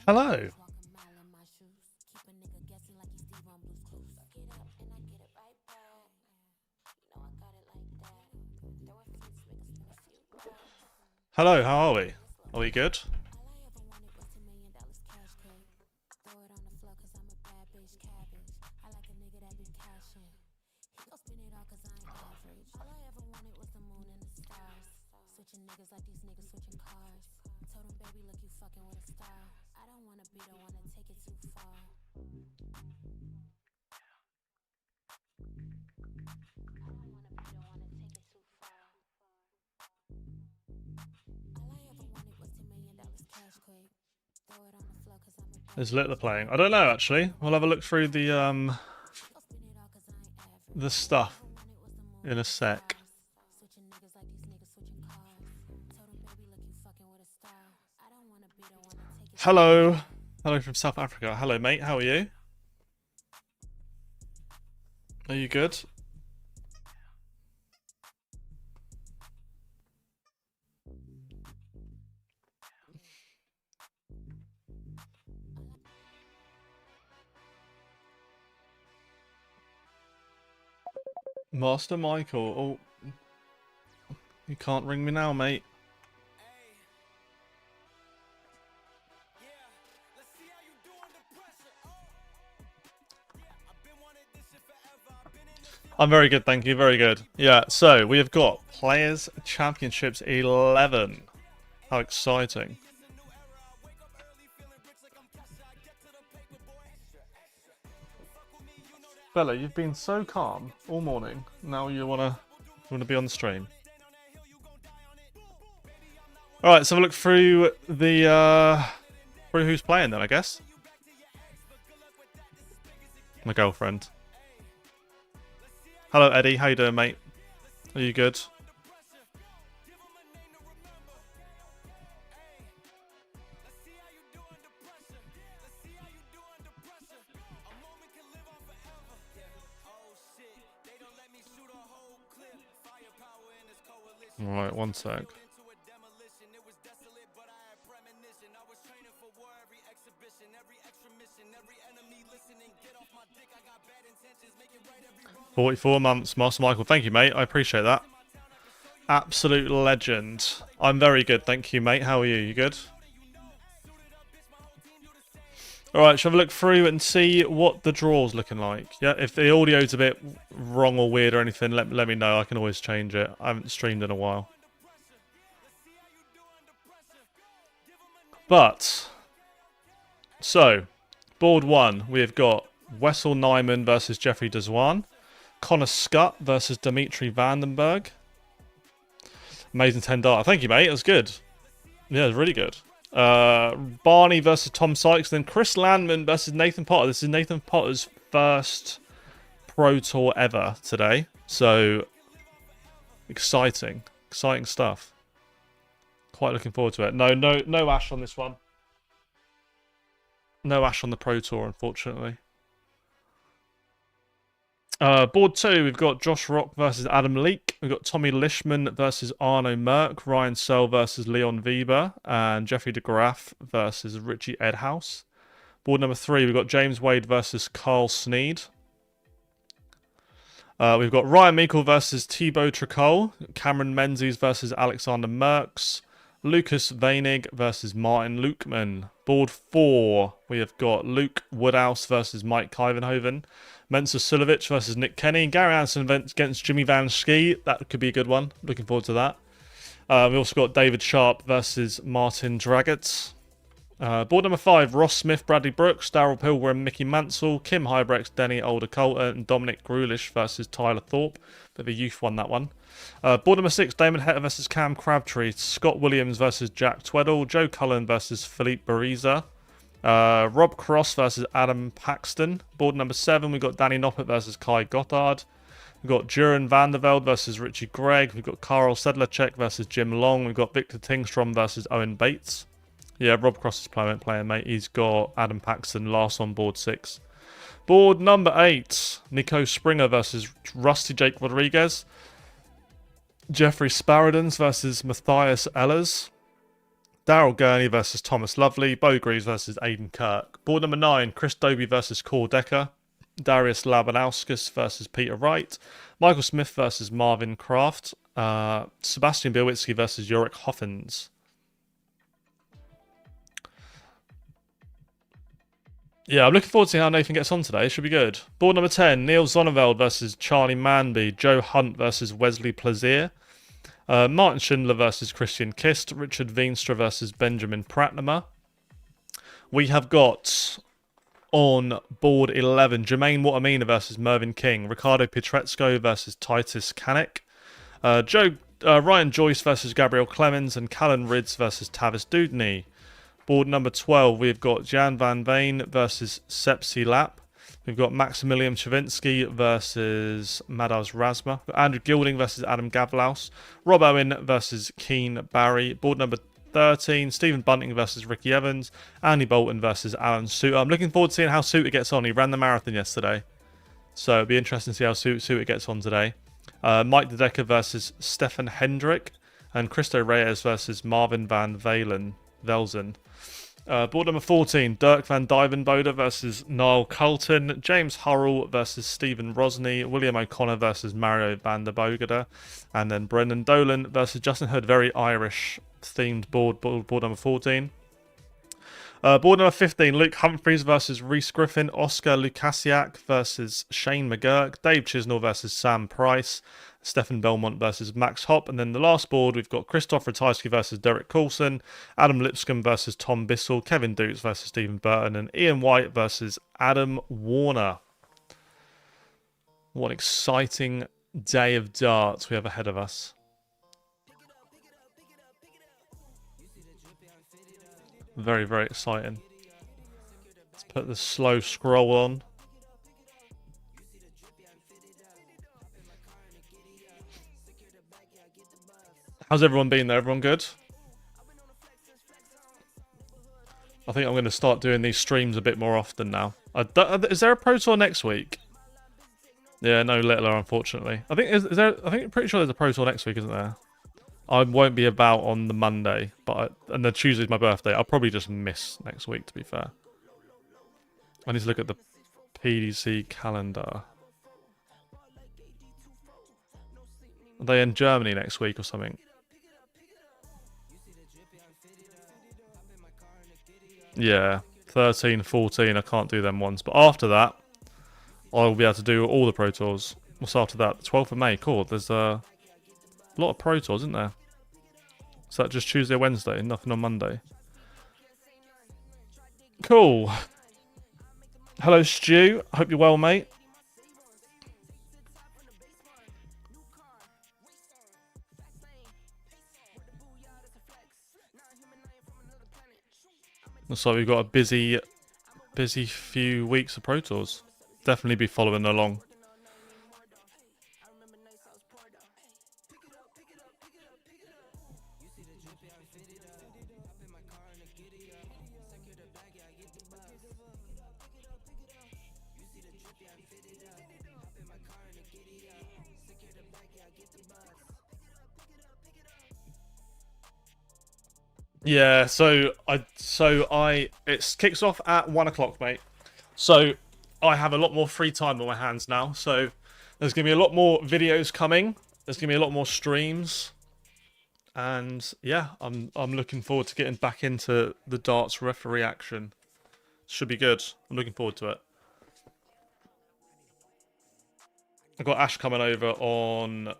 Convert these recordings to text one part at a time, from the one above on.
Hello. Hello, how are we? Are we good? Is Littler playing? I don't know actually. We'll have a look through the stuff in a sec. Hello. Hello from South Africa. Hello mate, how are you? Are you good? Master Michael. Oh, you can't ring me now, mate. I'm very good, thank you. Very good. Yeah, so we have got Players Championships 11. How exciting. Bella, you've been so calm all morning. Now you wanna be on the stream. Alright, so we'll look through the through who's playing then, I guess. My girlfriend. Hello Eddie, how you doing, mate? Are you good? Alright, one sec. $44 months, Master Michael. Thank you, mate. I appreciate that. Absolute legend. I'm very good, thank you, mate. How are you? You good? Alright, shall we look through and see what the draw's looking like? Yeah, if the audio's a bit wrong or weird or anything, let me know. I can always change it. I haven't streamed in a while. But, so, board one, we have got Wessel Nyman versus Jeffrey Deswan. Connor Scutt versus Dimitri Vandenberg. Amazing 10 data. Thank you, mate. It was good. Yeah, it was really good. Barney versus Tom Sykes. Then Chris Landman versus Nathan Potter. This is Nathan Potter's first Pro Tour ever today. So, exciting. Exciting stuff. Quite looking forward to it. No Ash on this one. No Ash on the Pro Tour, unfortunately. Board 2, we've got Josh Rock versus Adam Leake. We've got Tommy Lishman versus Arno Merck. Ryan Sell versus Leon Weber. And Jeffrey de Graaf versus Richie Edhouse. Board number 3, we've got James Wade versus Carl Sneed. We've got Ryan Meikle versus Thibaut Tricol. Cameron Menzies versus Alexander Merckx. Lucas Veinig versus Martin Lukeman. Board 4, we have got Luke Woodhouse versus Mike Kivenhoven. Mensa Sulovic versus Nick Kenny. Gary Anderson against Jimmy Van Schie. That could be a good one. Looking forward to that. We also got David Sharp versus Martin Dragic. Board number 5, Ross Smith, Bradley Brooks, Darryl Pilgrim, Mickey Mansell, Kim Hybrex, Denny Alder-Coulter, and Dominic Grulish versus Tyler Thorpe. Bit of a youth one, that one. Board number 6, Damon Hetta versus Cam Crabtree, Scott Williams versus Jack Tweddle, Joe Cullen versus Philippe Bariza, Rob Cross versus Adam Paxton. Board number 7, we've got Danny Noppert versus Kai Gothard. We've got Duran Vandervelde versus Richie Gregg. We've got Karl Sedlacek versus Jim Long. We've got Victor Tingstrom versus Owen Bates. Yeah, Rob Cross is playing, mate. He's got Adam Paxton last on board 6. Board number 8. Nico Springer versus Rusty Jake Rodriguez. Jeffrey Sparadons versus Matthias Ellers. Daryl Gurney versus Thomas Lovely. Bo Greaves versus Aidan Kirk. Board number 9. Chris Dobie versus Core Decker. Darius Labanauskas versus Peter Wright. Michael Smith versus Marvin Kraft. Sebastian Bielwitsky versus Yorick Hoffins. Yeah, I'm looking forward to seeing how Nathan gets on today. It should be good. Board number 10. Neil Zonneveld versus Charlie Manby. Joe Hunt versus Wesley Plaisir. Martin Schindler versus Christian Kist. Richard Veenstra versus Benjamin Pratnamer. We have got on board 11 Jermaine Watamina versus Mervyn King. Ricardo Pietrezco versus Titus Kanek. Ryan Joyce versus Gabriel Clemens. And Callan Rids versus Tavis Dudney. Board number 12, we've got Jan van Veen versus Sepsi Lap. We've got Maximilian Chavinsky versus Madaz Razma. We've got Andrew Gilding versus Adam Gavlaus. Rob Owen versus Keen Barry. Board number 13, Stephen Bunting versus Ricky Evans. Andy Bolton versus Alan Suter. I'm looking forward to seeing how Suter gets on. He ran the marathon yesterday. So it'll be interesting to see how Suter gets on today. Mike De Decker versus Stefan Hendrick. And Christo Reyes versus Marvin van Velzen. Board number 14, Dirk van Dijvenbode versus Niall Carlton. James Hurrell versus Stephen Rosney. William O'Connor versus Mario van der Bogada. And then Brendan Dolan versus Justin Hood. Very Irish-themed board number 14. Board number 15, Luke Humphreys versus Reese Griffin. Oscar Lukasiak versus Shane McGurk. Dave Chisnell versus Sam Price. Stefan Belmont versus Max Hopp. And then the last board, we've got Christoph Ratajski versus Derek Coulson. Adam Lipscomb versus Tom Bissell. Kevin Dukes versus Stephen Burton. And Ian White versus Adam Warner. What an exciting day of darts we have ahead of us. Very, very exciting. Let's put the slow scroll on. How's everyone been there? Everyone good? I think I'm going to start doing these streams a bit more often now. Is there a Pro Tour next week? Yeah, no Littler, unfortunately. I think I'm pretty sure there's a Pro Tour next week, isn't there? I won't be about on the Monday, and then Tuesday's my birthday. I'll probably just miss next week, to be fair. I need to look at the PDC calendar. Are they in Germany next week or something? Yeah, 13, 14, I can't do them ones. But after that, I'll be able to do all the Pro Tours. What's after that? The 12th of May. Cool, there's a lot of Pro Tours, isn't there? Is that just Tuesday or Wednesday? Nothing on Monday. Cool. Hello, Stu. Hope you're well, mate. Looks like we've got a busy few weeks of Pro Tours. Definitely be following along. Yeah, it kicks off at 1 o'clock, mate. So I have a lot more free time on my hands now. So there's gonna be a lot more videos coming. There's gonna be a lot more streams, and yeah, I'm looking forward to getting back into the darts referee action. Should be good. I'm looking forward to it. I've got Ash coming over on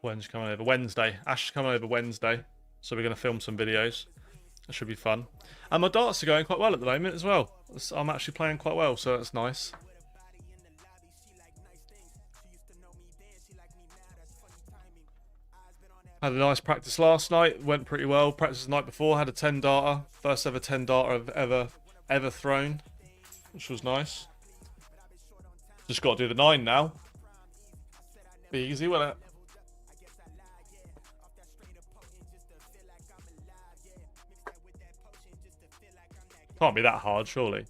when's she coming over? Wednesday. Ash is coming over Wednesday. So we're going to film some videos. It should be fun. And my darts are going quite well at the moment as well. I'm actually playing quite well, so that's nice. Had a nice practice last night. Went pretty well. Practice the night before. Had a 10 darter. First ever 10 darter I've ever thrown. Which was nice. Just got to do the 9 now. Be easy, won't it? Can't be that hard, surely.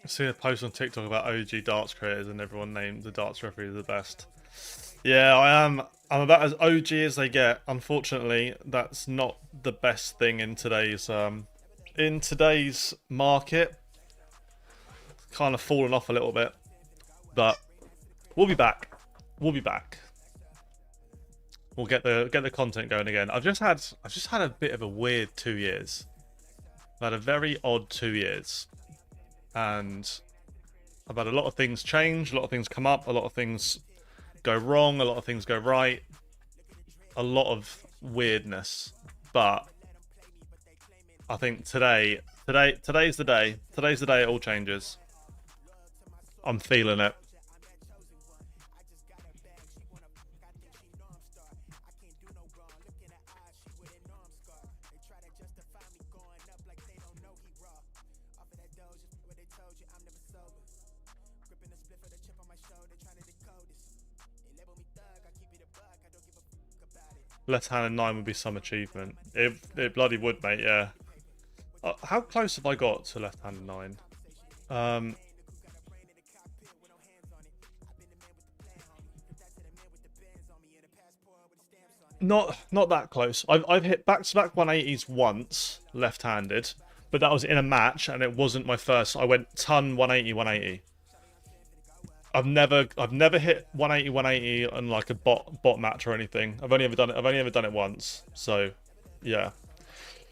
I see a post on TikTok about OG darts creators and everyone named the darts referee the best. Yeah, I am. I'm about as OG as they get. Unfortunately, that's not the best thing in today's market. Kind of fallen off a little bit, but we'll be back. We'll be back. We'll get the content going again. I've just had a bit of a weird 2 years. I've had a very odd 2 years, and I've had a lot of things change, a lot of things come up, a lot of things go wrong, a lot of things go right, a lot of weirdness. But I think today's the day. Today's the day it all changes. I'm feeling it. Left hand in 9 would be some achievement. It bloody would, mate, yeah. How close have I got to left hand in 9? Not that close. I've hit back-to-back 180s once, left-handed, but that was in a match, and it wasn't my first. I went ton 180, 180. I've never hit 180, 180 on like a bot match or anything. I've only ever done it once. So, yeah.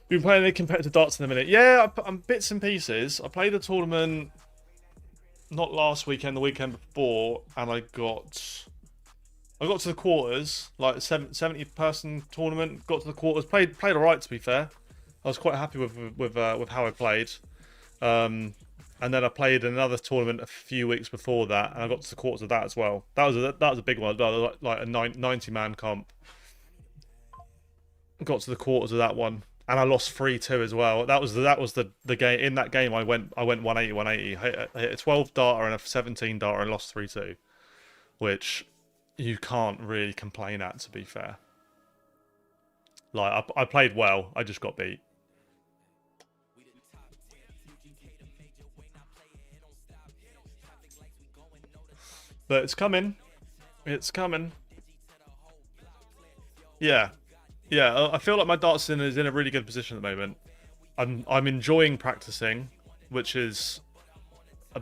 Been playing the competitive darts in a minute. Yeah, I'm bits and pieces. I played a tournament not last weekend, the weekend before, and I got to the quarters, like 70-person tournament. Got to the quarters, played alright, to be fair. I was quite happy with how I played. And then I played another tournament a few weeks before that, and I got to the quarters of that as well. That was a big one, like a 90-man comp. Got to the quarters of that one, and I lost 3-2 as well. That was the game. In that game, I went 180, 180. I hit a 12 darter and a 17 darter and lost 3-2, which you can't really complain at, to be fair. Like I played well, I just got beat. But it's coming. It's coming. Yeah. Yeah, I feel like my darts is in a really good position at the moment. I'm enjoying practicing, which is a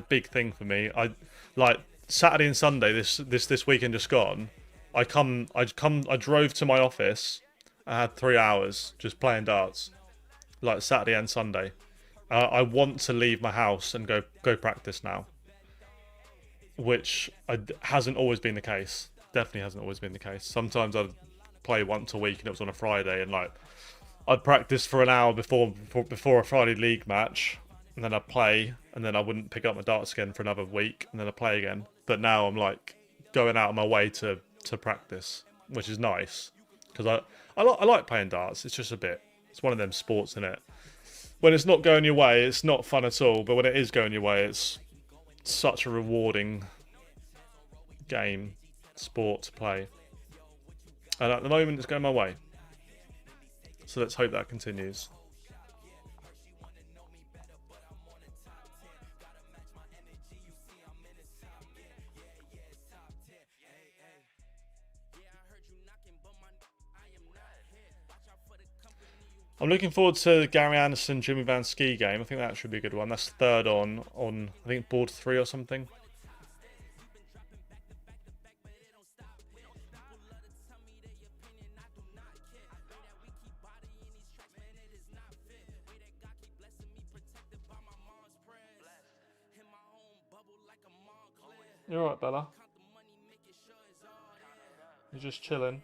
big thing for me. I like Saturday and Sunday this weekend just gone. I drove to my office. I had 3 hours just playing darts, like Saturday and Sunday. I want to leave my house and go practice now, which hasn't always been the case. Definitely hasn't always been the case. Sometimes I'd play once a week and it was on a Friday, and like I'd practice for an hour before a Friday league match, and then I'd play, and then I wouldn't pick up my darts again for another week, and then I'd play again. But now I'm like going out of my way to practice, which is nice, because I like playing darts. It's just it's one of them sports, isn't it? When it's not going your way, it's not fun at all, but when it is going your way, it's such a rewarding sport to play. And at the moment, it's going my way. So let's hope that continues. I'm looking forward to the Gary Anderson, Jimmy Van Ski game. I think that should be a good one. That's third on I think board 3 or something. You're alright, Bella. You're just chilling.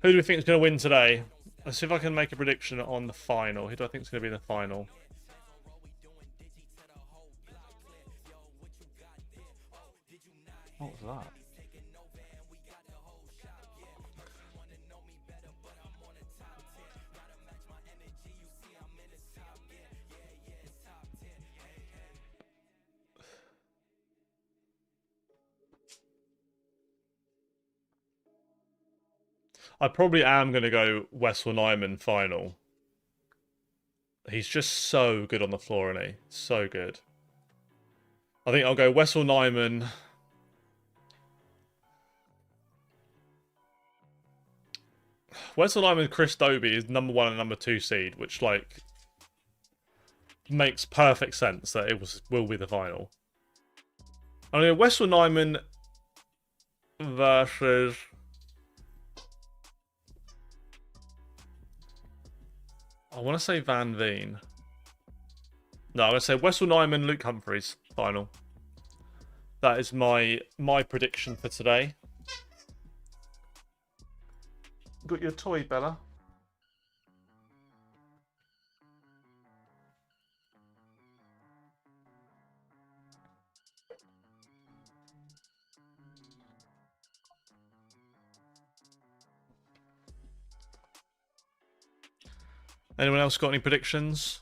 Who do we think is going to win today? Let's see if I can make a prediction on the final. Who do I think is going to be in the final? What was that? I probably am going to go Wessel Nyman final. He's just so good on the floor, isn't he? So good. I think I'll go Wessel Nyman. Wessel Nyman, Chris Dobie is number 1 and number 2 seed, which like makes perfect sense that will be the final. I mean, Wessel Nyman versus I want to say Van Veen. No, I'm going to say Wessel Nyman, Luke Humphries final. That is my prediction for today. Got your toy, Bella? Anyone else got any predictions?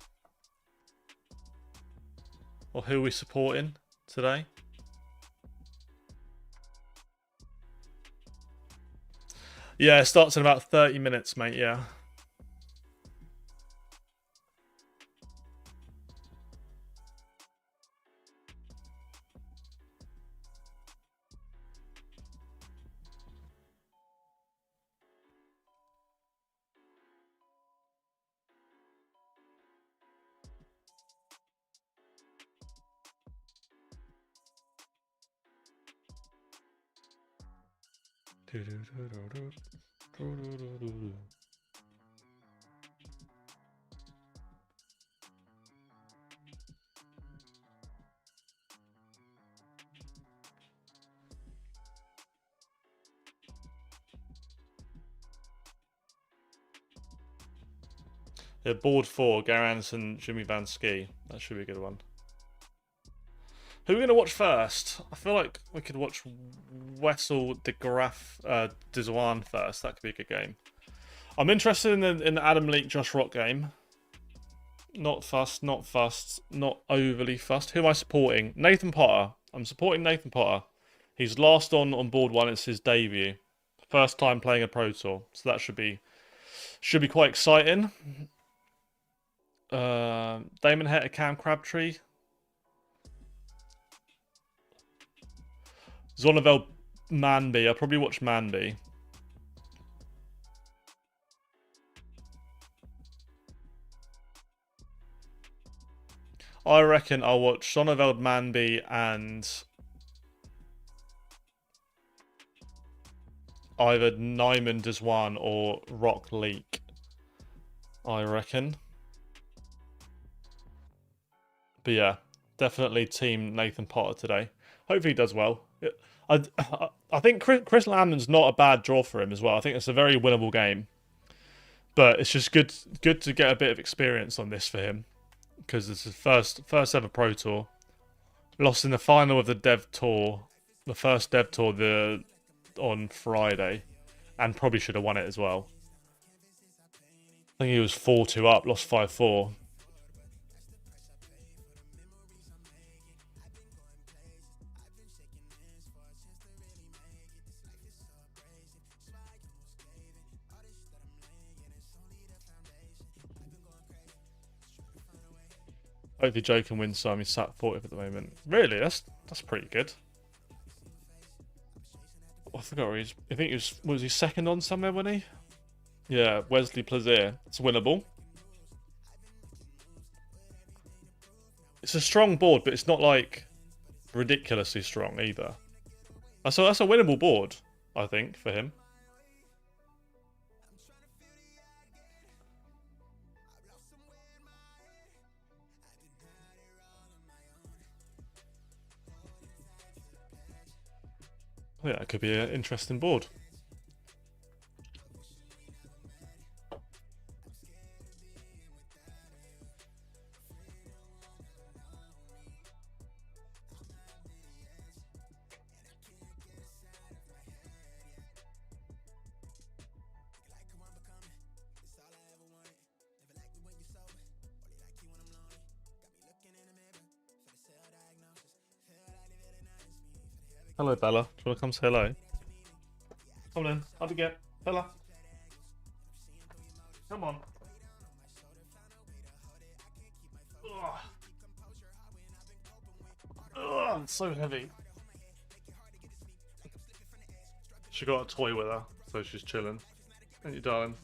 Or who are we supporting today? Yeah, it starts in about 30 minutes, mate, yeah. Yeah, board 4, Gary Anderson, Jimmy Van Ski. That should be a good one. Who are we going to watch first? I feel like we could watch Wessel de Graaf Dizwan first. That could be a good game. I'm interested in the Adam Leake Josh Rock game. Not fussed, not overly fussed. Who am I supporting? Nathan Potter. I'm supporting Nathan Potter. He's last on board 1. It's his debut. First time playing a Pro Tour. So that should be quite exciting. Damon Hett, Cam Crabtree. Zonnevel Manby. I'll probably watch Manby. I reckon I'll watch Sonneveld Manby and either Nyman Dizwan or Rock Leak. I reckon. But yeah, definitely team Nathan Potter today. Hopefully he does well. I think Chris Landman's not a bad draw for him as well. I think it's a very winnable game. But it's just good to get a bit of experience on this for him. Because it's his first ever Pro Tour. Lost in the final of the Dev Tour. The first Dev Tour on Friday. And probably should have won it as well. I think he was 4-2 up, lost 5-4. Hopefully Joe can win some. He's sat 40th at the moment. Really? That's pretty good. Oh, I forgot where he's... I think was he second on somewhere, wasn't he? Yeah, Wesley Plaisir. It's winnable. It's a strong board, but it's not like ridiculously strong either. That's a winnable board, I think, for him. Yeah, it could be an interesting board. Hello, Bella. Do you want to come say hello? Come on in. How'd you get? Bella. Come on. Ugh. Ugh, it's so heavy. She got a toy with her, so she's chilling. Ain't you, darling?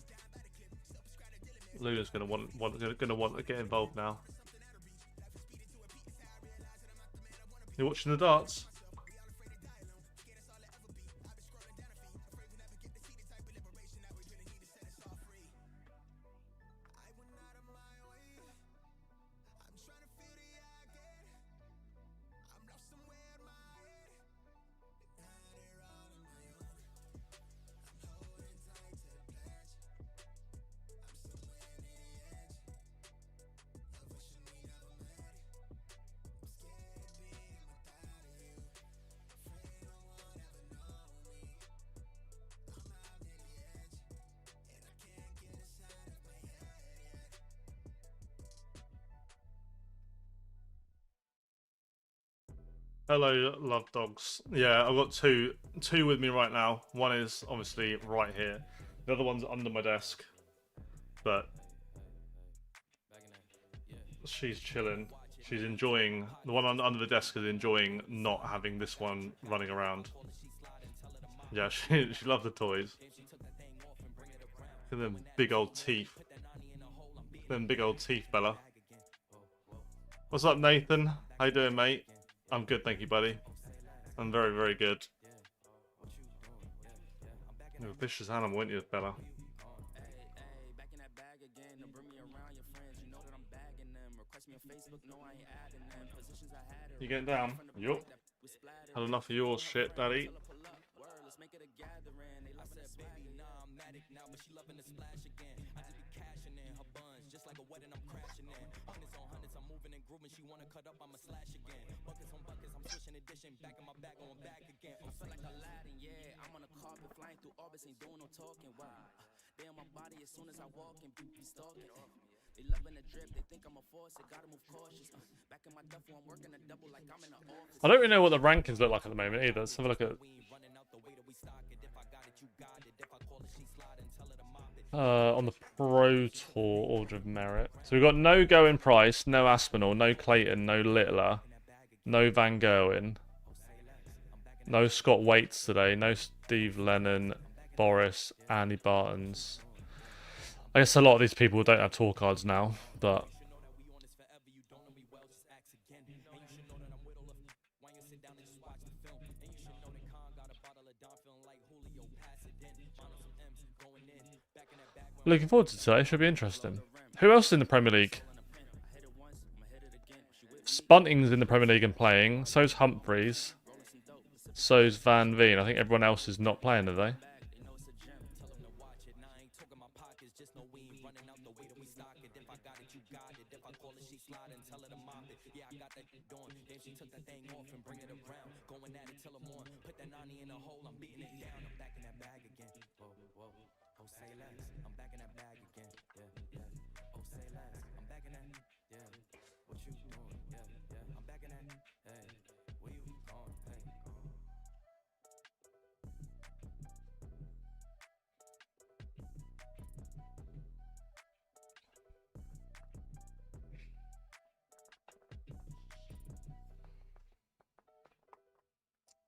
Luna's gonna want to get involved now. You watching the darts? Hello, love dogs. Yeah, I've got two with me right now. One is obviously right here. The other one's under my desk. But she's chilling. She's enjoying, the one under the desk is enjoying not having this one running around. Yeah, she loves the toys. Look at them big old teeth. Them big old teeth, Bella. What's up, Nathan? How you doing, mate? I'm good, thank you, buddy. I'm very, very good. You're a vicious animal, aren't you, Bella? You getting down? Yup. Had enough of your shit, daddy. I don't really know what the rankings look like at the moment either. Let's have a look at on the Pro Tour Order of Merit. So we've got no Going Price, no Aspinall, no Clayton, no Littler, no Van Gerwen, no Scott Waits today, no Steve Lennon, Boris, Andy Bartons. I guess a lot of these people don't have tour cards now, but looking forward to today. Should be interesting. Who else is in the Premier League? Spunting's in the Premier League and playing. So's Humphreys. So's Van Veen. I think everyone else is not playing, are they?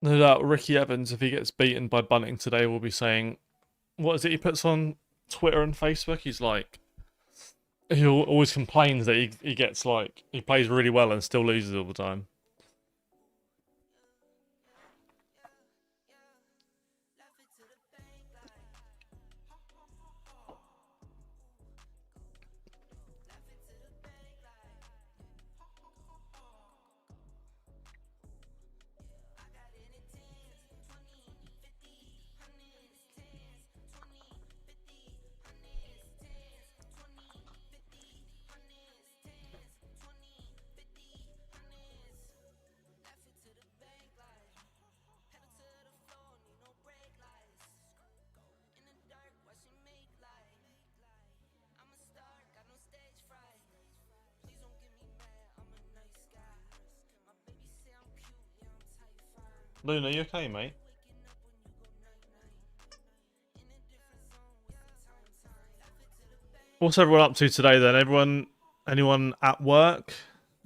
No doubt Ricky Evans, if he gets beaten by Bunting today, will be saying, what is it he puts on Twitter and Facebook? He's like, he always complains that he gets like, he plays really well and still loses all the time. Luna, you okay, mate? What's everyone up to today then? Anyone at work?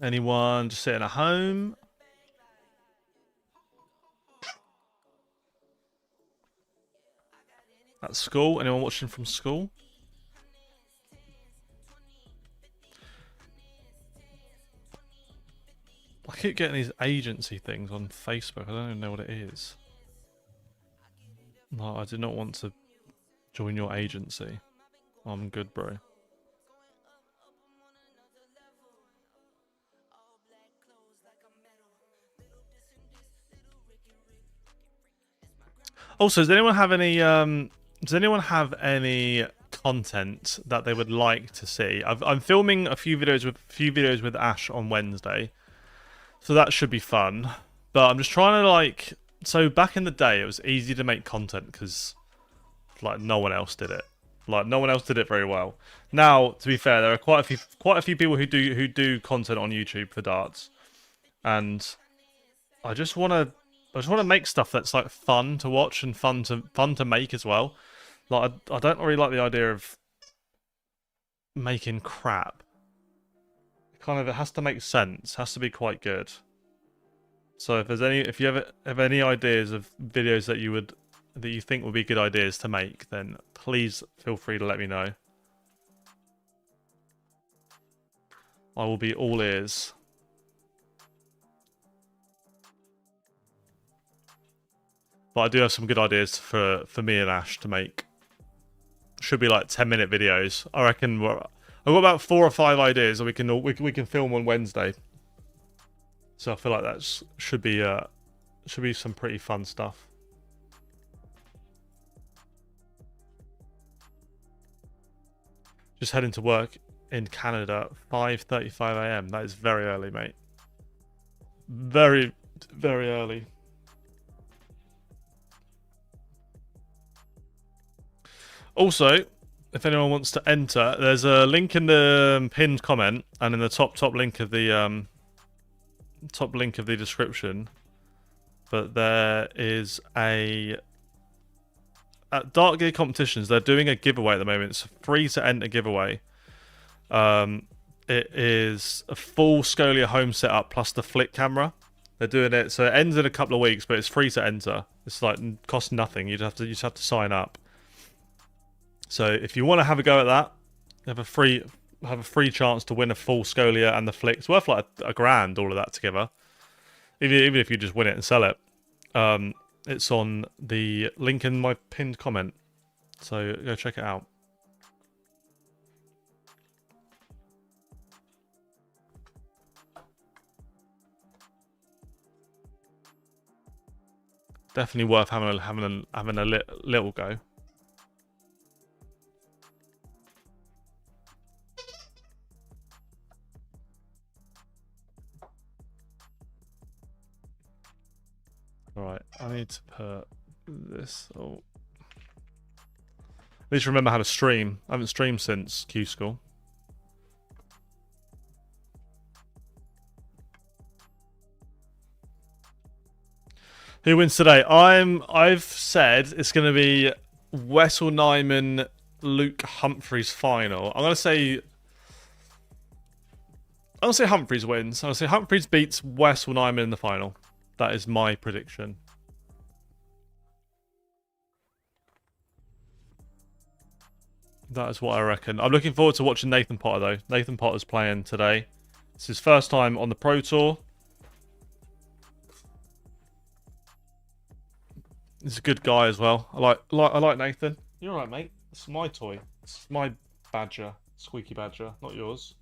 Anyone just sitting at home? At school? Anyone watching from school? I keep getting these agency things on Facebook. I don't even know what it is. No, I do not want to join your agency. I'm good, bro. Also, does anyone have any content that they would like to see? I'm filming a few videos with Ash on Wednesday, so that should be fun. But I'm just trying to so back in the day, it was easy to make content because no one else did it. No one else did it very well. Now, to be fair, there are quite a few people who do content on YouTube for darts, and I just want to make stuff that's fun to watch and fun to make as well. I don't really like the idea of making crap. It has to make sense. Has to be quite good. So if you have any ideas of videos that you think would be good ideas to make, then please feel free to let me know. I will be all ears. But I do have some good ideas for me and Ash to make. Should be 10-minute videos. I reckon I've got about 4 or 5 ideas that we can film on Wednesday. So I feel like that should be some pretty fun stuff. Just heading to work in Canada, 5:35 AM. That is very early, mate. Very, very early. Also, if anyone wants to enter, there's a link in the pinned comment and in the top link of the description. But there is at Dark Gear Competitions, they're doing a giveaway at the moment. It's a free to enter giveaway. It is a full Scolia home setup plus the flick camera. They're doing it, so it ends in a couple of weeks, but it's free to enter. It's costs nothing. You just have to sign up. So if you want to have a go at that, have a free chance to win a full Scolia and the flick. It's worth a grand, all of that together. Even if you just win it and sell it. It's on the link in my pinned comment. So go check it out. Definitely worth having a little go. Alright, I need to put this. Oh. I need to remember how to stream. I haven't streamed since Q School. Who wins today? I've said it's going to be Wessel Nyman, Luke Humphreys final. I'm gonna say Humphreys wins. I'm gonna say Humphreys beats Wessel Nyman in the final. That is my prediction. That is what I reckon. I'm looking forward to watching Nathan Potter, though. Nathan Potter's playing today. It's his first time on the Pro Tour. He's a good guy as well. I like Nathan. You're alright, mate. It's my toy. It's my badger. Squeaky badger, not yours.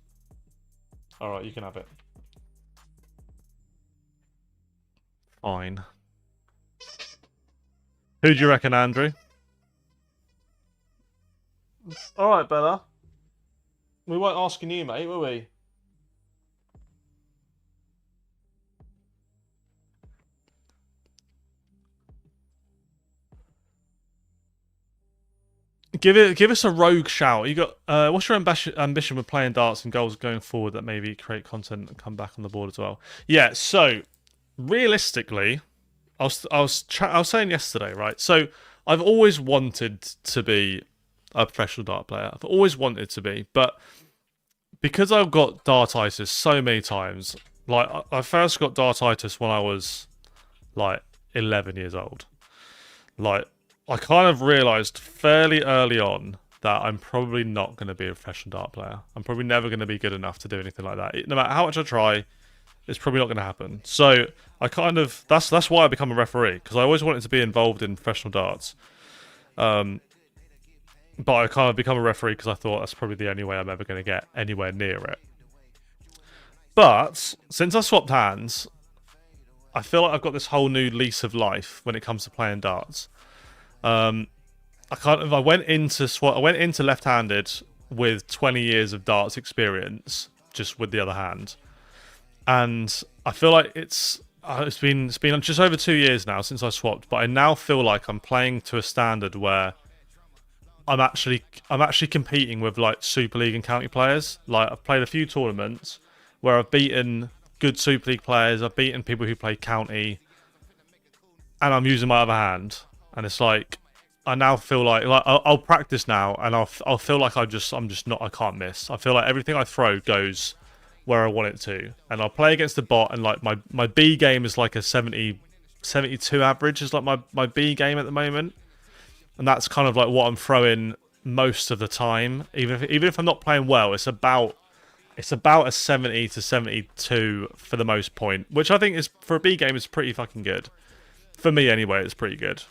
Alright, you can have it. Fine. Who do you reckon, Andrew? Alright, Bella. We weren't asking you, mate, were we? Give us a rogue shout. You got what's your ambition with playing darts and goals going forward that maybe create content and come back on the board as well? Yeah, so realistically, I was saying yesterday, right? So I've always wanted to be a professional dart player. I've always wanted to be, but because I've got dartitis so many times, like I first got dartitis when I was like 11 years old. Like I kind of realised fairly early on that I'm probably not going to be a professional dart player. I'm probably never going to be good enough to do anything like that. No matter how much I try, it's probably not going to happen. So I kind of that's why I become a referee, because I always wanted to be involved in professional darts. But I kind of become a referee because I thought that's probably the only way I'm ever going to get anywhere near it. But since I swapped hands, I feel like I've got this whole new lease of life when it comes to playing darts. I went into left-handed with 20 years of darts experience, just with the other hand, and I feel like it's been just over 2 years now since I swapped, but I now feel like I'm playing to a standard where I'm actually competing with like Super League and county players. Like I've played a few tournaments where I've beaten good Super League players, I've beaten people who play county, and I'm using my other hand. And it's like I now feel like I'll practice now, and I'll feel like I can't miss. I feel like everything I throw goes where I want it to, and I'll play against the bot, and like my B game is like a 72 average is like my B game at the moment. And that's kind of like what I'm throwing most of the time. Even if I'm not playing well, it's about a 70 to 72 for the most point, which I think is for a B game is pretty fucking good. For me anyway, it's pretty good.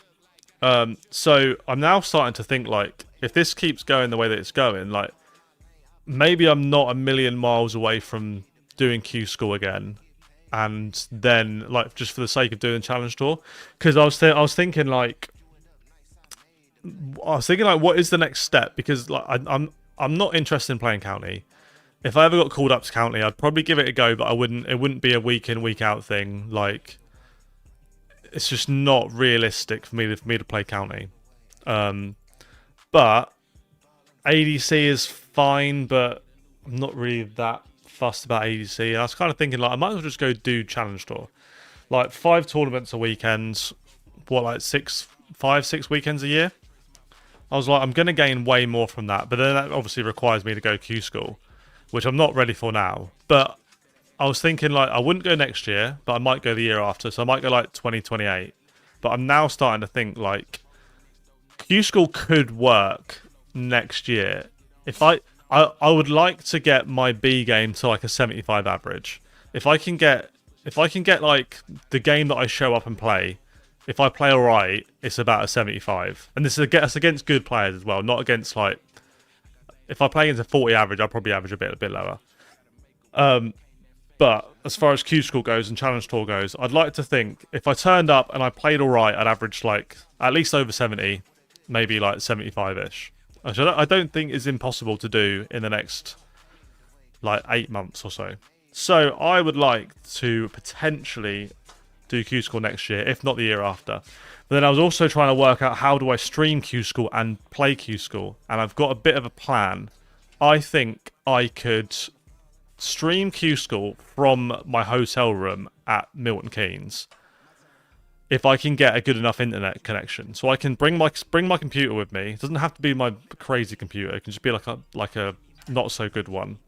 So I'm now starting to think like if this keeps going the way that it's going, like maybe I'm not a million miles away from doing Q school again, and then like just for the sake of doing challenge tour, because I was thinking like. What is the next step? Because like I'm not interested in playing county. If I ever got called up to county, I'd probably give it a go, but it wouldn't be a week in, week out thing. Like it's just not realistic for me to play county. But ADC is fine, but I'm not really that fussed about ADC. And I was kind of thinking like I might as well just go do challenge tour. Like 5 tournaments a weekend, like 5-6 weekends a year. I was like, I'm going to gain way more from that. But then that obviously requires me to go Q school, which I'm not ready for now. But I was thinking, like, I wouldn't go next year, but I might go the year after. So I might go, like, 2028. But I'm now starting to think, like, Q school could work next year. If I would like to get my B game to, like, a 75 average. If I can get, like, the game that I show up and play, if I play alright, it's about a 75. And this is against good players as well, not against, like... If I play against a 40 average, I'll probably average a bit lower. But as far as Q school goes and challenge tour goes, I'd like to think if I turned up and I played alright, I'd average, like, at least over 70, maybe, like, 75-ish. Which I don't think is impossible to do in the next, like, 8 months or so. So I would like to potentially do Q school next year, if not the year after. But then I was also trying to work out how do I stream Q school and play Q school, and I've got a bit of a plan. I think I could stream Q school from my hotel room at Milton Keynes if I can get a good enough internet connection. So I can bring my computer with me. It doesn't have to be my crazy computer. It can just be like a not so good one.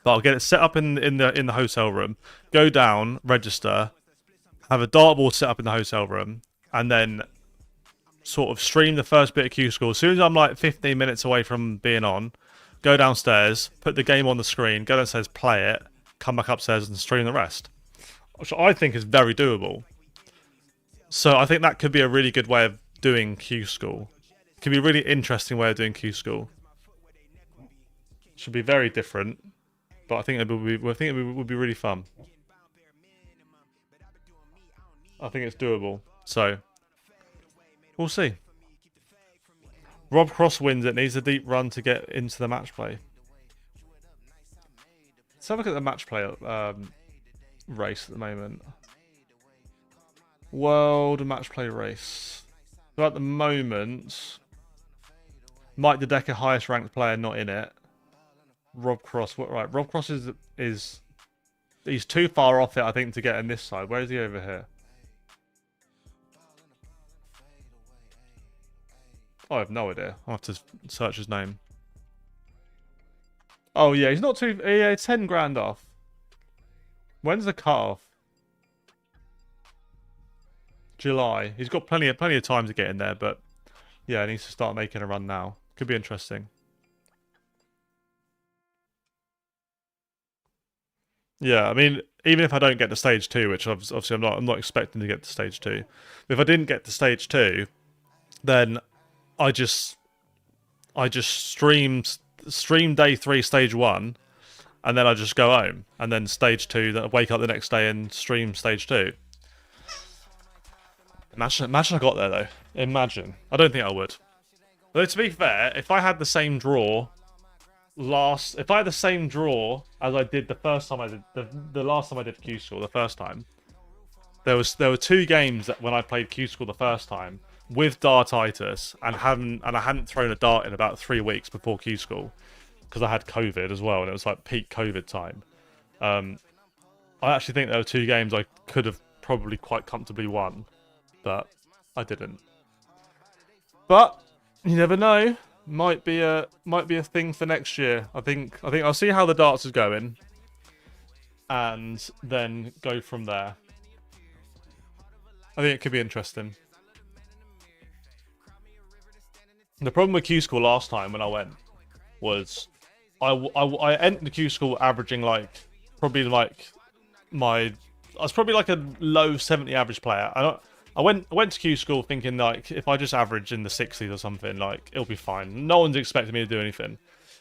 But I'll get it set up in the hotel room, go down, register, have a dartboard set up in the hotel room, and then sort of stream the first bit of Q school. As soon as I'm like 15 minutes away from being on, go downstairs, put the game on the screen, go downstairs, play it, come back upstairs and stream the rest. Which I think is very doable. So I think that could be a really good way of doing Q school. It could be a really interesting way of doing Q school. Should be very different, but I think it would be really fun. I think it's doable. So, we'll see. Rob Cross wins it. Needs a deep run to get into the match play. Let's have a look at the match play race at the moment. World match play race. So at the moment, Mike the Decker, highest ranked player, not in it. Rob Cross. Right, Rob Cross is he's too far off it, I think, to get in this side. Where is he over here? I have no idea. I'll have to search his name. Oh yeah, he's not too. Yeah, 10 grand off. When's the cut-off? July. He's got plenty of time to get in there, but yeah, he needs to start making a run now. Could be interesting. Yeah, I mean, even if I don't get to stage 2, which obviously I'm not expecting to get to stage 2. If I didn't get to stage 2, then I just stream day 3, stage 1, and then I just go home, and then stage 2. Then I wake up the next day and stream stage 2. Imagine I got there though. Imagine. I don't think I would. Though to be fair, if I had the same draw if I had the same draw as I did the first time I did the last time I did Q School, the first time, there were 2 games that when I played Q School the first time with dartitis and I hadn't thrown a dart in about 3 weeks before Q School because I had COVID as well and it was like peak COVID time. I actually think there were 2 games I could have probably quite comfortably won, but I didn't. But you never know. Might be a thing for next year. I think I'll see how the darts is going, and then go from there. I think it could be interesting. The problem with Q School last time when I went was I entered the Q School averaging I was probably like a low 70 average player. I went to Q School thinking like if I just average in the 60s or something, like it'll be fine. No one's expecting me to do anything.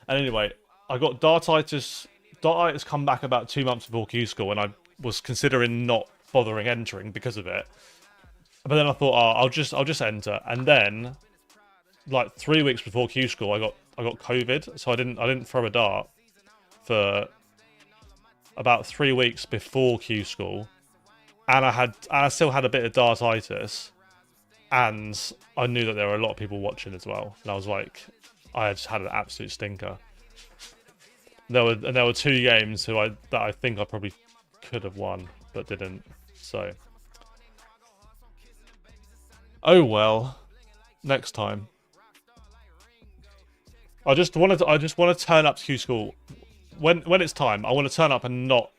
And anyway, I got dartitis. Dartitis come back about 2 months before Q School, and I was considering not bothering entering because of it. But then I thought, oh, I'll just enter. And then, like 3 weeks before Q School, I got COVID, so I didn't throw a dart for about 3 weeks before Q School. And I still had a bit of dartitis, and I knew that there were a lot of people watching as well. And I was like, I just had an absolute stinker. There were 2 games that I think I probably could have won, but didn't. So, oh well, next time. I just want to turn up to Q School when it's time. I want to turn up and not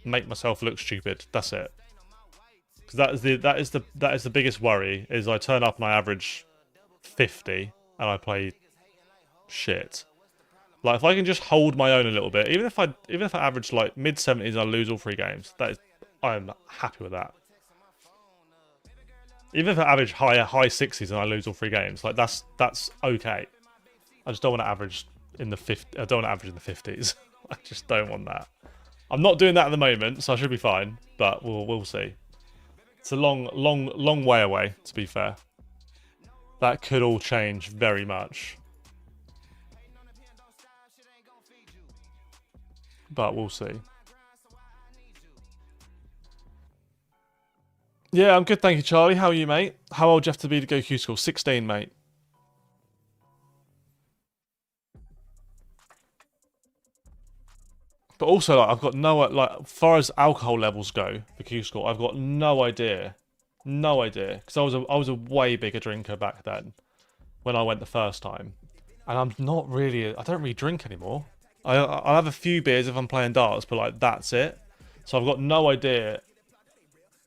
make myself look stupid. That's it. Because that is the biggest worry, is I turn up and I average 50 and I play shit. Like if I can just hold my own a little bit, even if I average like mid 70s and I lose all 3 games, I'm happy with that. Even if I average high 60s and I lose all 3 games, like that's okay. I just don't want to average in the 50. I don't want to average in the 50s. I just don't want that. I'm not doing that at the moment, so I should be fine. But we'll see. It's a long way away, to be fair. That could all change very much. But we'll see. Yeah, I'm good, thank you, Charlie. How are you, mate? How old do you have to be to go Q School? 16, mate. But also, like, I've got no, like, as far as alcohol levels go for Q School, I've got no idea. No idea. Because I was a way bigger drinker back then when I went the first time. And I don't really drink anymore. I'll have a few beers if I'm playing darts, but, like, that's it. So I've got no idea.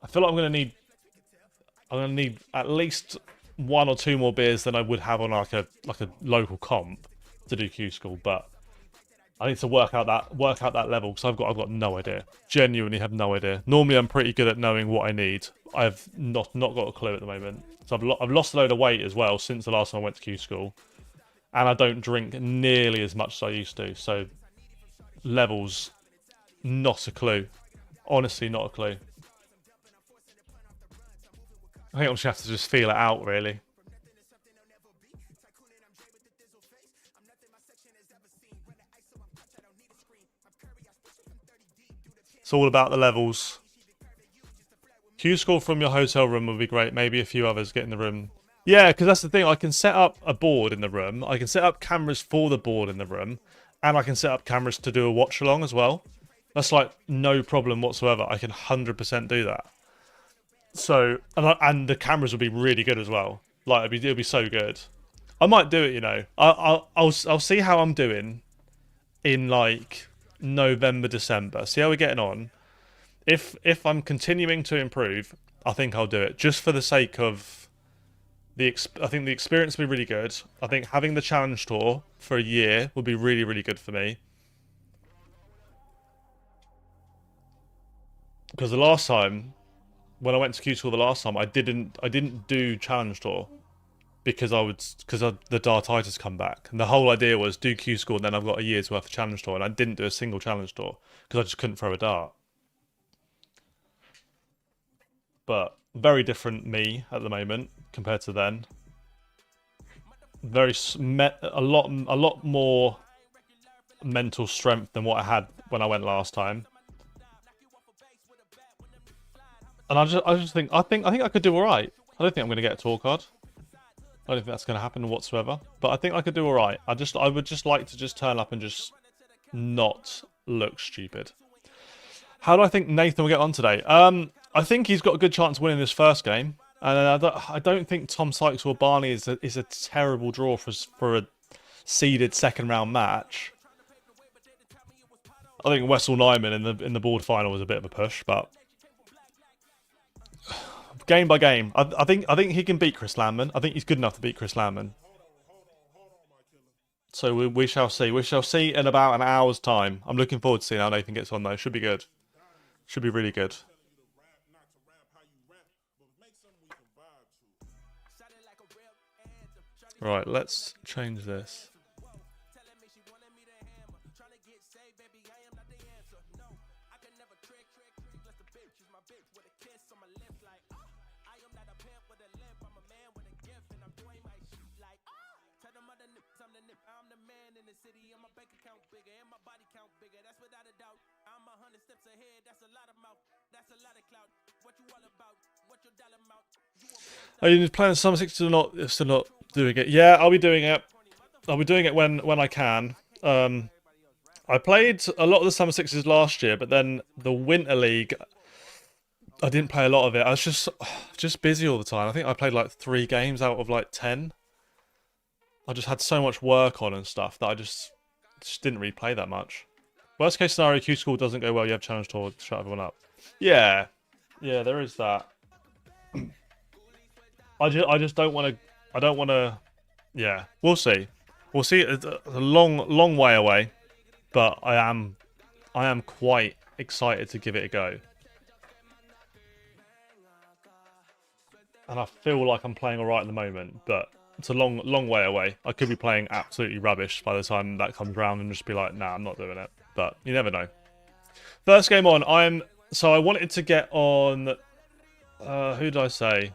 I feel like I'm going to need at least 1 or 2 more beers than I would have on, like a local comp to do Q School, but I need to work out that level because I've got no idea. Genuinely have no idea. Normally I'm pretty good at knowing what I need. I've not got a clue at the moment. So I've lost a load of weight as well since the last time I went to Q School, and I don't drink nearly as much as I used to. So levels, not a clue. Honestly, not a clue. I think I'm just gonna have to just feel it out, really. It's all about the levels. Q School from your hotel room would be great. Maybe a few others get in the room. Yeah, because that's the thing. I can set up a board in the room. I can set up cameras for the board in the room. And I can set up cameras to do a watch along as well. That's like no problem whatsoever. I can 100% do that. So, and the cameras would be really good as well. Like, it'd be so good. I might do it. You know, I'll see how I'm doing in like November, December. See how we're getting on. If I'm continuing to improve, I think I'll do it just for the sake of I think the experience will be really good. I think having the challenge tour for a year would be really, really good for me. Because the last time, when I went to Q School the last time, I didn't do challenge tour because the dartitis come back, and the whole idea was do Q School and then I've got a year's worth of challenge tour, and I didn't do a single challenge tour because I just couldn't throw a dart. But very different me at the moment compared to then. A lot more mental strength than what I had when I went last time. And I just think I think I could do all right. I don't think I'm going to get a tour card. I don't think that's going to happen whatsoever. But I think I could do all right. I would just like to just turn up and just not look stupid. How do I think Nathan will get on today? I think he's got a good chance of winning this first game. And I don't think Tom Sykes or Barney is a terrible draw for a seeded second round match. I think Wessel Nyman in the board final was a bit of a push, but game by game, I think he can beat Chris Landman. I think he's good enough to beat Chris Landman. So we shall see. We shall see in about an hour's time. I'm looking forward to seeing how Nathan gets on though. Should be good. Should be really good. Right, let's change this. Are you playing Summer 60s or not? Still not doing it. Yeah, I'll be doing it. I'll be doing it when I can. I played a lot of the Summer 60s last year, but then the Winter League, I didn't play a lot of it. I was just busy all the time. I think I played like 3 games out of like 10. I just had so much work on and stuff that I just didn't really play that much. Worst case scenario, Q School doesn't go well. You have challenge tour to shut everyone up. Yeah, there is that. I just don't want to. I don't want to. Yeah, we'll see. We'll see. It's a long way away, but I am quite excited to give it a go. And I feel like I'm playing alright at the moment, but it's a long way away. I could be playing absolutely rubbish by the time that comes around and just be like, nah, I'm not doing it. But you never know. First game on. I wanted to get on. Who did I say?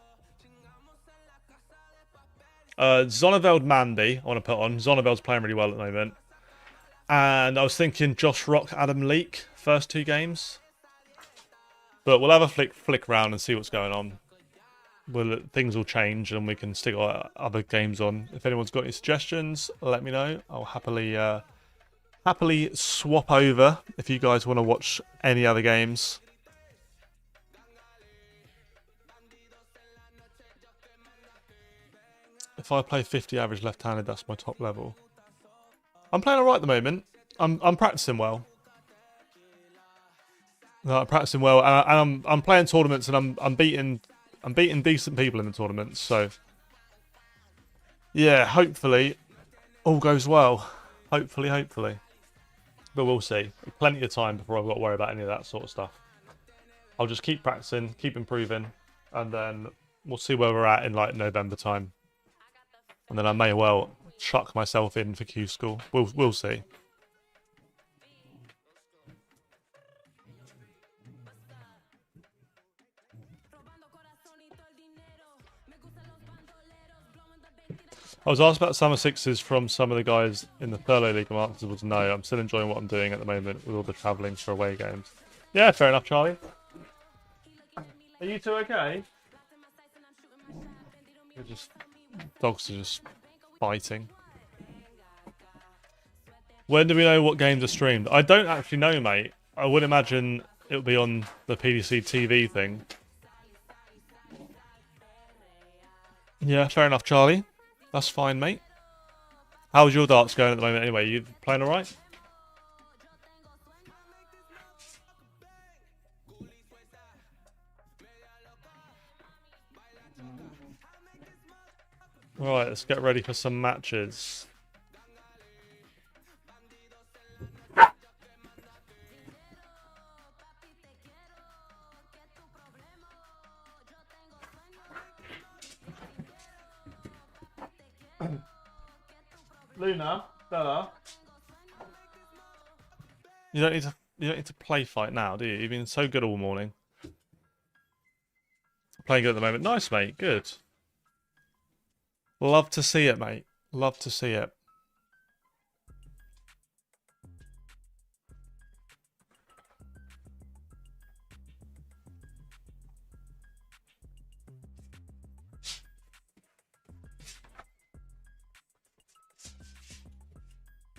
Zonneveld Mandy, I want to put on. Zonneveld's playing really well at the moment. And I was thinking Josh Rock, Adam Leake, first 2 games. But we'll have a flick around and see what's going on. Things will change and we can stick our other games on. If anyone's got any suggestions, let me know. I'll happily swap over if you guys want to watch any other games. If I play 50 average left-handed, that's my top level. I'm playing alright at the moment. I'm practicing well. No, I'm practicing well, and I'm playing tournaments, and I'm beating decent people in the tournaments. So yeah, hopefully all goes well. Hopefully, but we'll see. Plenty of time before I've got to worry about any of that sort of stuff. I'll just keep practicing, keep improving, and then we'll see where we're at in like November time. And then I may well chuck myself in for Q School. We'll see. I was asked about Summer Sixes from some of the guys in the Thurlow League, and my answer was no. I'm still enjoying what I'm doing at the moment with all the travelling for away games. Yeah, fair enough, Charlie. Are you two okay? Dogs are just fighting. When do we know what games are streamed? I don't actually know, mate. I would imagine it'll be on the PDC TV thing. Yeah, fair enough, Charlie. That's fine, mate. How's your darts going at the moment anyway? You playing alright? Right, let's get ready for some matches. Luna, Bella. You don't need to play fight now, do you? You've been so good all morning. Playing good at the moment. Nice, mate. Good. Love to see it, mate. Love to see it.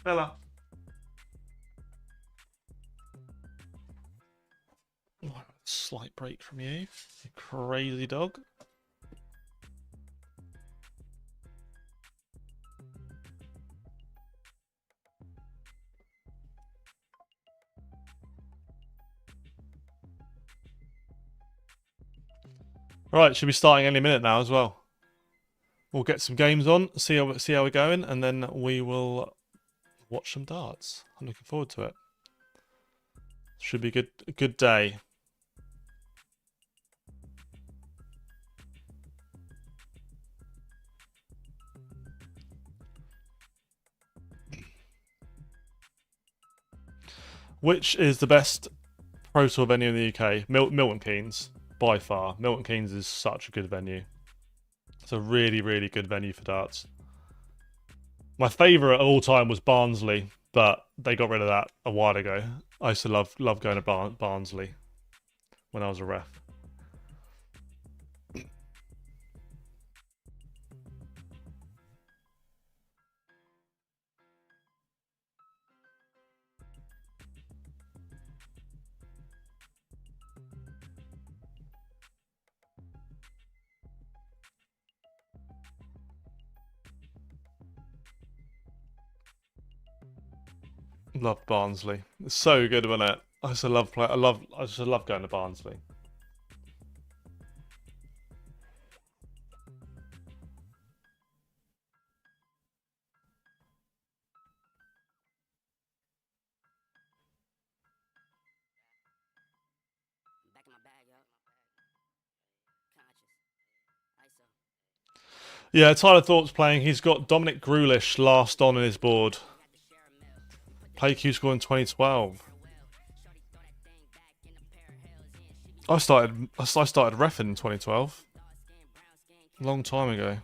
Bella. Oh, slight break from you, you crazy dog. Right, should be starting any minute now as well. We'll get some games on, see how we're going, and then we will watch some darts. I'm looking forward to it. Should be a good day. Which is the best Pro Tour venue in the UK? Milton Keynes, by far. Milton Keynes is such a good venue. It's a really, really good venue for darts. My favourite of all time was Barnsley, but they got rid of that a while ago. I used to love going to Barnsley when I was a ref. Love Barnsley. It's so good, wasn't it? I just love going to Barnsley. Yeah, Tyler Thorpe's playing. He's got Dominic Grulish last on his board. Play Q score in 2012. I started reffing in 2012. Long time ago.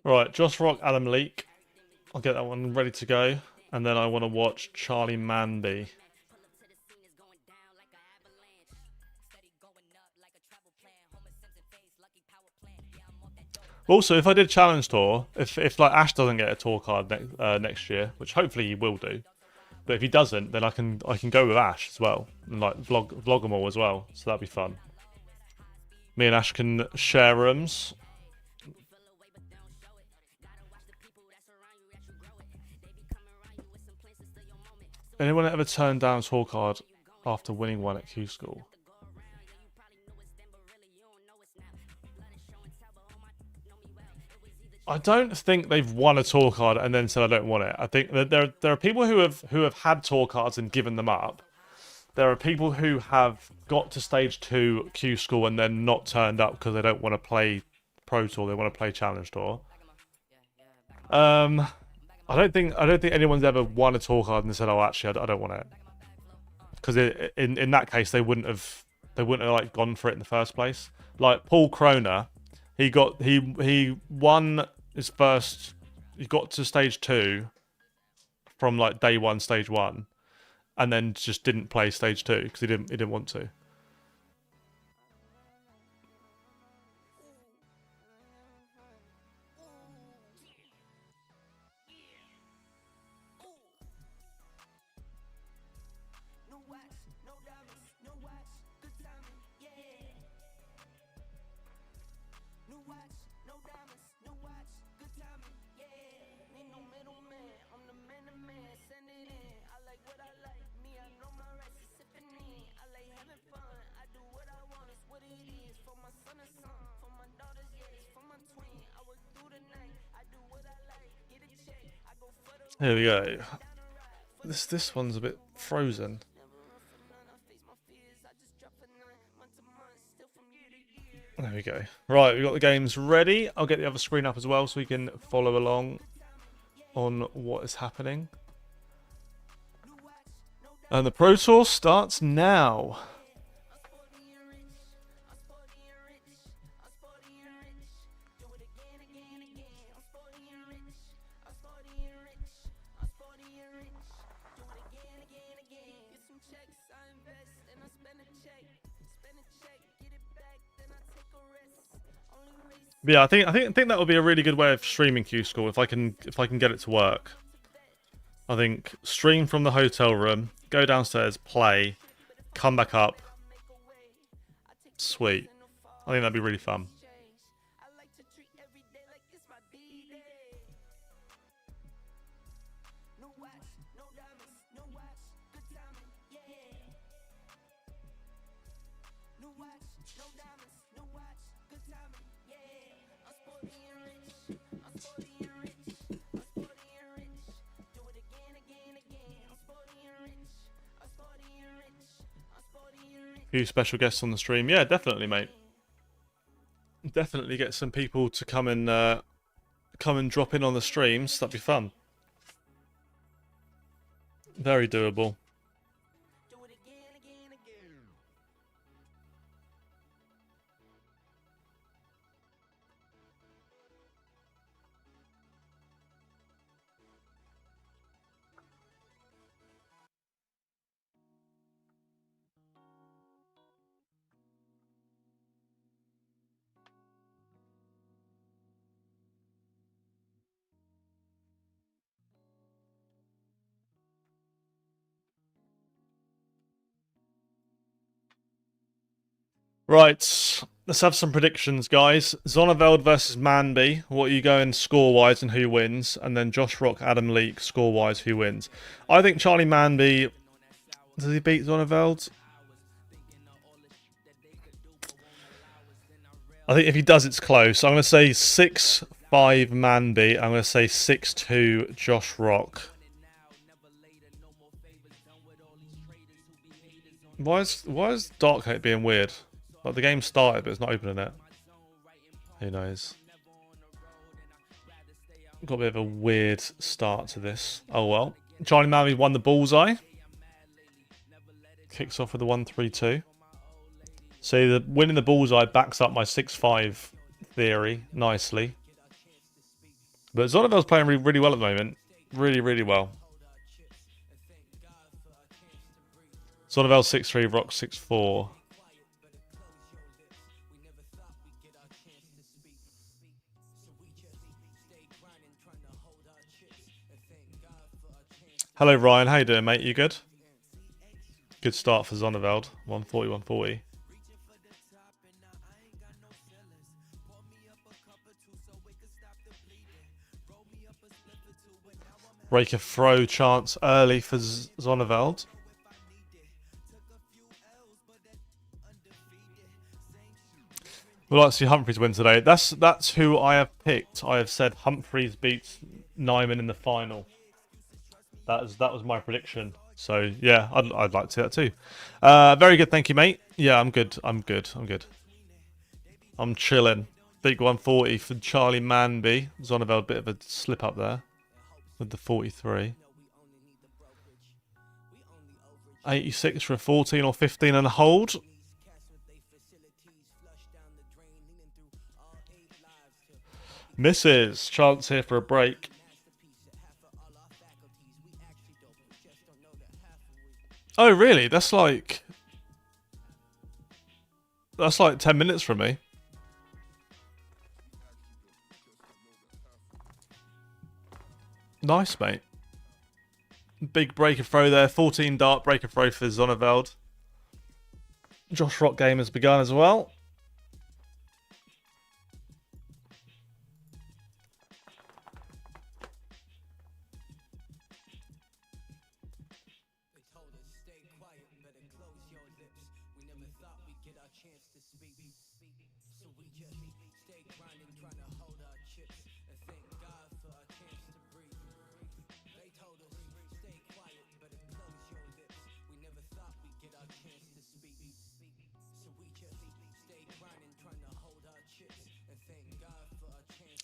Right, Josh Rock, Adam Leake. I'll get that one ready to go. And then I want to watch Charlie Manby. Also, if I did Challenge Tour, if like Ash doesn't get a tour card next year, which hopefully he will do, but if he doesn't, then I can go with Ash as well and like vlog them all as well. So that'd be fun. Me and Ash can share rooms. Anyone ever turned down a tour card after winning one at Q School? I don't think they've won a tour card and then said I don't want it. I think that there are people who have had tour cards and given them up. There are people who have got to stage 2 Q School and then not turned up because they don't want to play Pro Tour. They want to play Challenge Tour. I don't think anyone's ever won a tour card and said, "Oh, actually, I don't want it," because in that case they wouldn't have like gone for it in the first place. Like Paul Kroner, he won his first. He got to stage 2 from like day 1, stage 1, and then just didn't play stage 2 because he didn't want to. Here we go. This one's a bit frozen. There we go. Right, we've got the games ready. I'll get the other screen up as well so we can follow along on what is happening. And the Pro Tour starts now. But yeah, I think that would be a really good way of streaming Q School if I can get it to work. I think stream from the hotel room, go downstairs, play, come back up. Sweet. I think that'd be really fun. Few special guests on the stream. Yeah, definitely, mate. Definitely get some people to come and drop in on the streams. That'd be fun. Very doable. Right, let's have some predictions, guys. Zonneveld versus Manby. What are you going score-wise and who wins? And then Josh Rock, Adam Leake, score-wise, who wins? I think Charlie Manby... Does he beat Zonneveld? I think if he does, it's close. I'm going to say 6-5 Manby. I'm going to say 6-2 Josh Rock. Why is Dark Hate being weird? Like, the game started, but it's not opening it. Who knows? Got a bit of a weird start to this. Oh well. Charlie Manby won the bullseye. Kicks off with the 1-3-2. So the winning the bullseye backs up my 6-5 theory nicely. But Zonneveld's playing really well at the moment. Really, really well. Zonneveld 6-3, Rock 6-4. Hello Ryan, how you doing, mate? You good? Good start for Zonneveld. 140, 140. Break a throw chance early for Zonneveld. We'd like to see Humphries win today. That's who I have picked. I have said Humphries beats Nyman in the final. That was my prediction. So yeah, I'd like to see that too. Very good, thank you, mate. Yeah, I'm good. I'm chilling. Big 140 for Charlie Manby. Zonneveld, bit of a slip up there with the 43. 86 for a 14 or 15 and a hold. Misses. Chance here for a break. Oh, really? That's like 10 minutes from me. Nice, mate. Big breaker throw there. 14 dart breaker throw for Zonneveld. Josh Rock game has begun as well.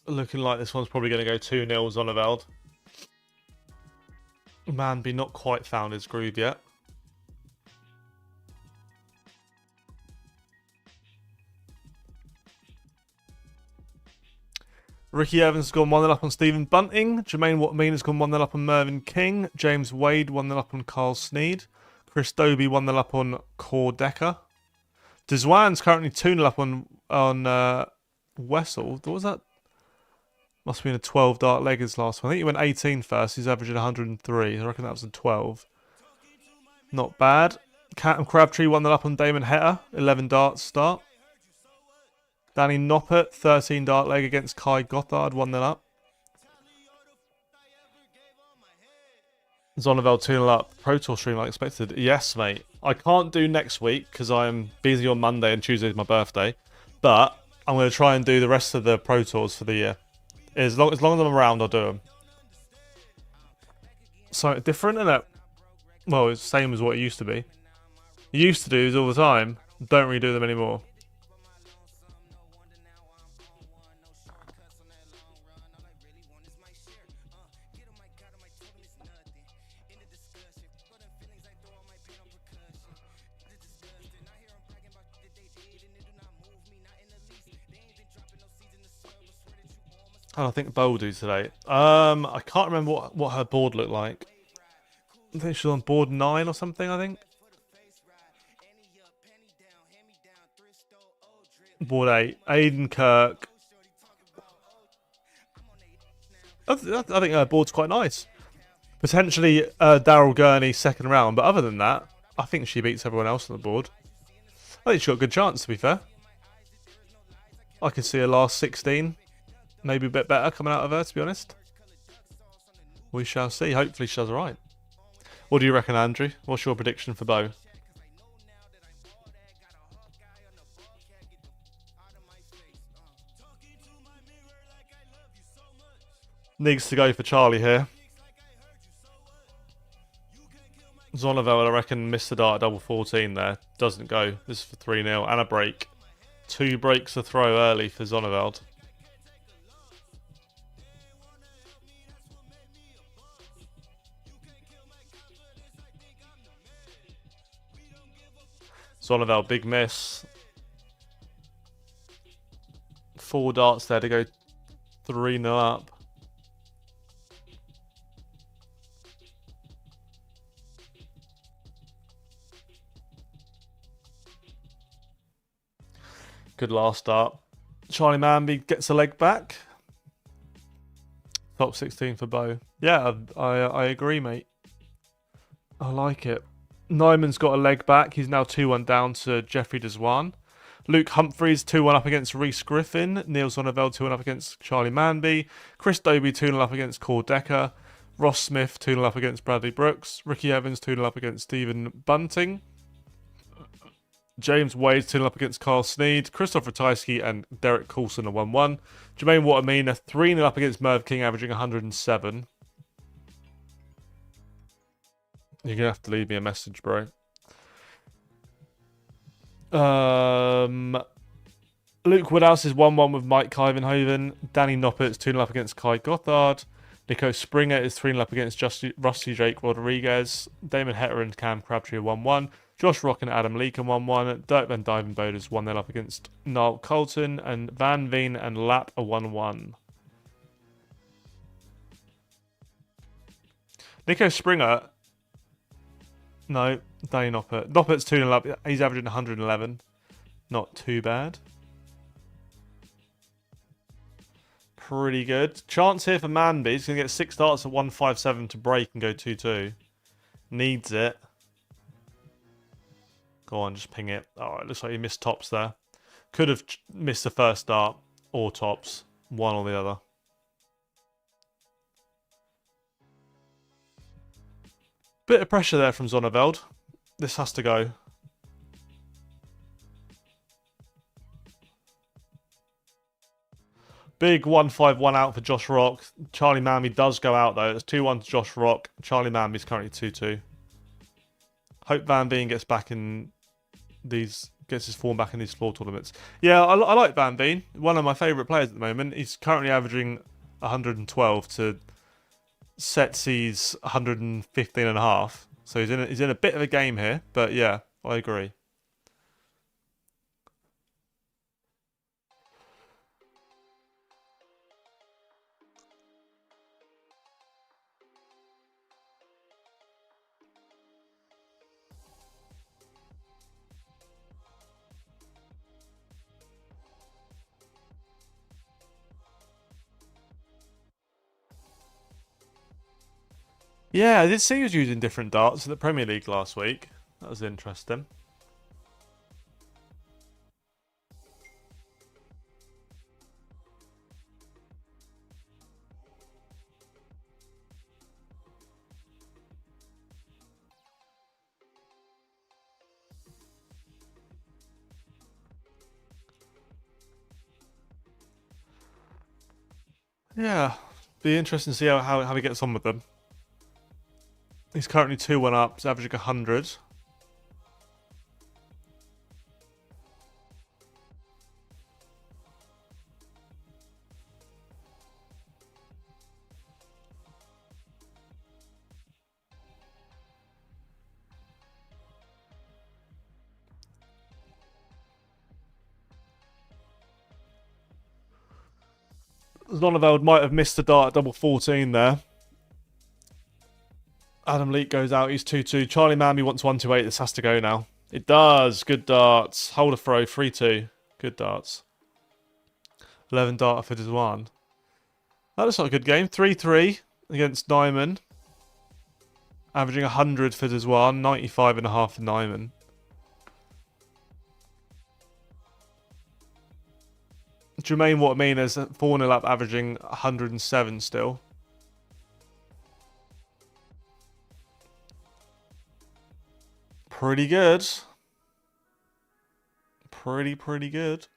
Looking like this one's probably going to go 2-0 Zonneveld. Manby not quite found his groove yet. Ricky Evans has gone 1-0 up on Stephen Bunting. Jermaine Watt-Mean has gone 1-0 up on Mervyn King. James Wade 1-0 up on Carl Sneed. Chris Dobie 1-0 up on Core Decker. Dizwan's currently 2-0 up on Wessel. What was that? Must have been a 12 dart leg his last one. I think he went 18 first. He's averaging 103. I reckon that was a 12. Not bad. Cat Crabtree 1-0 up on Damon Hetter. 11 darts start. Danny Noppert, 13 dart leg against Kai Gothard, 1-0 up. Zonneveld 2-0 up. Pro Tour stream like expected. Yes, mate. I can't do next week because I'm busy on Monday and Tuesday is my birthday. But I'm going to try and do the rest of the Pro Tours for the year. As long as I'm around, I'll do them. So different, isn't it? Well, it's the same as what it used to be. You used to do these all the time. Don't really do them anymore. How do I think Bo will do today? I can't remember what her board looked like. I think she was on board 9 or something, I think. Board 8. Aidan Kirk. I think her board's quite nice. Potentially Daryl Gurney second round, but other than that, I think she beats everyone else on the board. I think she's got a good chance, to be fair. I could see her last 16. Maybe a bit better coming out of her, to be honest. We shall see. Hopefully she does alright. What do you reckon, Andrew? What's your prediction for Bo? Needs to go for Charlie here. Zonneveld, I reckon, missed the dart at double 14 there. Doesn't go. This is for 3-0 and a break. 2 breaks to throw early for Zonneveld. Zonneveld, big miss. 4 darts there to go 3-0 up. Good last dart. Charlie Manby gets a leg back. Top 16 for Bo. Yeah, I agree, mate. I like it. Nyman's got a leg back. He's now 2-1 down to Jeffrey Deswan. Luke Humphreys 2-1 up against Reese Griffin. Neil Zonneveld 2-1 up against Charlie Manby. Chris Dobie 2-0 up against Core Decker. Ross Smith 2-0 up against Bradley Brooks. Ricky Evans 2-0 up against Stephen Bunting. James Wade 2-0 up against Carl Sneed. Christopher Tysky and Derek Coulson are 1-1. Jermaine Watt-Mean 3-0 up against Merv King, averaging 107. You're going to have to leave me a message, bro. Luke Woodhouse is 1-1 with Mike Kyvenhoven. Danny Noppert's 2-0 up against Kai Gothard. Nico Springer is 3-0 up against Rusty Jake Rodriguez. Damon Hetter and Cam Crabtree are 1-1. Josh Rock and Adam Leake are 1-1. Dirk Van Dyvenbode is 1-0 up against Niall Colton. And Van Veen and Lap are 1-1. Nico Springer... No, Danny Noppert. Noppert's 2-0 up. He's averaging 111. Not too bad. Pretty good. Chance here for Manby. He's going to get 6 darts at 157 to break and go 2-2. Needs it. Go on, just ping it. Oh, it looks like he missed tops there. Could have missed the first dart or tops. One or the other. Bit of pressure there from Zonneveld. This has to go. Big 1-5-1 out for Josh Rock. Charlie Manby does go out though. It's 2-1 to Josh Rock. Charlie Manby's currently 2-2. Hope Van Veen gets back in these, gets his form back in these floor tournaments. Yeah, I like Van Veen. One of my favourite players at the moment. He's currently averaging 112 to Setsy's 115.5. So he's in a bit of a game here. But yeah, I agree. Yeah, I did see he was using different darts in the Premier League last week. That was interesting. Yeah, be interesting to see how he gets on with them. He's currently 2-1 up. He's averaging 100. Zonneveld might have missed the dart at double 14 there. Adam Leake goes out. He's 2-2. Charlie Manby wants 1-2-8. This has to go now. It does. Good darts. Hold a throw. 3-2. Good darts. 11 dart for Deswan. That looks like a good game. 3-3 against Nyman. Averaging 100 for Deswan. 95.5 for Nyman. Jermaine Waterman is 4-0 up, averaging 107 still. Pretty good. Pretty good.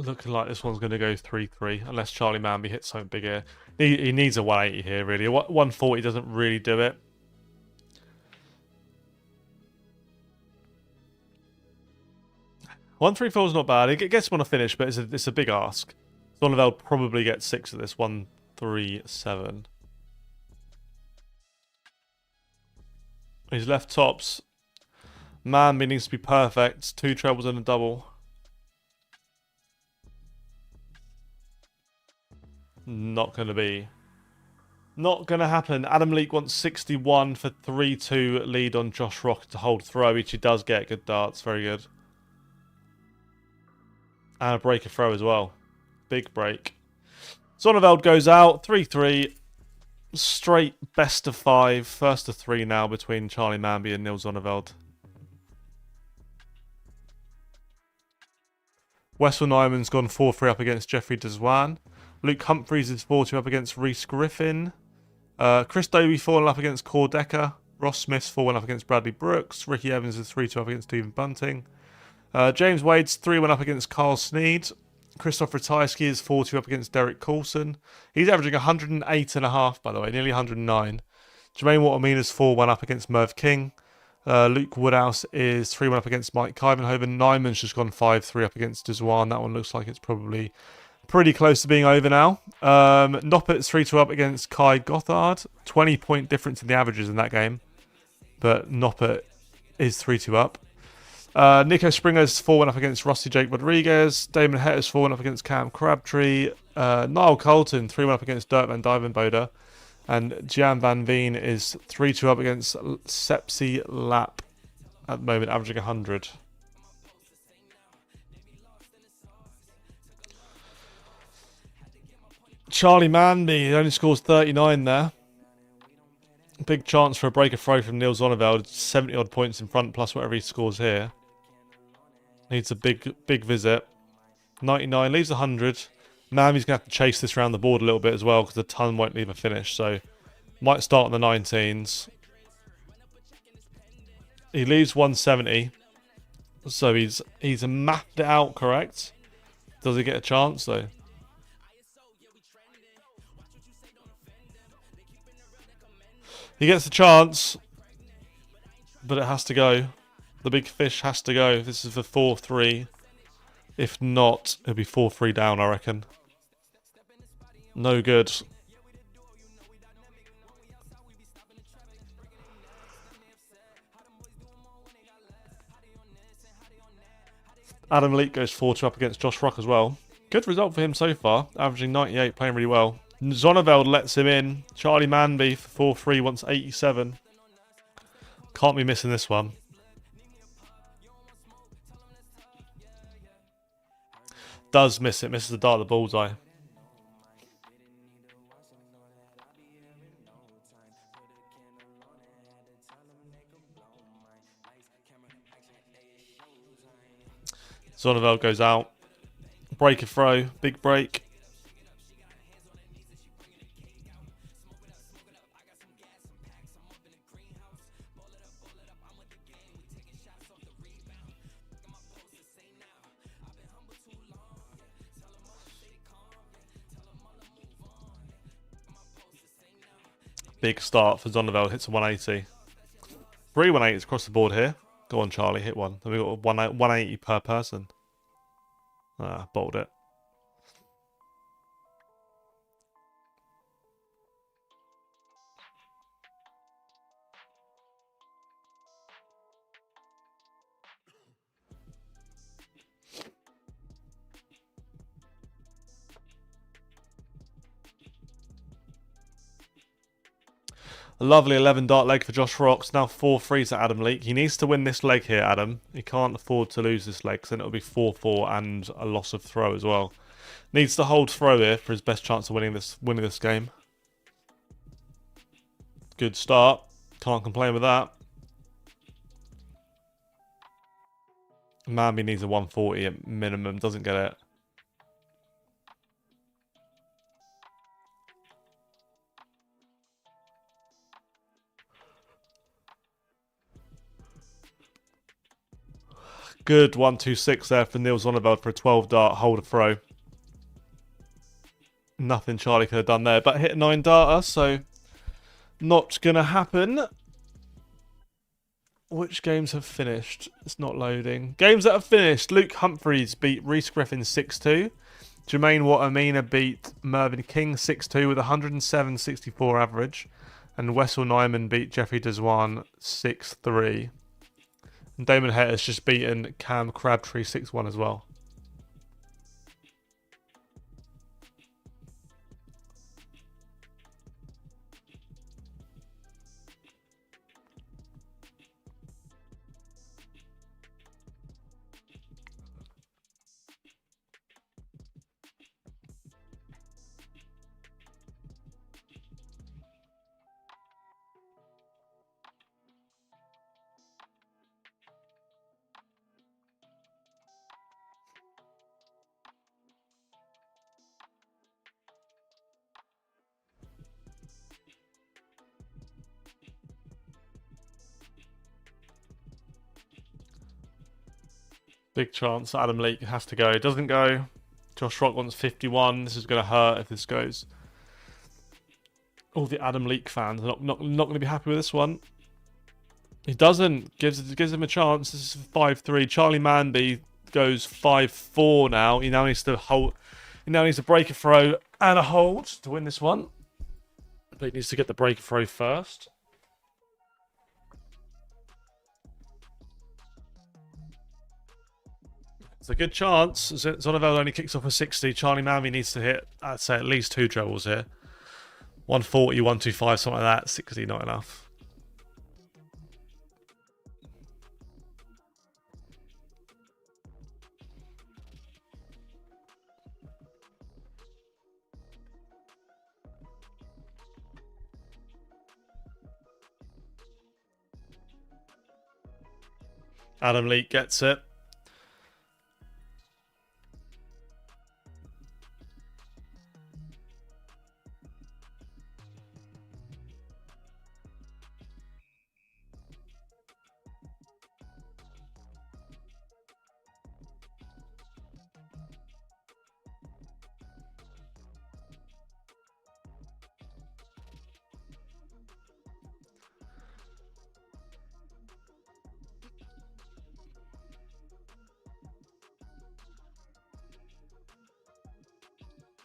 Looking like this one's going to go 3-3, unless Charlie Manby hits something big here. He needs a 180 here, really. 140 doesn't really do it. One 3-4 is not bad. It gets him on a finish, but it's a big ask. Zonneveld probably gets 6 of this. 1-3-7. His left tops. Manby needs to be perfect. 2 trebles and a double. Not going to be. Not going to happen. Adam Leake wants 61 for 3-2 lead on Josh Rock to hold throw, which he does get. Good darts. Very good. And a break of throw as well. Big break. Zonneveld goes out. 3-3. Straight best of 5. First of 3 now between Charlie Manby and Neil Zonneveld. Wessel Nyman's gone 4-3 up against Jeffrey Deswan. Luke Humphreys is 4-2 up against Reese Griffin. Chris Dobie 4-1 up against Core Decker. Ross Smith's 4-1 up against Bradley Brooks. Ricky Evans is 3-2 up against Stephen Bunting. James Wade's 3-1 up against Carl Sneed. Christoph Ratajski is 4-2 up against Derek Coulson. He's averaging 108.5, by the way, nearly 109. Jermaine Watermina's 4-1 up against Merv King. Luke Woodhouse is 3-1 up against Mike Kyvenhoven. Nyman's just gone 5-3 up against Dizwan. That one looks like it's probably pretty close to being over now. Noppert's 3-2 up against Kai Gothard. 20-point difference in the averages in that game. But Noppert is 3-2 up. Nico Springer's 4-1 up against Rusty Jake Rodriguez. Damon Hetter's 4-1 up against Cam Crabtree. Niall Colton 3-1 up against Dirk van Dijvenbode. And Jan Van Veen is 3-2 up against Sepsi Lap at the moment, averaging 100. Charlie Manby only scores 39 there. Big chance for a breaker throw from Niels Zonneveld. 70 odd points in front plus whatever he scores here. Needs a big visit. 99, leaves 100. Manby's going to have to chase this around the board a little bit as well because the ton won't leave a finish. So might start in the 19s. He leaves 170. So he's mapped it out correct. Does he get a chance though? He gets a chance, but it has to go. The big fish has to go. This is for 4-3. If not, it'll be 4-3 down, I reckon. No good. Adam Leake goes 4-2 up against Josh Rock as well. Good result for him so far, averaging 98, playing really well. Zonneveld lets him in. Charlie Manby for 4-3 wants 87. Can't be missing this one. Does miss it. Misses the dart of the bullseye. Zonneveld goes out. Break a throw. Big break. Big start for Zonneveld. Hits a 180. 3 180s across the board here. Go on, Charlie. Hit one. Then we've got 180 per person. Bowled it. A lovely 11 dart leg for Josh Rocks. Now 4-3 to Adam Leake. He needs to win this leg here, Adam. He can't afford to lose this leg, because then it'll be 4-4 and a loss of throw as well. Needs to hold throw here for his best chance of winning this game. Good start. Can't complain with that. Manby needs a 140 at minimum. Doesn't get it. Good 1-2-6 there for Niels Zonneveld for a 12 dart hold a throw. Nothing Charlie could have done there, but hit a 9 darter, so not gonna happen. Which games have finished? It's not loading. Games that have finished. Luke Humphreys beat Reese Griffin 6-2. Jermaine Watamina beat Mervyn King 6-2 with 107.64 average. And Wessel Nyman beat Jeffrey Dizwan 6-3. And Damon Hetter's just beaten Cam Crabtree 6-1 as well. Big chance Adam Leake has to go. Doesn't go. Josh Rock wants 51. This is going to hurt if this goes. All the Adam Leake fans are not going to be happy with this one. He doesn't. Gives him a chance. This is 5-3. Charlie Manby goes 5-4 now. He now needs to hold. He now needs to break a throw and a hold to win this one. But he needs to get the break a throw first. It's a good chance. Zonnevel only kicks off a 60. Charlie Manby needs to hit, I'd say, at least 2 trebles here. 140, 125, something like that. 60, not enough. Adam Leake gets it.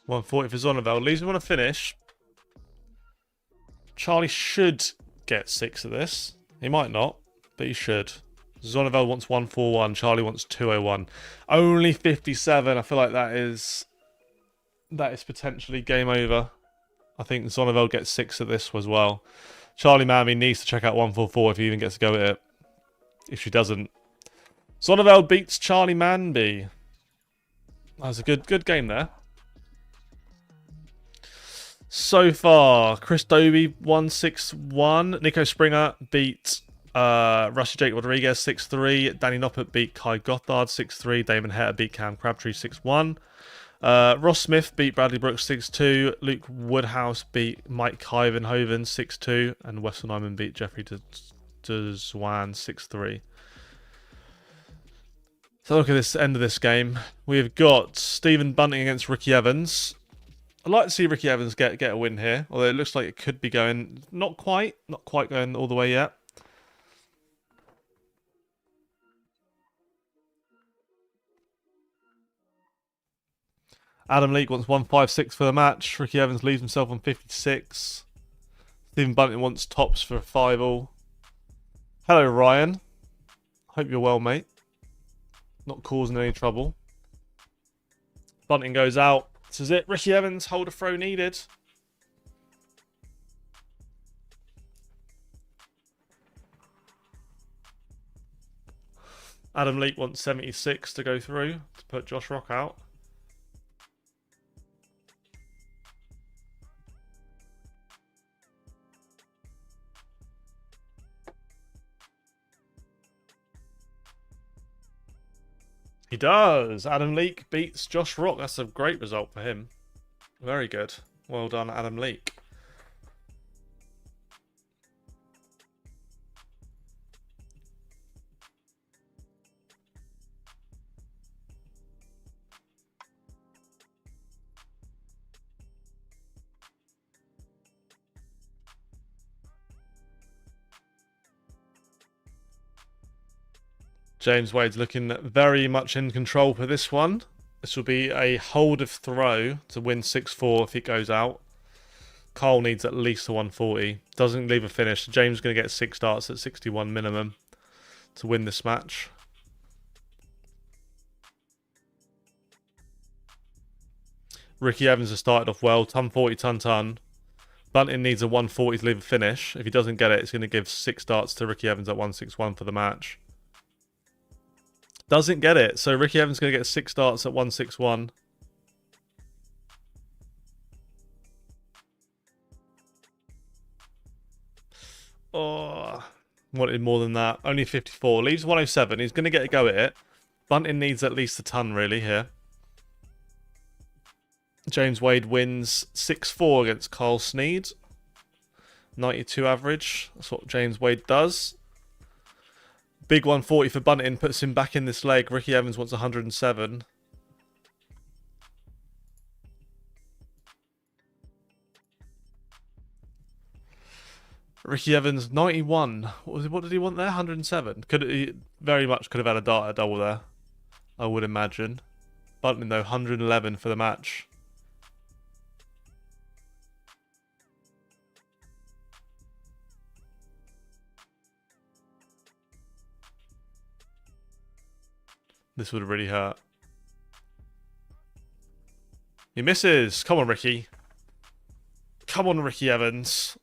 $140 for Zonnevel. Leaves him on a finish. Charlie should get 6 of this. He might not, but he should. Zonnevel wants 141. Charlie wants 201. Only 57. I feel like that is potentially game over. I think Zonnevel gets 6 of this as well. Charlie Manby needs to check out 144 if he even gets to go at it. If she doesn't. Zonnevel beats Charlie Manby. That was a good game there. So far, Chris Dobie 161. Nico Springer beat Rusty Jake Rodriguez 6-3. Danny Noppert beat Kai Gothard 6-3. Damon Hatter beat Cam Crabtree 6-1. Ross Smith beat Bradley Brooks 6-2. Luke Woodhouse beat Mike Kyvenhoven 6-2. And Weston Nyman beat Jeffrey Dzwan 6-3. So look at this end of this game. We've got Stephen Bunting against Ricky Evans. I'd like to see Ricky Evans get a win here, although it looks like it could be going not quite going all the way yet. Adam Leake wants 156 for the match. Ricky Evans leaves himself on 56. Stephen Bunting wants tops for a 5-all. Hello, Ryan. Hope you're well, mate. Not causing any trouble. Bunting goes out. This is it. Ricky Evans, hold a throw needed. Adam Leake wants 76 to go through to put Josh Rock out. He does. Adam Leake beats Josh Rock. That's a great result for him. Very good. Well done, Adam Leake. James Wade's looking very much in control for this one. This will be a hold of throw to win 6-4 if it goes out. Carl needs at least a 140. Doesn't leave a finish. James is going to get 6 starts at 61 minimum to win this match. Ricky Evans has started off well. Ton 40, ton. Bunting needs a 140 to leave a finish. If he doesn't get it, it's going to give 6 starts to Ricky Evans at 161 for the match. Doesn't get it. So Ricky Evans is going to get 6 starts at 161. Oh, wanted more than that. Only 54. Leaves 107. He's going to get a go at it. Bunting needs at least a ton, really, here. James Wade wins 6-4 against Carl Sneed. 92 average. That's what James Wade does. Big 140 for Bunting puts him back in this leg. Ricky Evans wants 107. Ricky Evans 91. What did he want there? 107. He very much could have had a double there, I would imagine. Bunting though 111 for the match. This would have really hurt. He misses. Come on, Ricky. Come on, Ricky Evans.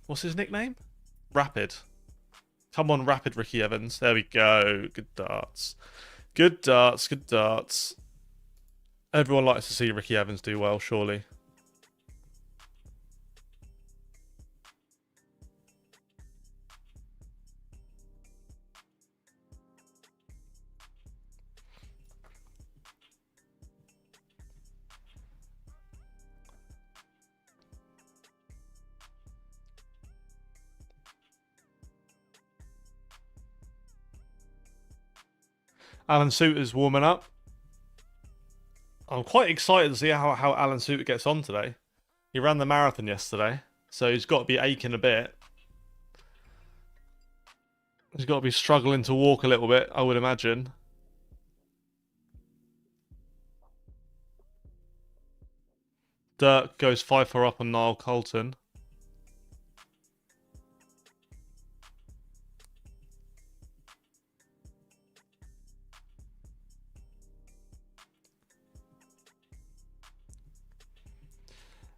What's his nickname? Rapid. Come on, Rapid Ricky Evans. There we go. Good darts. Good darts. Good darts. Everyone likes to see Ricky Evans do well, surely. Alan Suter's warming up. I'm quite excited to see how Alan Suter gets on today. He ran the marathon yesterday, so he's got to be aching a bit. He's got to be struggling to walk a little bit, I would imagine. Dirk goes 5-4 up on Niall Colton.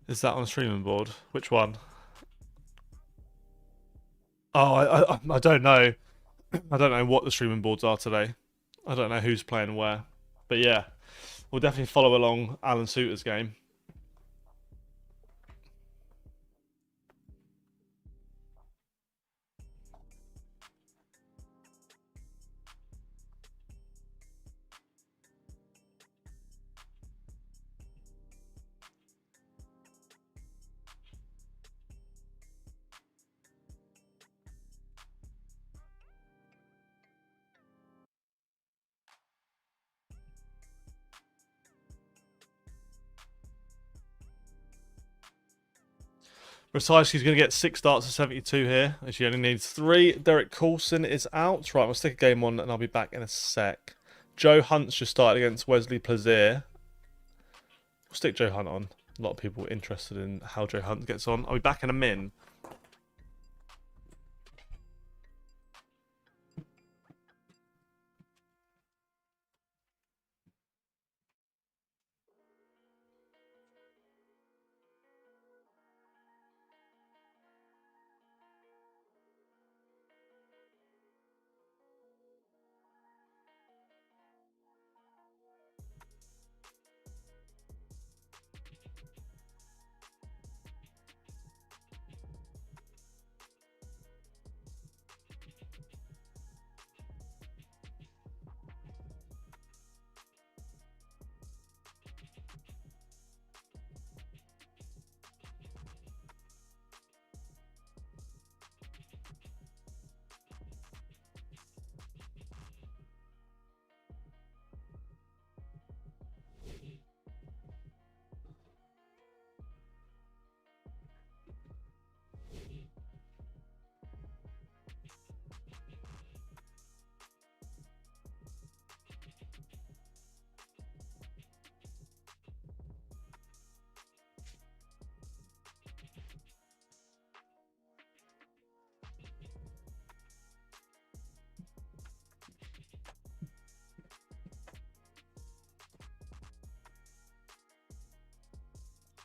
Is that on streaming board? Which one? Oh, I don't know. I don't know what the streaming boards are today. I don't know who's playing where. But yeah, we'll definitely follow along Alan Suter's game. Rosicki's going to get 6 darts to 72 here. She only needs 3. Derek Coulson is out. Right, we'll stick a game on and I'll be back in a sec. Joe Hunt's just started against Wesley Plaisir. We'll stick Joe Hunt on. A lot of people are interested in how Joe Hunt gets on. I'll be back in a min.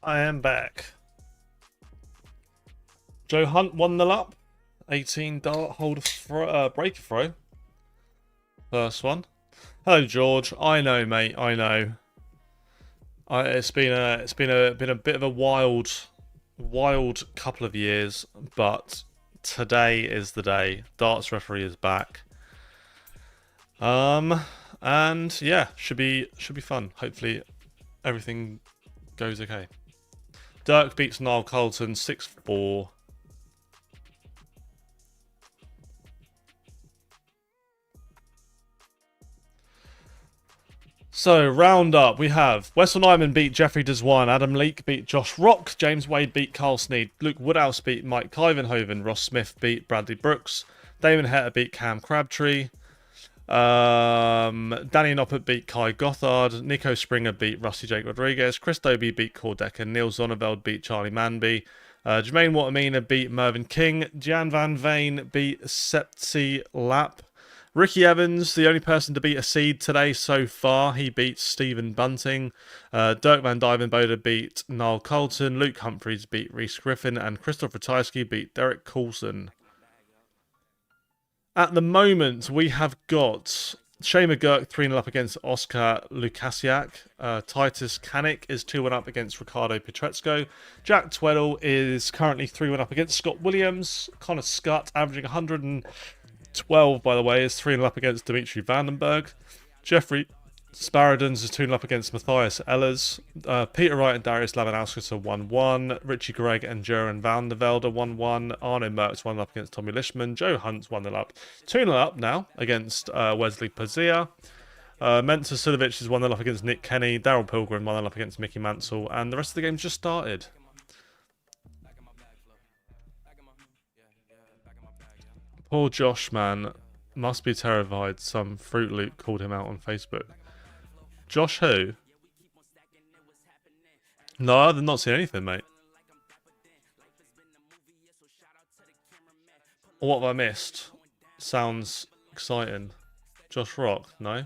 I am back. Joe Hunt 1-0 up. 18 dart hold breaker throw. First one. Hello George. I know, mate. I know. It's been a bit of a wild couple of years, but today is the day. Darts referee is back. And yeah, should be fun. Hopefully everything goes okay. Dirk beats Niall Colton 6-4. So, round up, we have Wessel Nyman beat Jeffrey Deswan, Adam Leake beat Josh Rock, James Wade beat Carl Sneed, Luke Woodhouse beat Mike Kyvenhoven, Ross Smith beat Bradley Brooks, Damon Hetter beat Cam Crabtree, Danny Noppert beat Kai Gothard, Nico Springer beat Rusty Jake Rodriguez, Chris Dobie beat Cordecker, Neil Zonneveld beat Charlie Manby, Jermaine Watermina beat Mervyn King, Jan Van Veen beat Septi Lap, Ricky Evans, the only person to beat a seed today so far. He beats Stephen Bunting. Dirk Van Dijvenbode beat Niall Colton. Luke Humphreys beat Reese Griffin. And Christopher Tysky beat Derek Coulson. At the moment, we have got Shea McGurk 3-0 up against Oscar Lukasiak. Titus Kanik is 2-1 up against Ricardo Pietrezco. Jack Tweddle is currently 3-1 up against Scott Williams. Connor Scott, averaging 112, by the way, is 3-0 up against Dimitri Vandenberg. Jeffrey Sparadons is 2-0 up against Matthias Ellers. Peter Wright and Darius Labanauskas are 1-1. Richie Gregg and Jaron Van der Velde are 1-1. Arno Merckx 1-0 up against Tommy Lishman. Joe Hunt's 1-0 up. 2-0 up now against Wesley Pazia. Mensa Silovic is 1-0 up against Nick Kenny. Daryl Pilgrim 1-0 up against Mickey Mansell. And the rest of the game's just started. Poor Josh, man. Must be terrified some Fruit Loop called him out on Facebook. Josh who? No, I've not seen anything, mate. What have I missed? Sounds exciting. Josh Rock, no?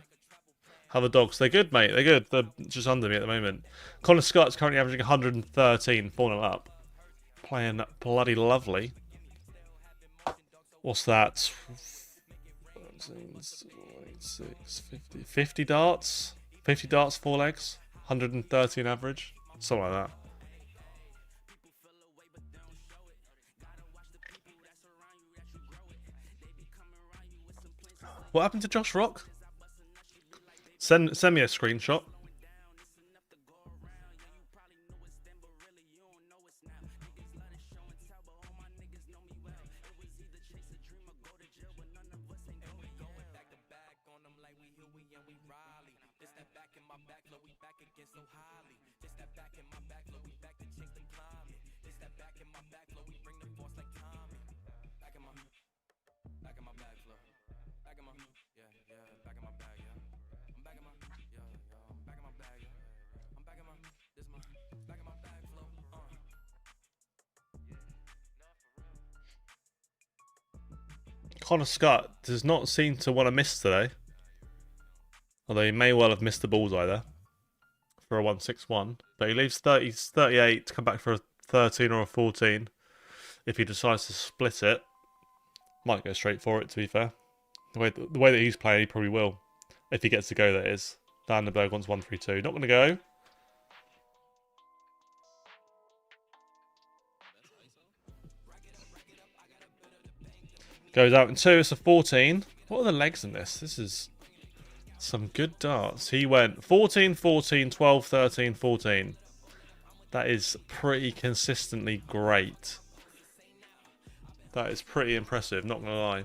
How are the dogs? They're good, mate. They're good. They're just under me at the moment. Connor Scott's currently averaging 113, 4-0 up. Playing bloody lovely. What's that? 50 darts? 50 darts, 4 legs? 113 average? Something like that. What happened to Josh Rock? Send me a screenshot. Connor Scott does not seem to want to miss today. Although he may well have missed the bullseye there for a 161. But he leaves 38 to come back for a 13 or a 14. If he decides to split it. Might go straight for it, to be fair. The way that he's playing, he probably will. If he gets to go, that is. Vandenberg wants 132. Not going to go. Goes out in 2. It's a 14. What are the legs in this? This is some good darts. He went 14, 14, 12, 13, 14. That is pretty consistently great. That is pretty impressive, not going to lie.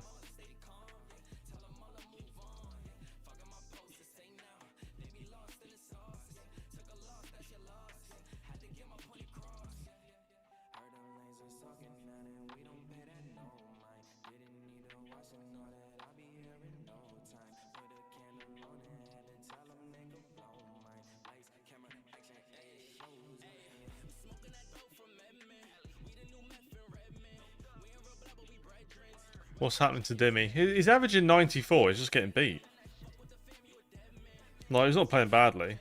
What's happening to Dimmy? He's averaging 94. He's just getting beat. No, he's not playing badly.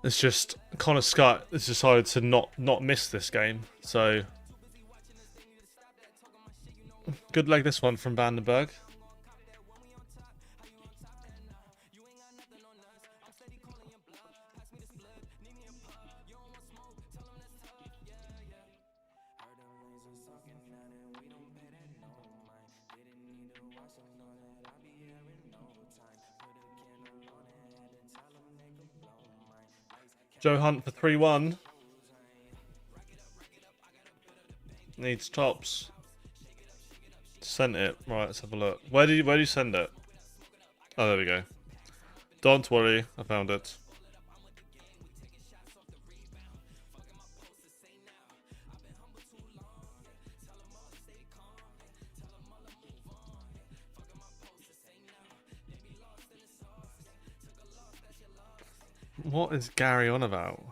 It's just Connor Scott has decided to not miss this game, so good leg this one from Vandenberg. Joe Hunt for 3-1. Needs tops. Sent it. Right, let's have a look. Where do you send it? Oh, there we go. Don't worry, I found it. What is Gary on about?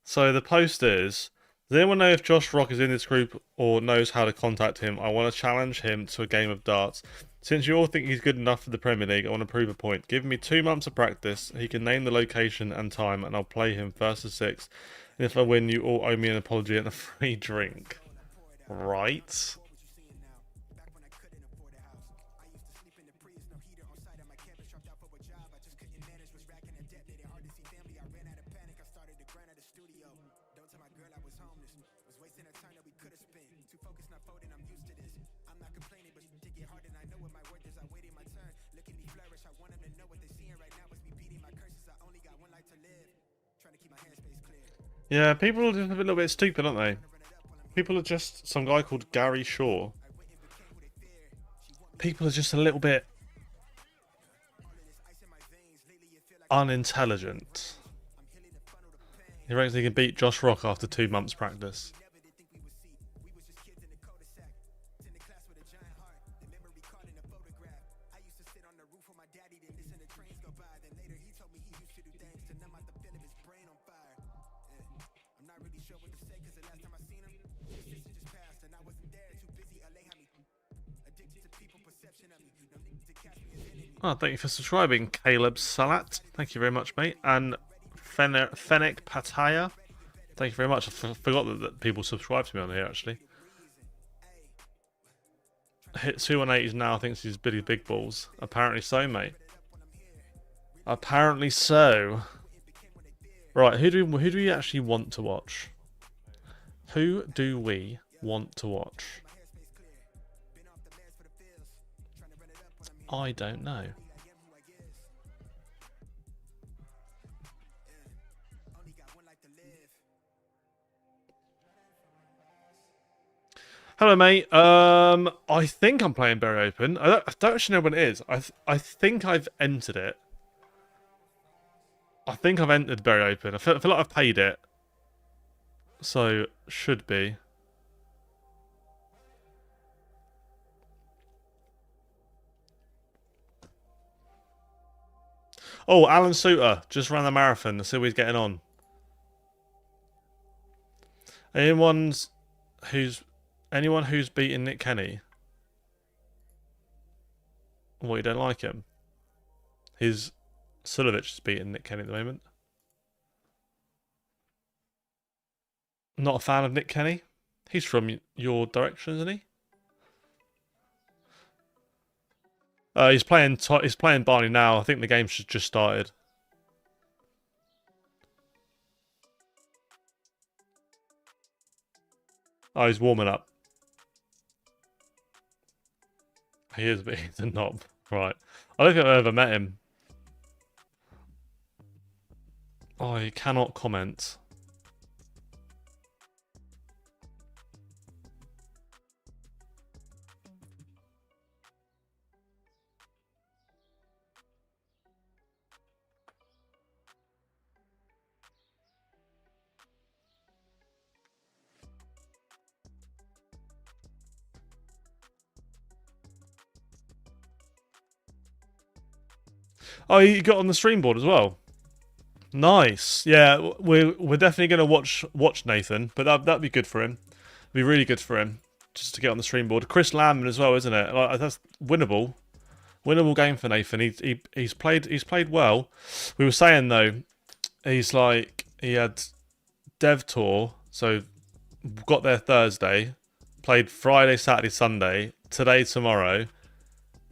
So the post is, does anyone know if Josh Rock is in this group or knows how to contact him? I want to challenge him to a game of darts. Since you all think he's good enough for the Premier League, I want to prove a point. Give me 2 months of practice. He can name the location and time, and I'll play him first to 6. And if I win, you all owe me an apology and a free drink. Right. Yeah, people are just a little bit stupid, aren't they? People are just some guy called Gary Shaw. People are just a little bit unintelligent. He reckons he can beat Josh Rock after 2 months practice. Oh, thank you for subscribing, Caleb Salat. Thank you very much, mate. And Fennec Pataya. Thank you very much. I forgot that people subscribe to me on here, actually. Hit 218 now thinks he's Billy Big Balls. Apparently so, mate. Apparently so. Right, who do we actually want to watch? Who do we want to watch? I don't know. Hello, mate. I think I'm playing Bury Open. I don't actually know when it is. I think I've entered it. I think I've entered Bury Open. I feel like I've paid it. So, should be. Oh, Alan Suter just ran the marathon. Let's see how he's getting on. Anyone who's beaten Nick Kenny? Well, you don't like him? Sulovic is beating Nick Kenny at the moment. Not a fan of Nick Kenny? He's from your direction, isn't he? He's playing Barney now. I think the game's just started. Oh, he's warming up. He is, but he's a knob. Right. I don't think I've ever met him. I cannot comment. Oh, you got on the stream board as well. Nice. Yeah, we're definitely gonna watch Nathan, but that'd be good for him. It'd be really good for him just to get on the stream board. Chris Landman as well, isn't it? Like, that's winnable. Winnable game for Nathan. He's played well. We were saying though, he had Dev Tour, so got there Thursday, played Friday, Saturday, Sunday, today, tomorrow.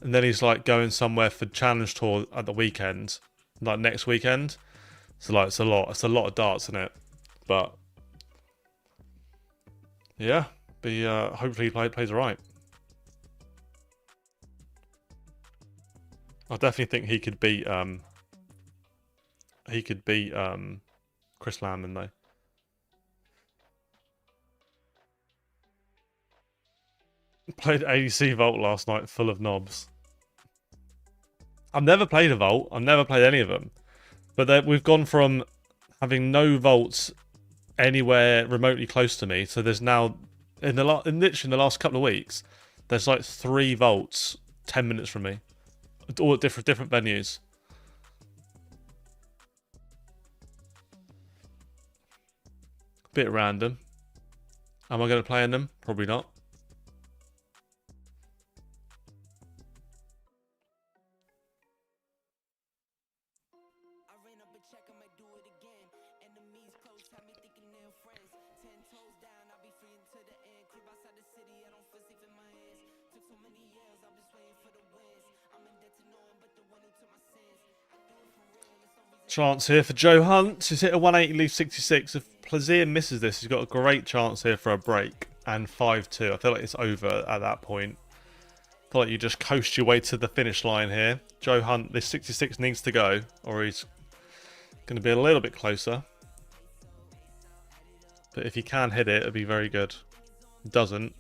And then he's like going somewhere for Challenge Tour at the weekend, like next weekend. So like it's a lot of darts in it. But yeah, hopefully he plays alright. I definitely think he could beat he could beat Chris Landon though. Played ADC Vault last night, full of knobs. I've never played a Vault. I've never played any of them. But we've gone from having no Vaults anywhere remotely close to me. So there's now, literally in the last couple of weeks, there's like 3 Vaults 10 minutes from me. All at different venues. Bit random. Am I going to play in them? Probably not. Chance here for Joe Hunt. He's hit a 180, leave 66. If Plaisir misses this, he's got a great chance here for a break. And 5-2. I feel like it's over at that point. I feel like you just coast your way to the finish line here. Joe Hunt, this 66 needs to go, or he's going to be a little bit closer. But if he can hit it, it'd be very good. Doesn't.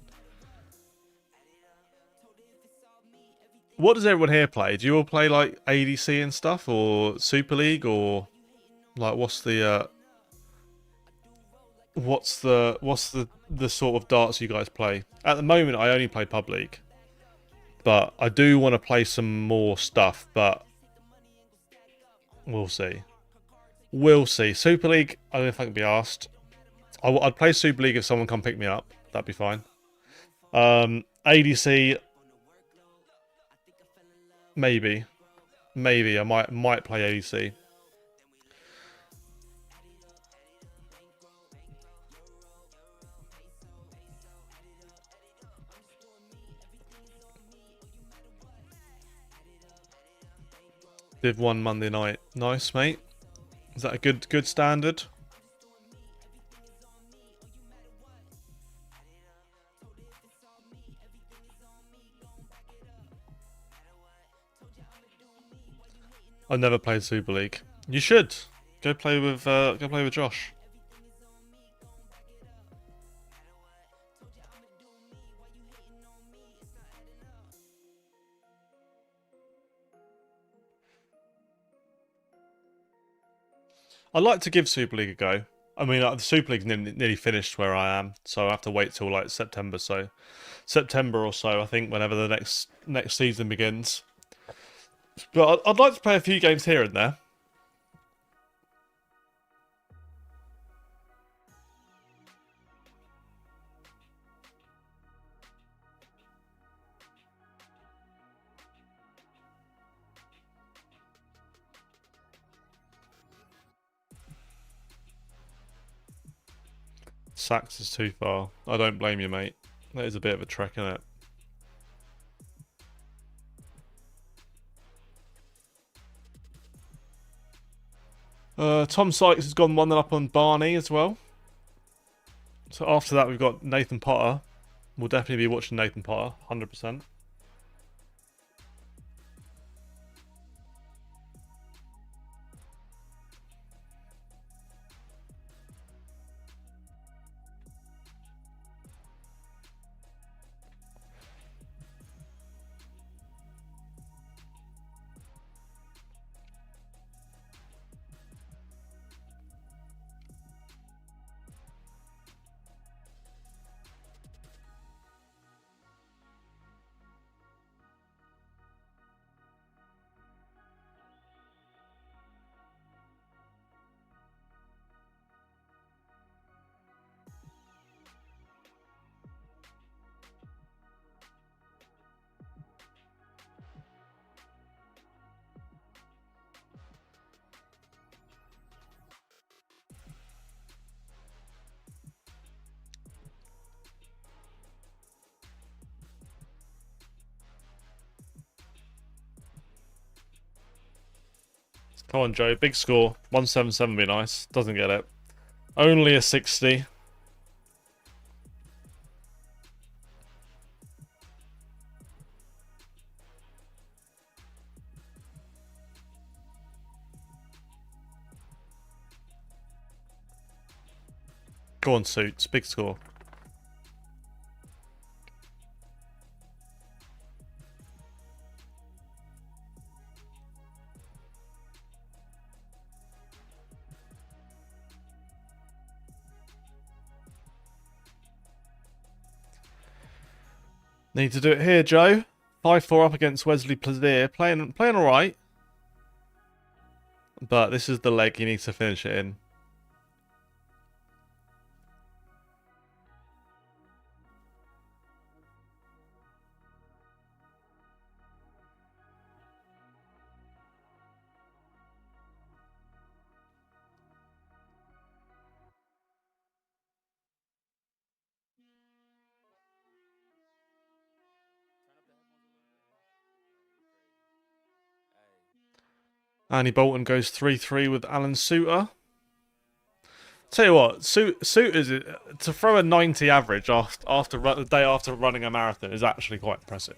What does everyone here play? Do you all play like ADC and stuff, or Super League, or like what's the sort of darts you guys play? At the moment, I only play Pub League, but I do want to play some more stuff. But we'll see. We'll see. Super League, I don't know if I can be asked. I'd play Super League if someone come pick me up. That'd be fine. ADC. Maybe I might play ADC. Div 1 Monday night. Nice, mate. Is that a good standard? I've never played Super League. You should go play with Josh. I'd like to give Super League a go. I mean, the Super League's nearly finished where I am, so I have to wait till like September. So September or so, I think, whenever the next season begins. But I'd like to play a few games here and there. Sax is too far. I don't blame you, mate. That is a bit of a trek, isn't it? Tom Sykes has gone 1-up on Barney as well. So after that, we've got Nathan Potter. We'll definitely be watching Nathan Potter, 100%. Come on, Joe. Big score. 177 would be nice. Doesn't get it. Only a 60. Go on, Suits. Big score. Need to do it here, Joe. 5-4 up against Wesley Plaisir. Playing alright. But this is the leg he needs to finish it in. Andy Bolton goes 3-3 with Alan Suter. Tell you what, Suter's to throw a 90 average after the day after running a marathon is actually quite impressive.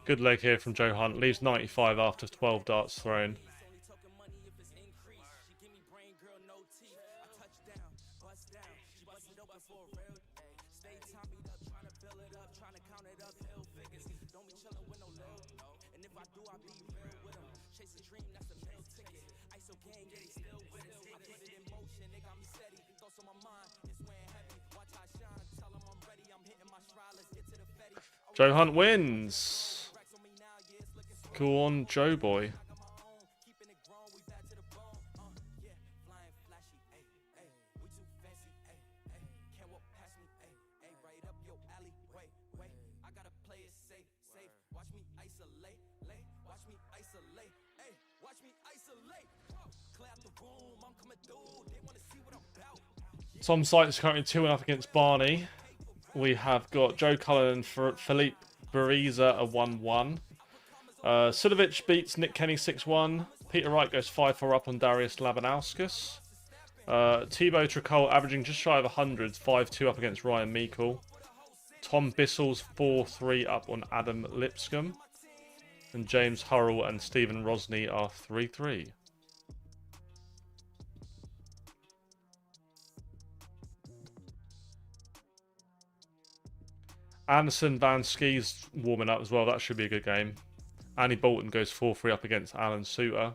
Good leg here from Joe Hunt. Leaves 95 after 12 darts thrown. Joe Hunt wins. Go on, Joe boy. Tom Sykes currently 2-0 against Barney. We have got Joe Cullen and Philippe Bariza a 1-1. Sudovic beats Nick Kenny 6-1. Peter Wright goes 5-4 up on Darius Labanauskas. Thibaut Tricol averaging just shy of 100, 5-2 up against Ryan Meikle. Tom Bissell's 4-3 up on Adam Lipscomb. And James Hurrell and Stephen Rosney are 3-3. Anderson Van Ski's warming up as well. That should be a good game. Andy Bolton goes 4-3 up against Alan Suter.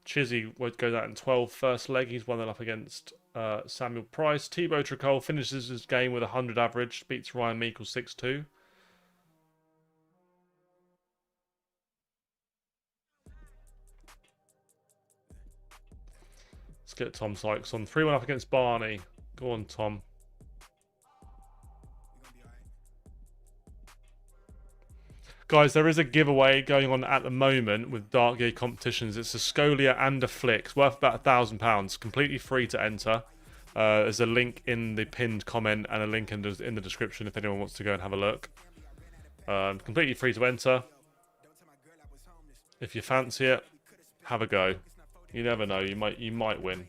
Chizzy goes out in 12 first leg. He's 1-0 up against Samuel Price. Thibaut Tricol finishes his game with 100 average. Beats Ryan Meikle 6-2. Let's get Tom Sykes on. 3-1 up against Barney. Go on, Tom. Guys, there is a giveaway going on at the moment with Dark Gear competitions. It's a Scolia and a Flick. It's worth about £1,000. Completely free to enter. There's a link in the pinned comment and a link in the description if anyone wants to go and have a look. Completely free to enter. If you fancy it, have a go. You never know. You might win.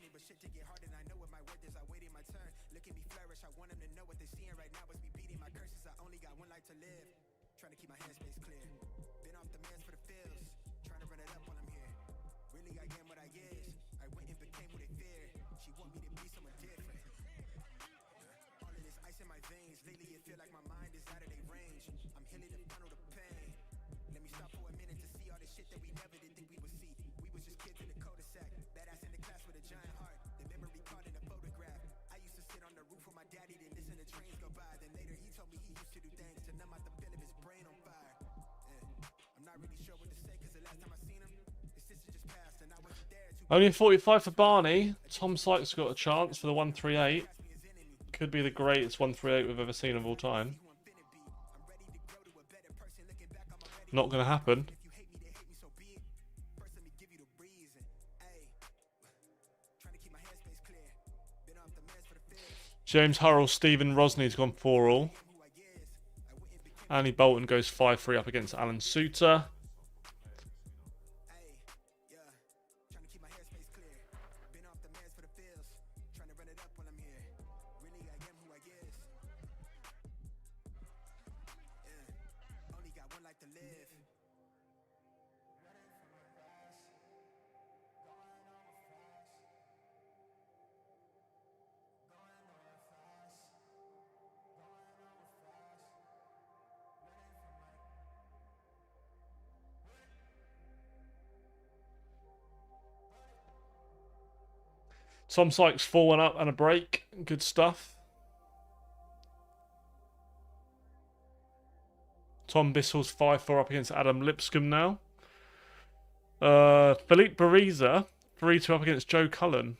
Only 45 for Barney. Tom Sykes got a chance for the 138. Could be the greatest 138 we've ever seen of all time. Not going to happen. James Hurrell, Stephen Rosney's gone 4-all. Andy Bolton goes 5-3 up against Alan Suter. Tom Sykes 4-1 up and a break. Good stuff. Tom Bissell's 5-4 up against Adam Lipscomb now. Philippe Bariza 3-2 up against Joe Cullen.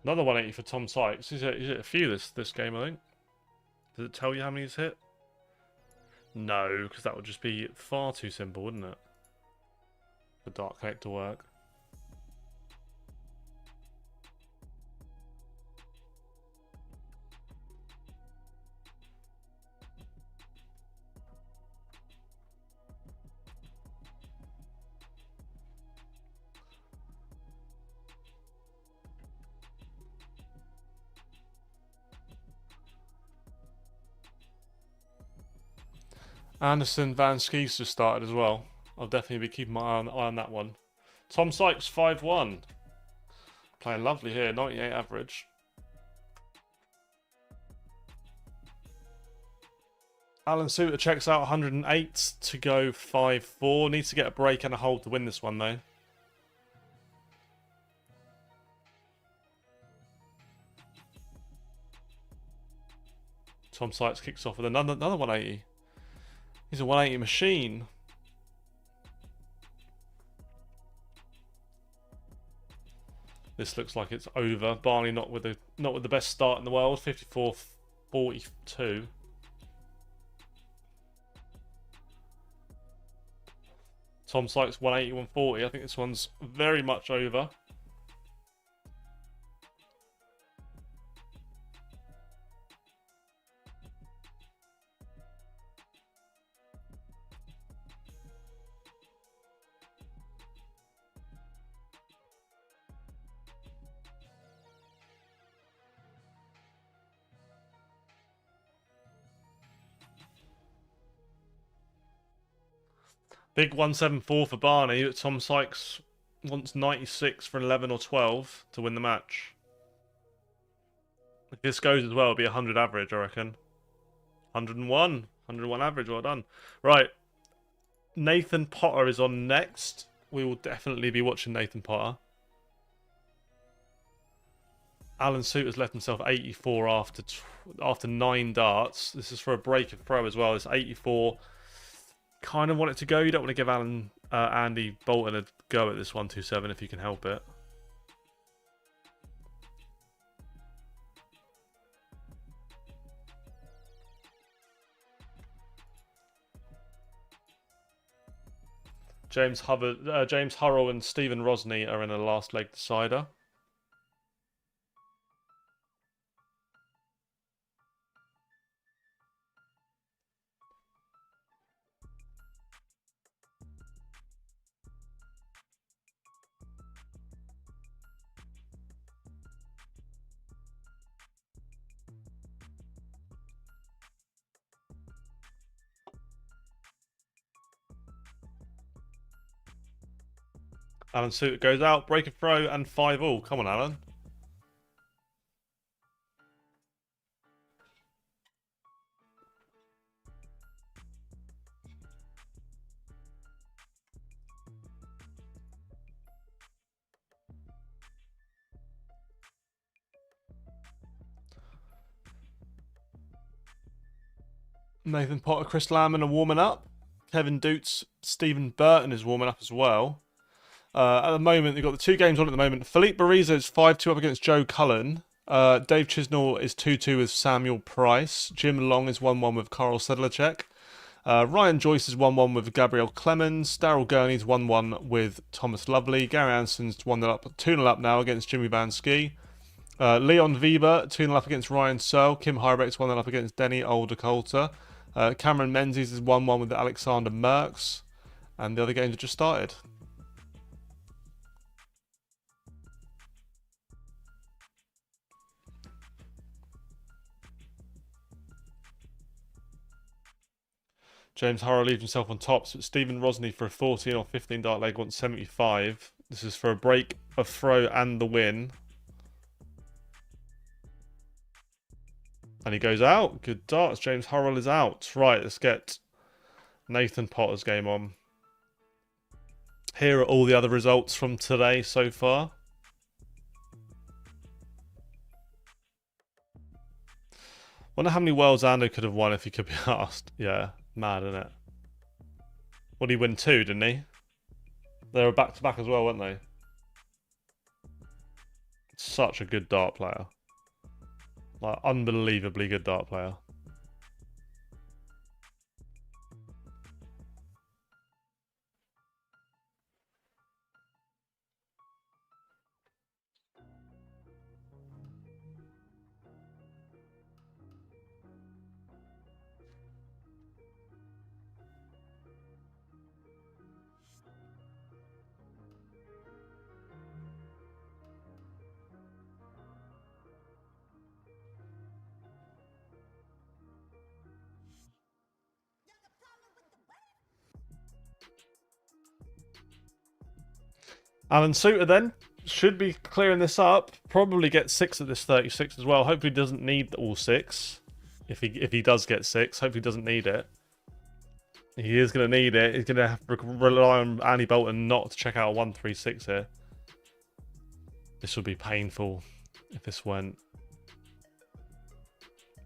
Another 180 for Tom Sykes. Is it a few this game, I think? Does it tell you how many he's hit? No, because that would just be far too simple, wouldn't it? For Dark Connect to work. Anderson Van Skis just started as well. I'll definitely be keeping my eye on that one. Tom Sykes 5-1. Playing lovely here, 98 average. Alan Suter checks out 108 to go 5-4. Needs to get a break and a hold to win this one though. Tom Sykes kicks off with another 180. He's a 180 machine. This looks like it's over. Barney not with the best start in the world. 54-42. Tom Sykes 180-140. I think this one's very much over. Big 174 for Barney, but Tom Sykes wants 96 for 11 or 12 to win the match. If this goes as well, it'll be 100 average, I reckon. 101 average, well done. Right, Nathan Potter is on next. We will definitely be watching Nathan Potter. Alan Suter's left himself 84 after 9 darts. This is for a break of throw as well. It's 84. Kind of want it to go. You don't want to give Andy Bolton a go at this 127 if you can help it. James Hurrell and Stephen Rosney are in a last leg decider. Alan Suter goes out, break a throw, and 5-all. Come on, Alan. Nathan Potter, Chris Lamb are warming up. Kevin Doots, Stephen Burton is warming up as well. At the moment, they've got the 2 games on at the moment. Philippe Bariza is 5-2 up against Joe Cullen. Dave Chisnall is 2-2 with Samuel Price. Jim Long is 1-1 with Karol Sedlacek. Ryan Joyce is 1-1 with Gabriel Clemens. Daryl Gurney's 1-1 with Thomas Lovely. Gary Anson's 1-0 up, 2-0 up now against Jimmy Van Ski. Leon Weber 2-0 up against Ryan Searle. Kim Hybeck's 1-0 up against Denny Aldercoulter. Cameron Menzies is 1-1 with Alexander Merckx. And the other games have just started. James Harrow leaves himself on top, but Stephen Rosney for a 14 or 15 dart leg wants 75. This is for a break, a throw, and the win. And he goes out. Good darts. James Harrell is out. Right, let's get Nathan Potter's game on. Here are all the other results from today so far. Wonder how many worlds Ando could have won if he could be asked. Yeah, mad, isn't it? What did he win 2, didn't he? They were back-to-back as well, weren't they? Such a good dart player. Like, unbelievably good dart player. Alan Suter then should be clearing this up. Probably get 6 at this 36 as well. Hopefully doesn't need all 6. If he does get 6, hopefully doesn't need it. He is going to need it. He's going to have to rely on Andy Bolton not to check out a 136 here. This would be painful if this went.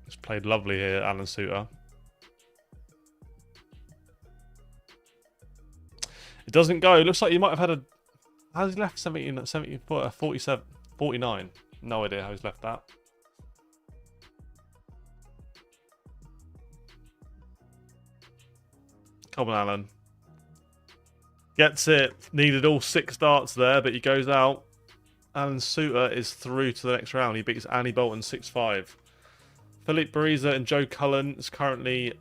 He's played lovely here, Alan Suter. It doesn't go. It looks like you might have had a... How's he left 47, 49? No idea how he's left that. Come on, Alan. Gets it. Needed all 6 darts there, but he goes out. Alan Suter is through to the next round. He beats Andy Bolton 6-5. Philippe Bariza and Joe Cullen is currently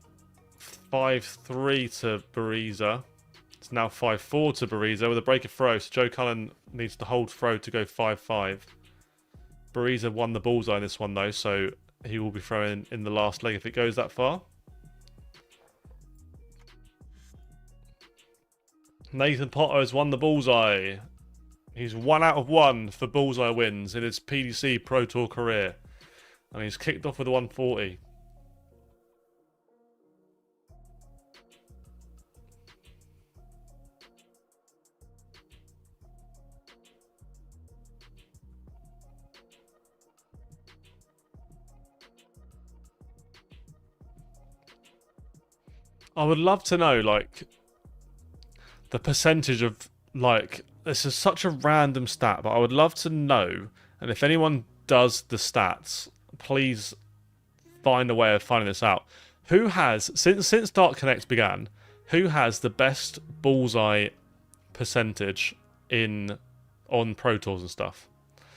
5-3 to Bariza. It's now 5-4 to Bariza with a break of throw. So Joe Cullen needs to hold throw to go 5-5. Bariza won the bullseye in this one though, so he will be throwing in the last leg if it goes that far. Nathan Potter has won the bullseye. He's 1 out of 1 for bullseye wins in his PDC Pro Tour career. And he's kicked off with a 140. I would love to know, like, the percentage of, like, this is such a random stat, but I would love to know, and if anyone does the stats, please find a way of finding this out. Who has, since Dart Connect began, who has the best bullseye percentage on Pro Tours and stuff?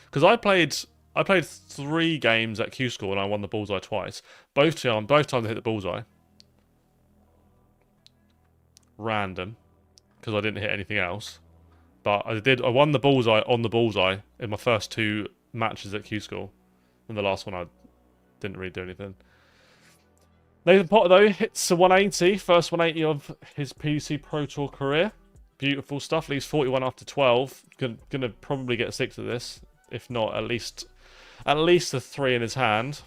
Because I played 3 games at Q School and I won the bullseye twice. Both times I hit the bullseye. Random, because I didn't hit anything else. But I won the bullseye on the bullseye in my first 2 matches at Q School. And the last one I didn't really do anything. Nathan Potter though hits a 180, first 180 of his PDC Pro Tour career. Beautiful stuff. Leaves 41 after 12. Gonna probably get 6 of this, if not at least a 3 in his hand.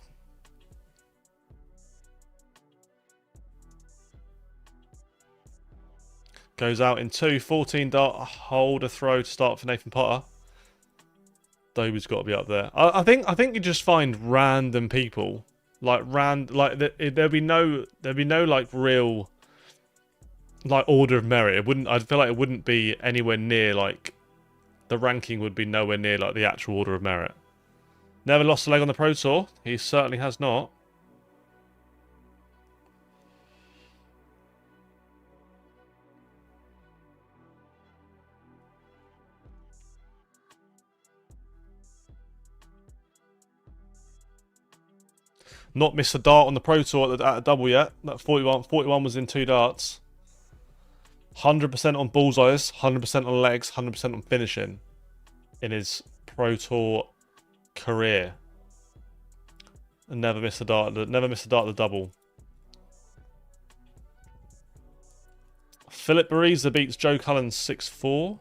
Goes out in 2. 14 dart, hold a throw to start for Nathan Potter. Dobie's got to be up there. I think you just find random people, like there'll be no like real like order of merit. It wouldn't. I feel like it wouldn't be anywhere near like the ranking would be nowhere near like the actual order of merit. Never lost a leg on the Pro Tour. He certainly has not. Not missed a dart on the Pro Tour at a double yet. That 41 was in 2 darts. 100% on bullseyes, 100% on legs, 100% on finishing in his Pro Tour career. And never missed a dart. Never missed a dart at the double. Philip Bariza beats Joe Cullen 6-4.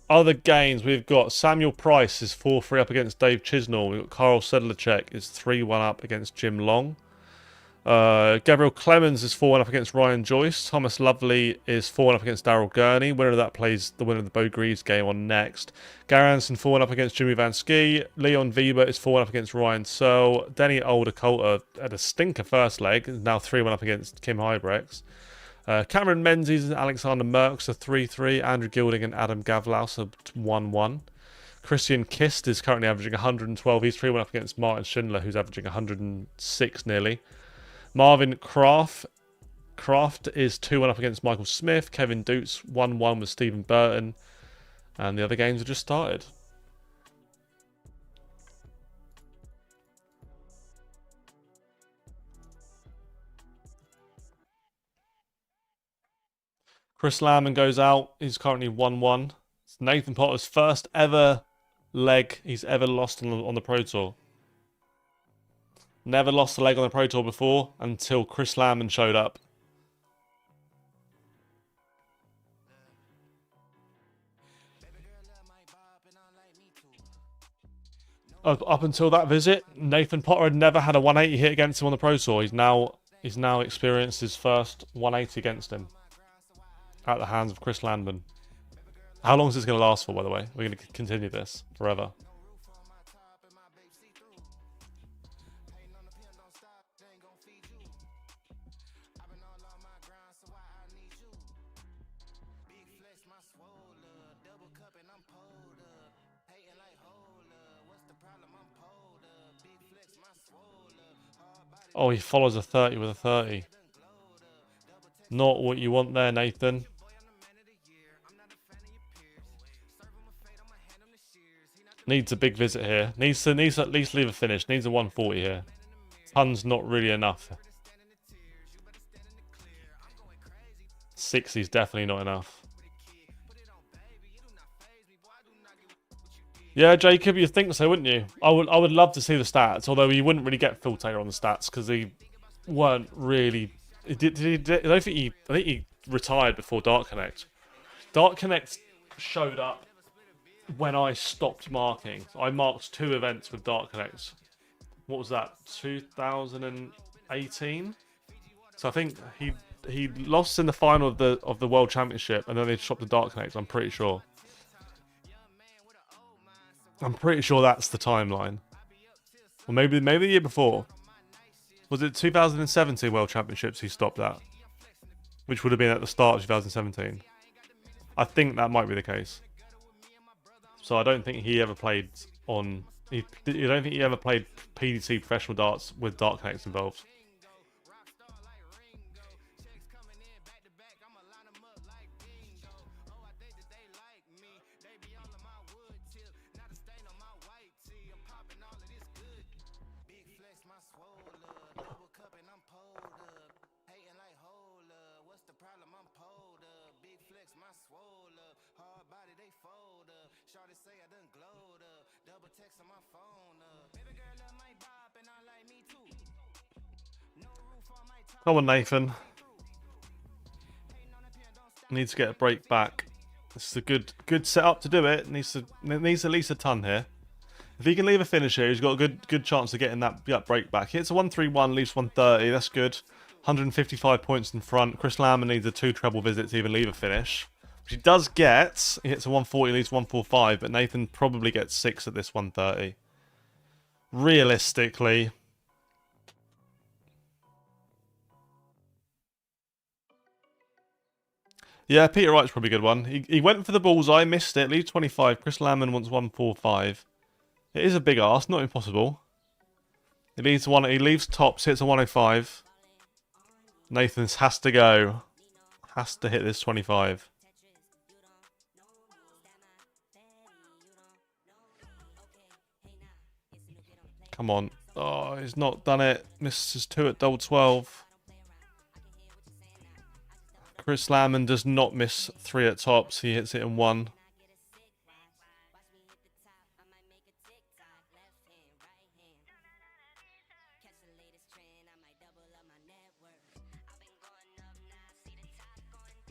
Other games, we've got Samuel Price is 4-3 up against Dave Chisnall. We've got Karl Sedlacek is 3-1 up against Jim Long. Gabriel Clemens is 4-1 up against Ryan Joyce. Thomas Lovely is 4-1 up against Daryl Gurney. Winner of that plays the winner of the Bo Greaves game on next. Gary Anderson 4-1 up against Jimmy Van Ski. Leon Weber is 4-1 up against Ryan Searle. Denny Coulter had a stinker first leg. Is now 3-1 up against Kim Hybrex. Cameron Menzies and Alexander Merckx are 3-3. Andrew Gilding and Adam Gavlaus are 1-1. Christian Kist is currently averaging 112. He's 3-1 up against Martin Schindler, who's averaging 106 nearly. Marvin Kraft is 2-1 up against Michael Smith. Kevin Dutz 1-1 with Stephen Burton. And the other games have just started. Chris Lamon goes out. He's currently 1-1. It's Nathan Potter's first ever leg he's ever lost on the Pro Tour. Never lost a leg on the Pro Tour before until Chris Lamon showed up. Up until that visit, Nathan Potter had never had a 180 hit against him on the Pro Tour. He's now experienced his first 180 against him at the hands of Chris Landman. How long is this going to last for, by the way? We're going to continue this forever. Oh, he follows a 30 with a 30. Not what you want there, Nathan. Needs a big visit here. Needs to at least leave a finish. Needs a 140 here. Ton's not really enough. 60's definitely not enough. Yeah, Jacob, you'd think so, wouldn't you? I would love to see the stats, although you wouldn't really get Phil Taylor on the stats because he weren't really. I think he retired before Dart Connect. Dart Connect showed up when I stopped marking. I marked 2 events with Dart Connect. What was that? 2018. So I think he lost in the final of the World Championship, and then they stopped the Dart Connect. I'm pretty sure. I'm pretty sure that's the timeline. Or maybe the year before. Was it 2017 World Championships he stopped at? Which would have been at the start of 2017. I think that might be the case. So I don't think he ever played on... I don't think he ever played PDC professional darts with Dart Connects involved. Come on, Nathan. Needs to get a break back. This is a good setup to do it. Needs at least a ton here. If he can leave a finish here, he's got a good chance of getting that break back. He hits a 131, leaves 130. That's good. 155 points in front. Chris Lamb needs a 2 treble visit to even leave a finish. Which he does get. He hits a 140, leaves 145, but Nathan probably gets 6 at this 130. Realistically. Yeah, Peter Wright's probably a good one. He went for the bullseye, missed it, leaves 25. Chris Lamon wants 145. It is a big ask, not impossible. He leaves tops, hits a 105. Nathan's has to go. Has to hit this 25. Come on. Oh, he's not done it. Misses 2 at double 12. Chris Lamon does not miss 3 at tops. He hits it in 1.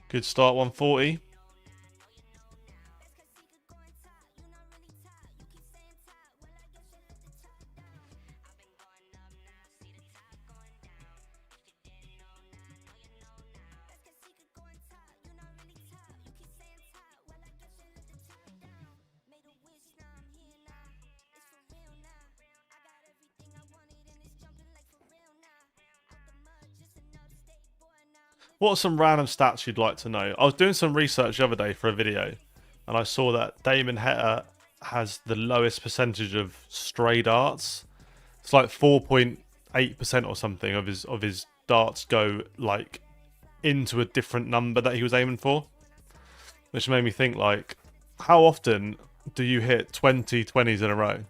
Good start, 140. What are some random stats you'd like to know? I was doing some research the other day for a video, and I saw that Damon Heta has the lowest percentage of stray darts. It's like 4.8% or something of his darts go like into a different number that he was aiming for, which made me think, like, how often do you hit 20 20s in a row?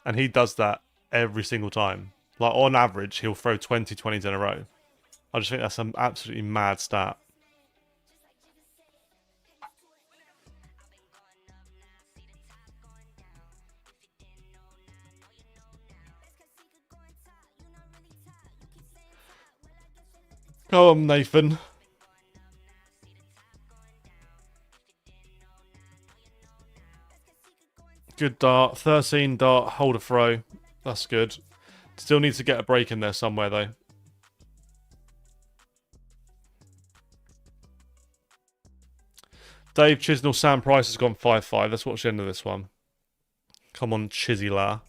And he does that every single time. Like, on average, he'll throw 20 20s in a row. I just think that's some absolutely mad stat. Go on, Nathan. Good dart. 13 dart, hold a throw. That's good. Still needs to get a break in there somewhere, though. Dave Chisnell, Sam Price has gone 5-5. Let's watch the end of this one. Come on, Chizila.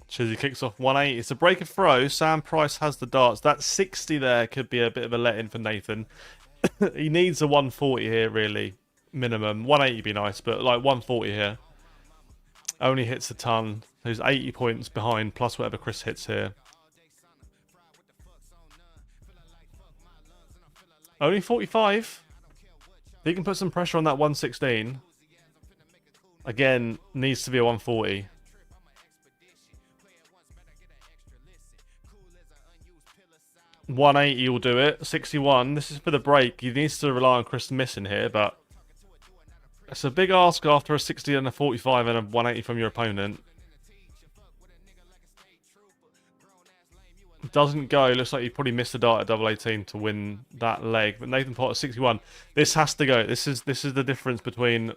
Chizzy kicks off 180. It's a break of throw. Sam Price has the darts. That 60 there could be a bit of a let-in for Nathan. He needs a 140 here, really. Minimum. 180 would be nice, but like 140 here. Only hits a ton. He's 80 points behind, plus whatever Chris hits here. Only 45. He can put some pressure on that 116. Again, needs to be a 140. 180 will do it. 61. This is for the break. He needs to rely on Chris missing here, but it's a big ask after a 60 and a 45 and a 180 from your opponent. Doesn't go. Looks like he probably missed a dart at double 18 to win that leg. But Nathan Potter 61. This has to go. This is the difference between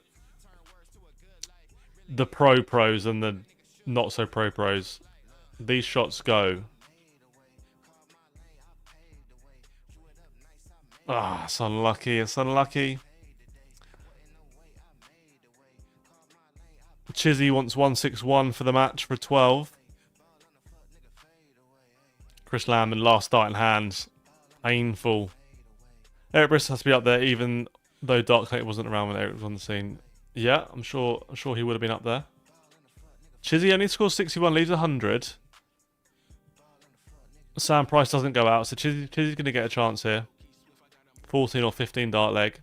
the pros and the not so pros. These shots go. Ah, it's unlucky. It's unlucky. Chizzy wants 161 for the match for 12. Chris Lamon, last start in hands. Painful. Eric Briss has to be up there, even though Dark Knight wasn't around when Eric was on the scene. Yeah, I'm sure he would have been up there. Chizzy only scores 61, leaves 100. Sam Price doesn't go out, so Chizzy's going to get a chance here. 14 or 15 dart leg.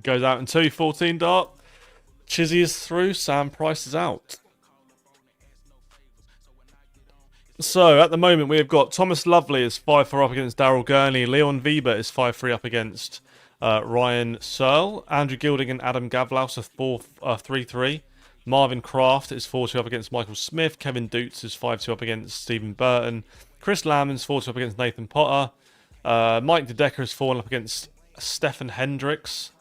Goes out in 2, 14 dart. Chizzy is through, Sam Price is out. So, at the moment, we have got Thomas Lovely is 5-4 up against Daryl Gurney. Leon Weber is 5-3 up against Ryan Searle. Andrew Gilding and Adam Gavlaus are 3-3. Marvin Kraft is 4-2 up against Michael Smith. Kevin Dutz is 5-2 up against Stephen Burton. Chris Lammons 4-2 up against Nathan Potter. Mike DeDecker is 4-1 up against Stefan Hendricks.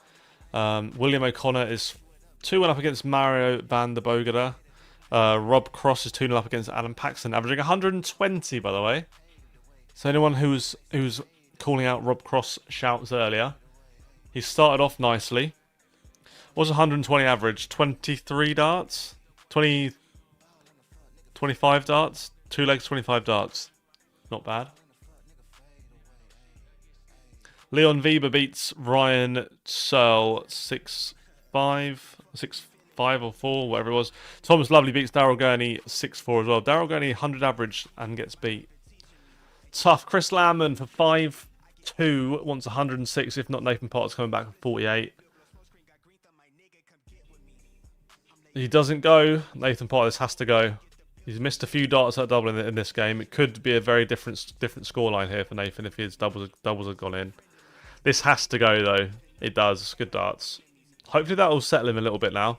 William O'Connor is 2-1 up against Mario van der Bogeda. Rob Cross is 2-0 up against Adam Paxton, averaging 120, by the way. So anyone who's calling out Rob Cross shouts earlier, he started off nicely. Was 120 average, 23 darts, 25 darts, 2 legs, 25 darts. Not bad. Leon Weber beats Ryan Searle 6-5 or 4, whatever it was. Thomas Lovely beats Daryl Gurney 6-4 as well. Daryl Gurney 100 average and gets beat. Tough. Chris Lamman for 5-2 wants 106. If not, Nathan Potter's coming back for 48. He doesn't go. Nathan Potter, this has to go. He's missed a few darts at double in this game. It could be a very different scoreline here for Nathan if his doubles have gone in. This has to go though. It does. Good darts. Hopefully that will settle him a little bit now.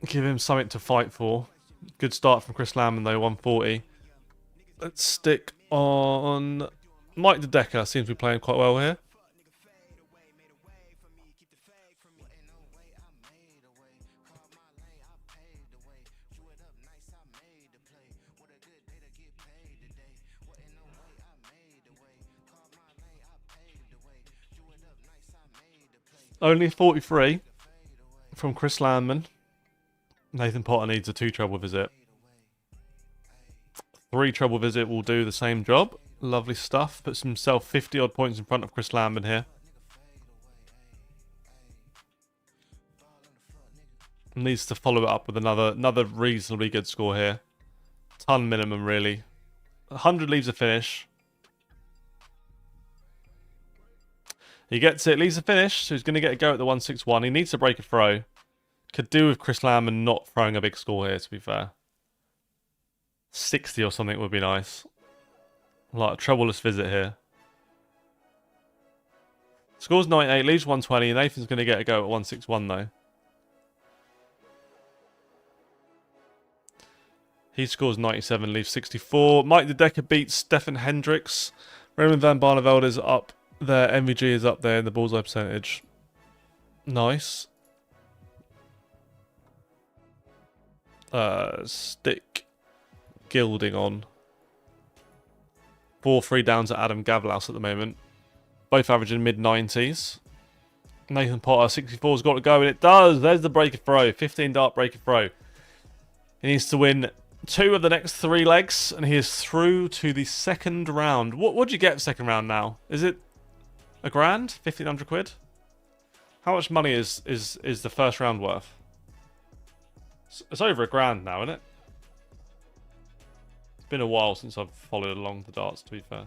Give him something to fight for. Good start from Chris Lamman though, 140. Let's stick on Mike DeDecker. Seems to be playing quite well here. Only 43 from Chris Landman. Nathan Potter needs a 2 treble visit. 3 treble visit will do the same job. Lovely stuff. Puts himself 50 odd points in front of Chris Landman here. Needs to follow it up with another reasonably good score here. Ton minimum really. 100 leaves a finish. He gets it, leaves a finish, so he's going to get a go at the 161. He needs to break a throw. Could do with Chris Lamman not throwing a big score here, to be fair. 60 or something would be nice. Like a troubleless visit here. Scores 98, leaves 120. Nathan's going to get a go at 161 though. He scores 97, leaves 64. Mike DeDecker beats Stefan Hendricks. Raymond van Barneveld is up there. MVG is up there in the bullseye percentage. Nice. Stick Gilding on. 4-3 down to Adam Gavlaus at the moment. Both averaging mid-90s. Nathan Potter, 64's got to go, and it does. There's the break of throw. 15 dart break of throw. He needs to win 2 of the next 3 legs, and he is through to the second round. What do you get for second round now? Is it a grand? 1,500 quid? How much money is the first round worth? It's over a grand now, isn't it? It's been a while since I've followed along the darts, to be fair.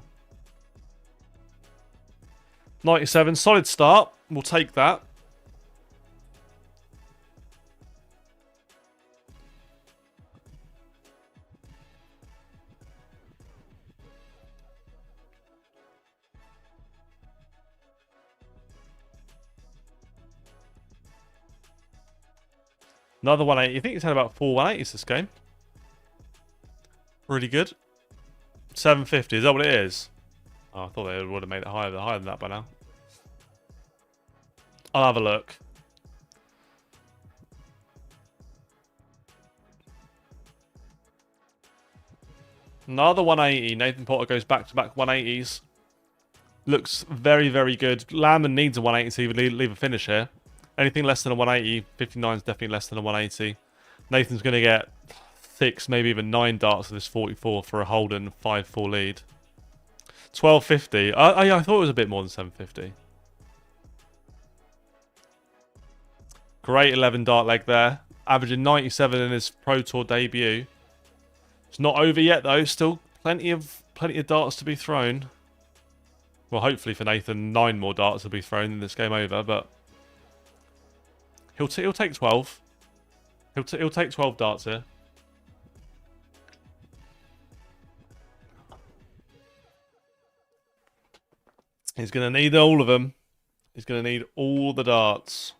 97, solid start. We'll take that. Another 180. I think he's had about 4 180s this game. Really good. 750. Is that what it is? Oh, I thought they would have made it higher than that by now. I'll have a look. Another 180. Nathan Potter goes back-to-back 180s. Looks very, very good. Lamman needs a 180 to even leave a finish here. Anything less than a 180, 59 is definitely less than a 180. Nathan's going to get 6, maybe even 9 darts of this 44 for a Holden 5-4 lead. 1250. I thought it was a bit more than 750. Great 11 dart leg there. Averaging 97 in his Pro Tour debut. It's not over yet though. Still plenty of darts to be thrown. Well, hopefully for Nathan, 9 more darts will be thrown in this game over, but he'll take 12. He'll take 12 darts here. He's going to need all of them. He's going to need all the darts.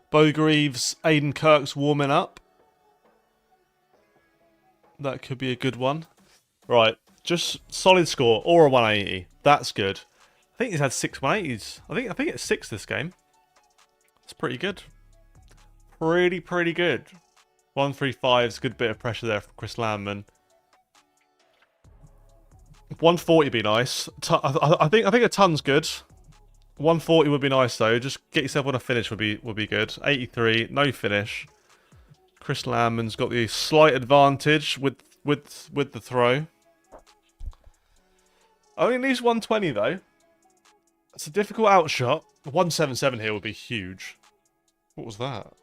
Bo Greaves, Aiden Kirk's warming up. That could be a good one. Right, just solid score or a 180. That's good. I think he's had 6 180s. I think it's 6 this game. It's pretty good. Pretty good. 135 is a good bit of pressure there from Chris Landman. 140 would be nice. I think a ton's good. 140 would be nice though. Just get yourself on a finish would be good. 83, no finish. Chris Landman's got the slight advantage with the throw. Only needs 120 though. It's a difficult outshot. 177 here would be huge. What was that?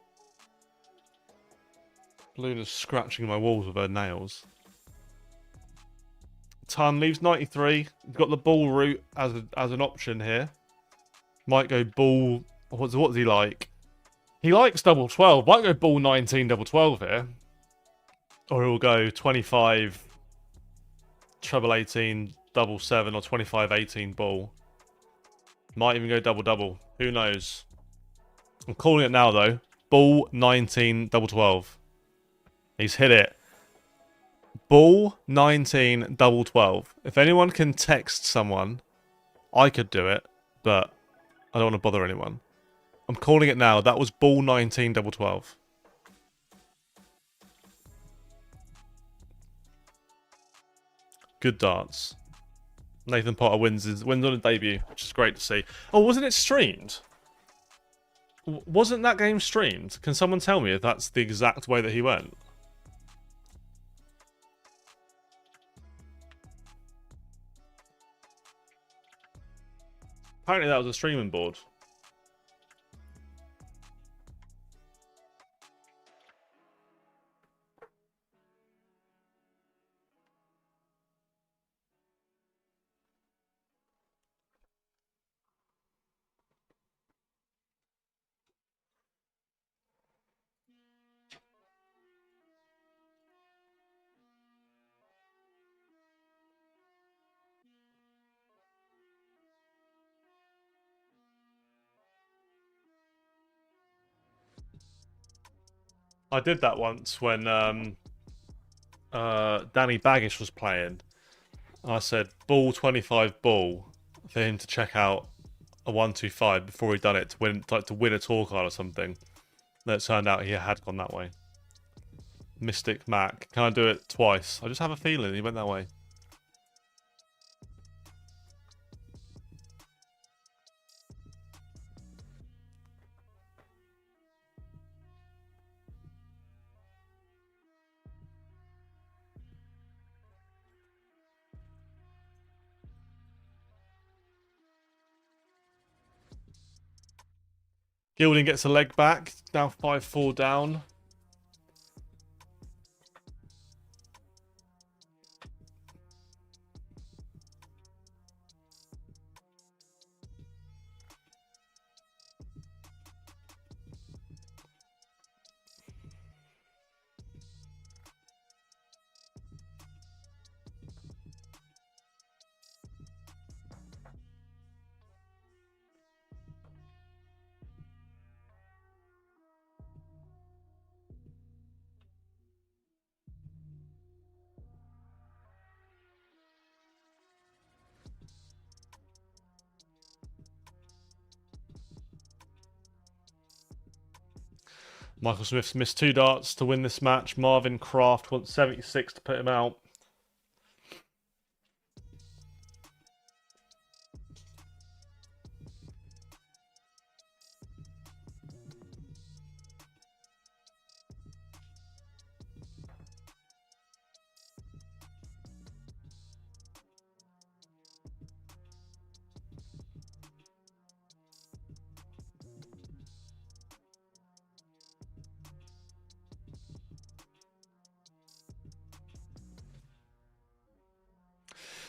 Luna's scratching my walls with her nails. Ton leaves 93. We've got the ball route as an option here. Might go ball. What does he like? He likes double 12. Might go ball 19 double 12 here. Or he'll go 25 treble 18 double 7 or 25 18 ball. Might even go double double. Who knows? I'm calling it now though. Ball 19 double 12. He's hit it. Ball 19 double 12. If anyone can text someone, I could do it, but I don't want to bother anyone. I'm calling it now. That was ball 19 double 12. Good darts. Nathan Potter wins on a debut, which is great to see. Oh, wasn't it streamed? Wasn't that game streamed? Can someone tell me if that's the exact way that he went? Apparently that was a streaming board. I did that once when Danny Baggish was playing. I said ball 25 ball for him to check out a 125 before he'd done it to win a tour card or something. Then it turned out he had gone that way. Mystic Mac. Can I do it twice? I just have a feeling he went that way. Gilding gets a leg back. Now 5-4 down. Michael Smith's missed 2 darts to win this match. Marvin Kraft wants 76 to put him out.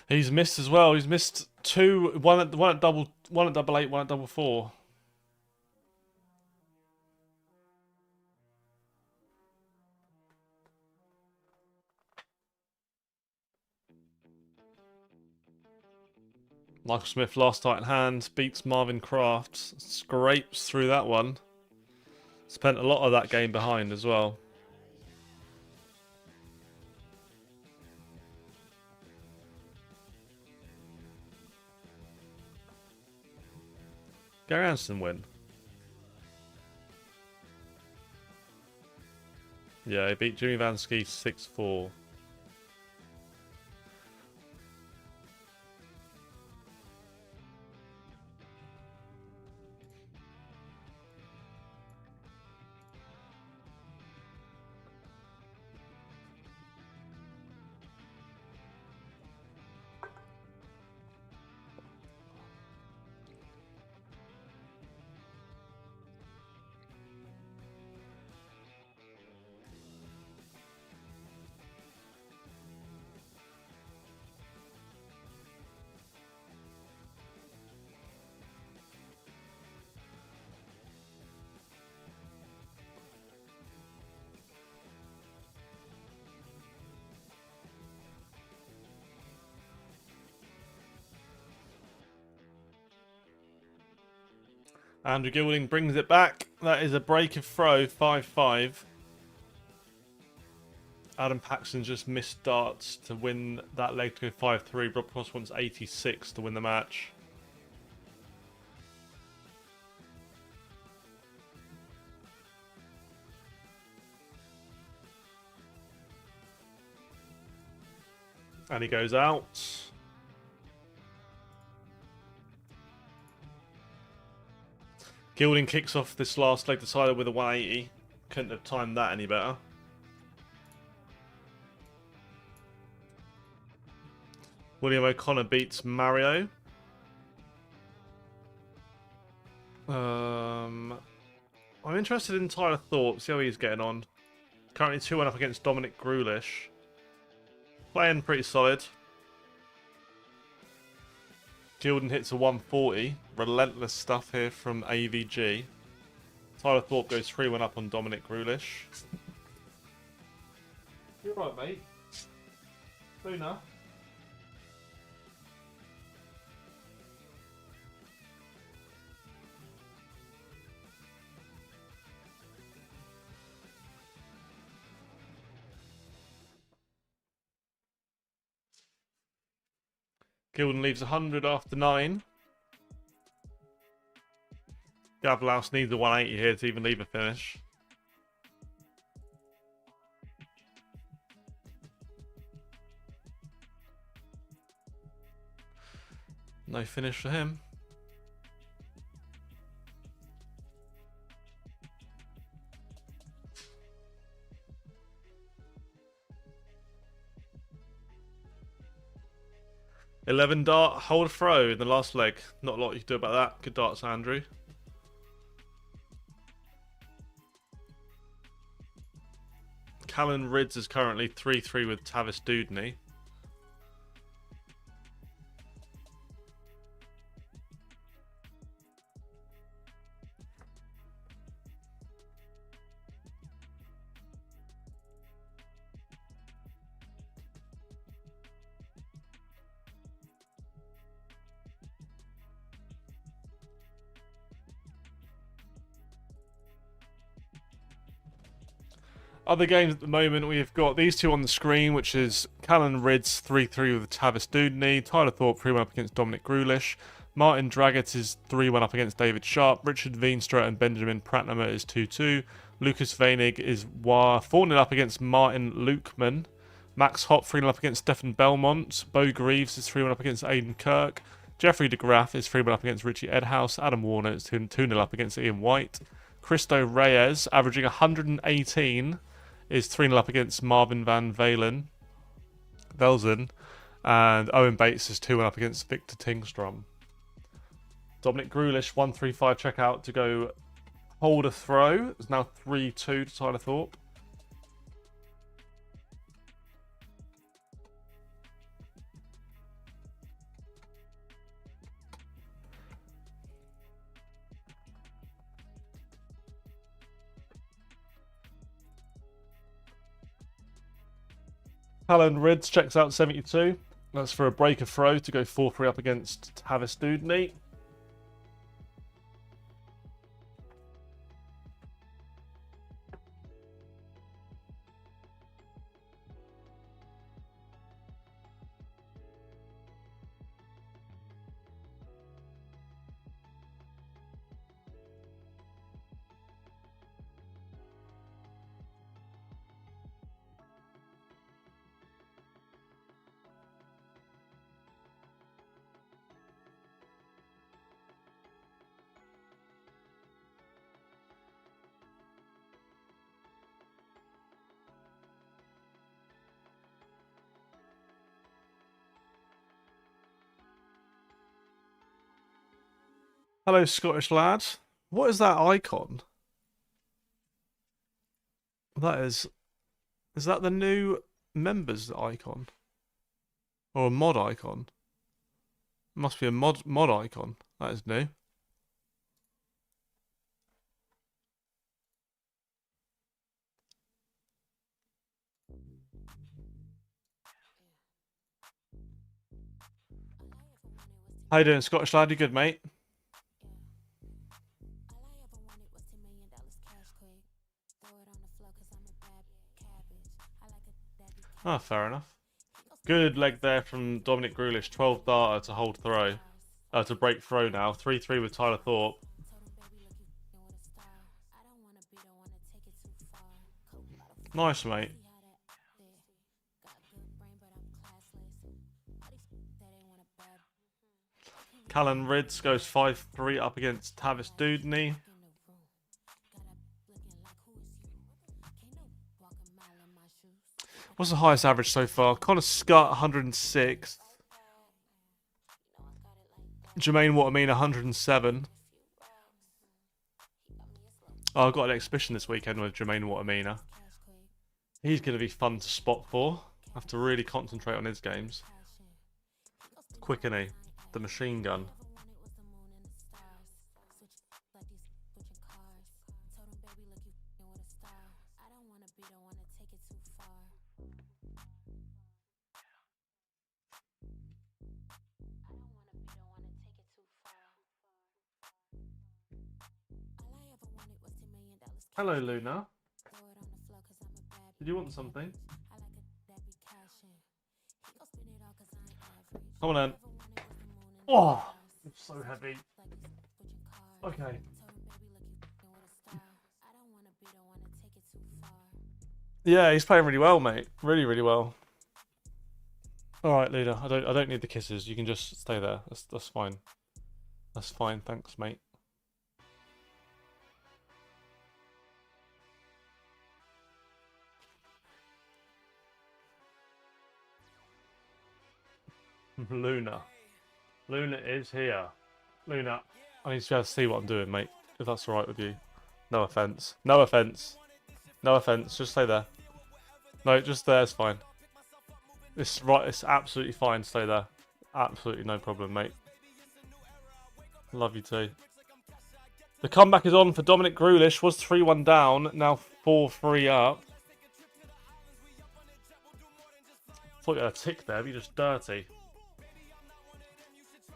He's missed as well. He's missed two, one at double eight, one at double four. Michael Smith, last night in hand, beats Marvin Crafts, scrapes through that one. Spent a lot of that game behind as well. Gary Anderson win. Yeah, he beat Jimmy Vansky 6-4. Andrew Gilding brings it back. That is a break of throw, 5-5. Adam Paxton just missed darts to win that leg to go 5-3. Rob Cross wants 86 to win the match. And he goes out. Gilding kicks off this last leg decider with a 180. Couldn't have timed that any better. William O'Connor beats Mario. I'm interested in Tyler Thorpe, see how he's getting on. Currently 2-1 up against Dominic Grulish. Playing pretty solid. Gilden hits a 140. Relentless stuff here from AVG. Tyler Thorpe goes 3-1 up on Dominic Grulish. You're right, mate. Luna. Gilden leaves 100 after 9. Gavlaus needs a 180 here to even leave a finish. No finish for him. $11 dart, hold a throw in the last leg. Not a lot you can do about that. Good darts, Andrew. Callan Rids is currently 3-3 with Tavis Dudney. Other games at the moment, we've got these two on the screen, which is Callan Rids 3-3 with Tavis Dudney, Tyler Thorpe 3-1 up against Dominic Grulish, Martin Draggett is 3-1 up against David Sharp, Richard Veenstra and Benjamin Pratnamer is 2-2, Lucas Veinig is 4-0 up against Martin Lukeman, Max Hopp 3-0 up against Stefan Belmont, Bo Greaves is 3-1 up against Aidan Kirk, Jeffrey de Graaf is 3-1 up against Richie Edhouse, Adam Warner is 2-0 up against Ian White, Christo Reyes averaging 118 is 3-0 up against Marvin Van Velzen, and Owen Bates is 2-1 up against Victor Tingstrom. Dominic Grulish 135 checkout to go hold a throw. It's now 3-2 to Tyler Thorpe. Alan Rids checks out 72. That's for a breaker throw to go 4-3 up against Tavis Dudney. Hello, Scottish lad. What is that icon? That is that the new members icon? Or a mod icon? It must be a mod icon. That is new. How you doing, Scottish lad? You good, mate? Ah, fair enough. Good leg there from Dominic Grealish. 12 darter to hold throw. To break throw now. 3-3 with Tyler Thorpe. Nice, mate. Callan Rids goes 5-3 up against Tavis Dudney. What's the highest average so far? Connor Scott, 106. Jermaine Watermean, 107. Oh, I've got an exhibition this weekend with Jermaine Watermeana. He's going to be fun to spot for. I have to really concentrate on his games. Quickeny, the machine gun. Hello, Luna. Did you want something? Come on then. Oh, it's so heavy. Okay. Yeah, he's playing really well, mate. Really, really well. All right, Luna. I don't need the kisses. You can just stay there. That's fine. That's fine. Thanks, mate. Luna. Luna is here. Luna, I need to be able to see what I'm doing, mate. If that's alright with you. No offense. No offense. No offense. Just stay there. No, just there. It's fine. It's right. It's absolutely fine. Stay there. Absolutely no problem, mate. Love you too. The comeback is on for Dominic Grealish. Was 3-1 down. Now 4-3 up. Thought you had a tick there, but you're just dirty.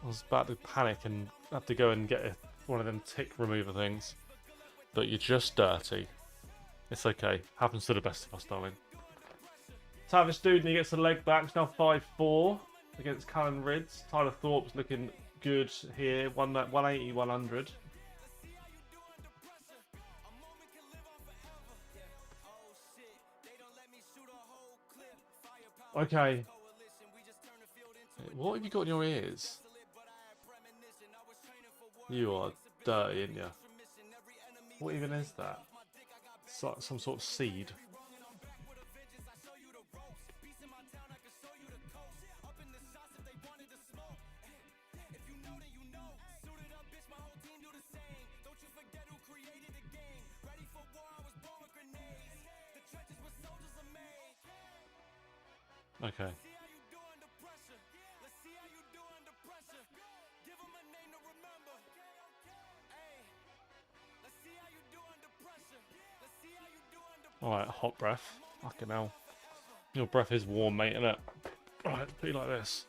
I was about to panic and have to go and get one of them tick remover things. But you're just dirty. It's okay. Happens to the best of us, darling. Tavis Dudney gets the leg back. It's now 5-4 against Callan Rids. Tyler Thorpe's looking good here. 180, 100. Okay. What have you got in your ears? You are dirty, aren't you? What even is that? It's like some sort of seed. Okay. Alright, hot breath. Fucking hell. Your breath is warm, mate, innit? Right, put you like this.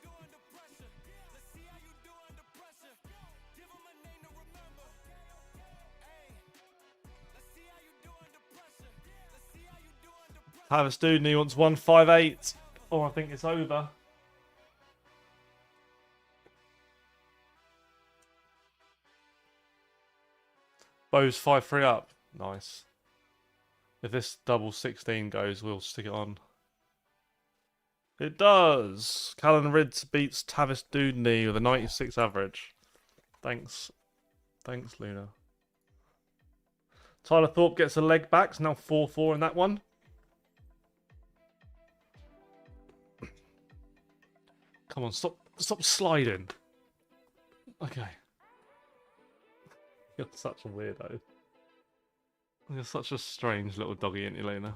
Have a student, he wants 158. Oh, I think it's over. Bo's 5-3 up. Nice. If this double 16 goes, we'll stick it on. It does. Callan Ridds beats Tavis Dudney with a 96 average. Thanks. Thanks, Luna. Tyler Thorpe gets a leg back. It's now 4-4 in that one. Come on, stop sliding. Okay. You're such a weirdo. You're such a strange little doggy, ain't you, Luna?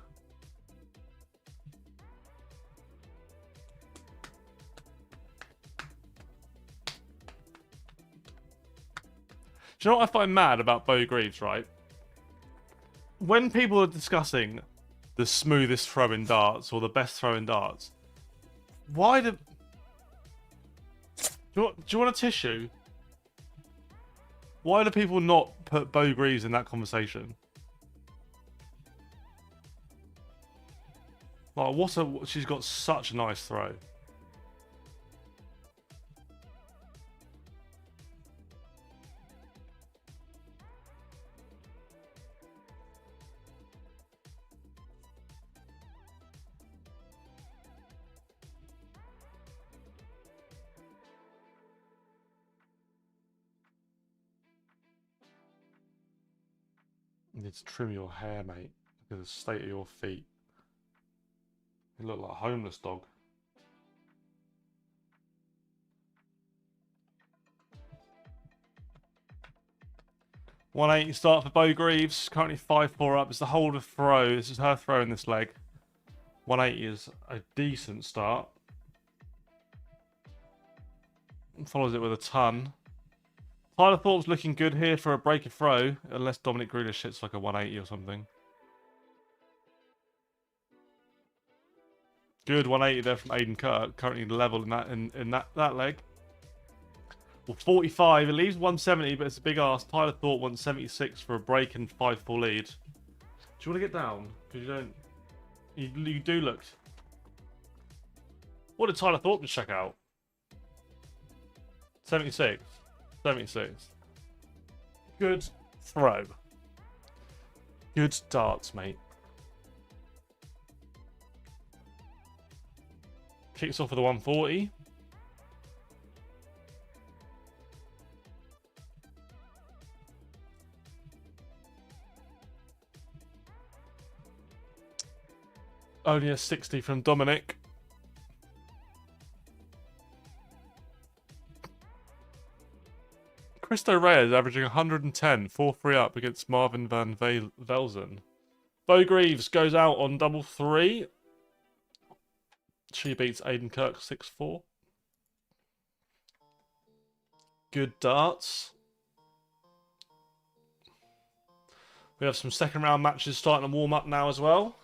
Do you know what I find mad about Bo Greaves, right? When people are discussing the smoothest throw in darts or the best throw in darts, why do... Do you want a tissue? Why do people not put Bo Greaves in that conversation? Like, she's got such a nice throw. You need to trim your hair, mate. Look at the state of your feet. You look like a homeless dog. .180 start for Bo Greaves. Currently 5-4 up. It's the holder throw. This is her throw in this leg. 180 is a decent start. Follows it with a ton. Tyler Thorpe's looking good here for a break of throw, unless Dominic Grealish hits like a 180 or something. Good 180 there from Aiden Kirk, currently level in that leg. Well, 45, it leaves 170, but it's a big ask. Tyler Thorpe wants 76 for a break and 5-4 lead. Do you want to get down? Because you don't... You do look... What did Tyler Thorpe just check out? 76. 76. Good throw. Good darts, mate. Kicks off with a 140. Only a 60 from Dominic. Cristo Reyes averaging 110, 4-3 up against Marvin van Velzen. Bo Greaves goes out on double 3. She beats Aiden Kirk 6-4. Good darts. We have some second round matches starting to warm up now as well.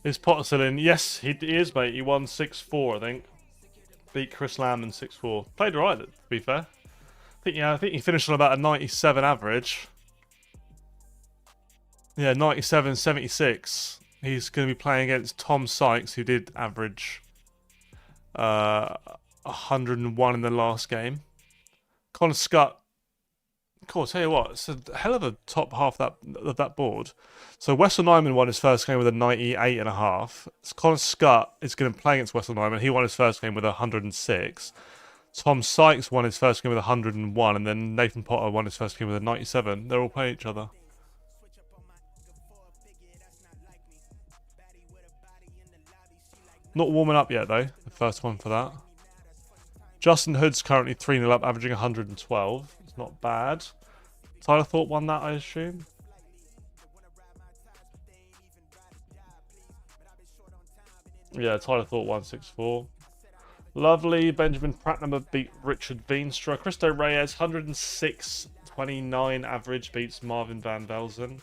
Is Potter still in? Yes, he is, mate. He won 6-4, I think. Beat Chris Lamb in 6-4. Played alright, to be fair. I think he finished on about a 97 average. Yeah, 97.76. He's going to be playing against Tom Sykes, who did average 101 in the last game. Connor Scott. Cool, I'll tell you what, it's a hell of a top half of that board. So Wessel Nyman won his first game with a 98.5. Connor Scott is going to play against Wessel Nyman. He won his first game with 106. Tom Sykes won his first game with 101, and then Nathan Potter won his first game with a 97. They're all playing each other. Not warming up yet, though. The first one for that. Justin Hood's currently 3-0 up, averaging 112. It's not bad. Tyler Thorpe won that, I assume. Yeah, Tyler Thorpe won 6-4. Lovely. Benjamin Prattnumber beat Richard Veenstra. Cristo Reyes, 106.29 average, beats Marvin Van Velzen.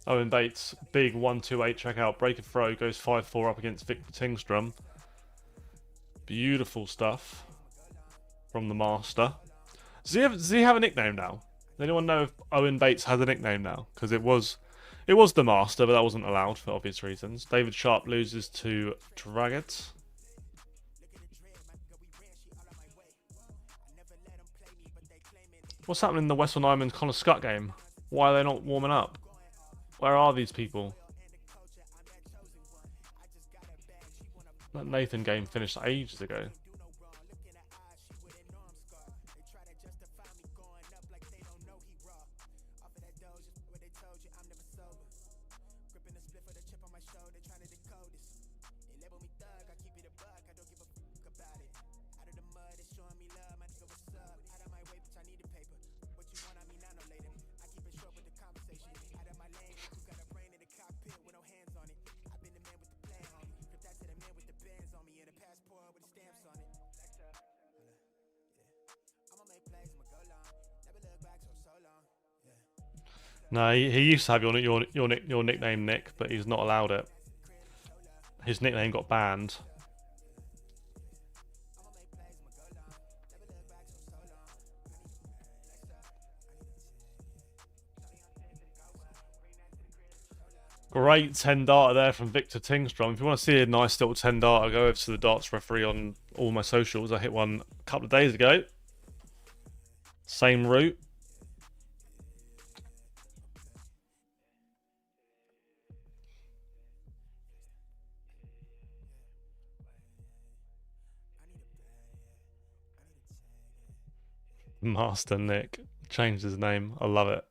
Owen Bates, big 1-2-8 checkout. Break a throw, goes 5-4 up against Victor Tingstrom. Beautiful stuff from the master. Does he have a nickname now? Does anyone know if Owen Bates has a nickname now? Because it was the master, but that wasn't allowed for obvious reasons. David Sharp loses to Draggett. What's happening in the Wessel Nyman Connor Scott game? Why are they not warming up? Where are these people? That Nathan game finished ages ago. No, he used to have your nickname, Nick, but he's not allowed it. His nickname got banned. Great 10 darter there from Victor Tingstrom. If you want to see a nice little 10 darter, go over to the darts referee on all my socials. I hit one a couple of days ago. Same route. Master Nick changed his name. I love it.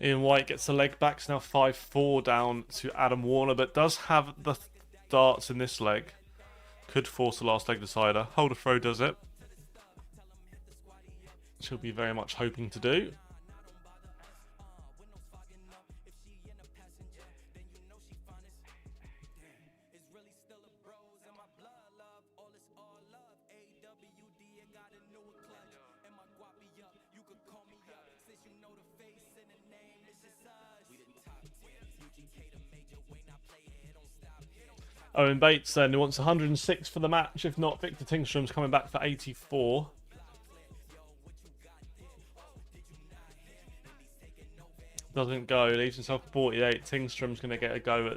Ian White gets the leg back. It's now 5-4 down to Adam Warner, but does have the darts in this leg. Could force the last leg decider. Holder throw does it. She'll be very much hoping to do. Owen Bates then, who wants 106 for the match. If not, Victor Tingstrom's coming back for 84. Doesn't go, leaves himself 48. Tingstrom's going to get a go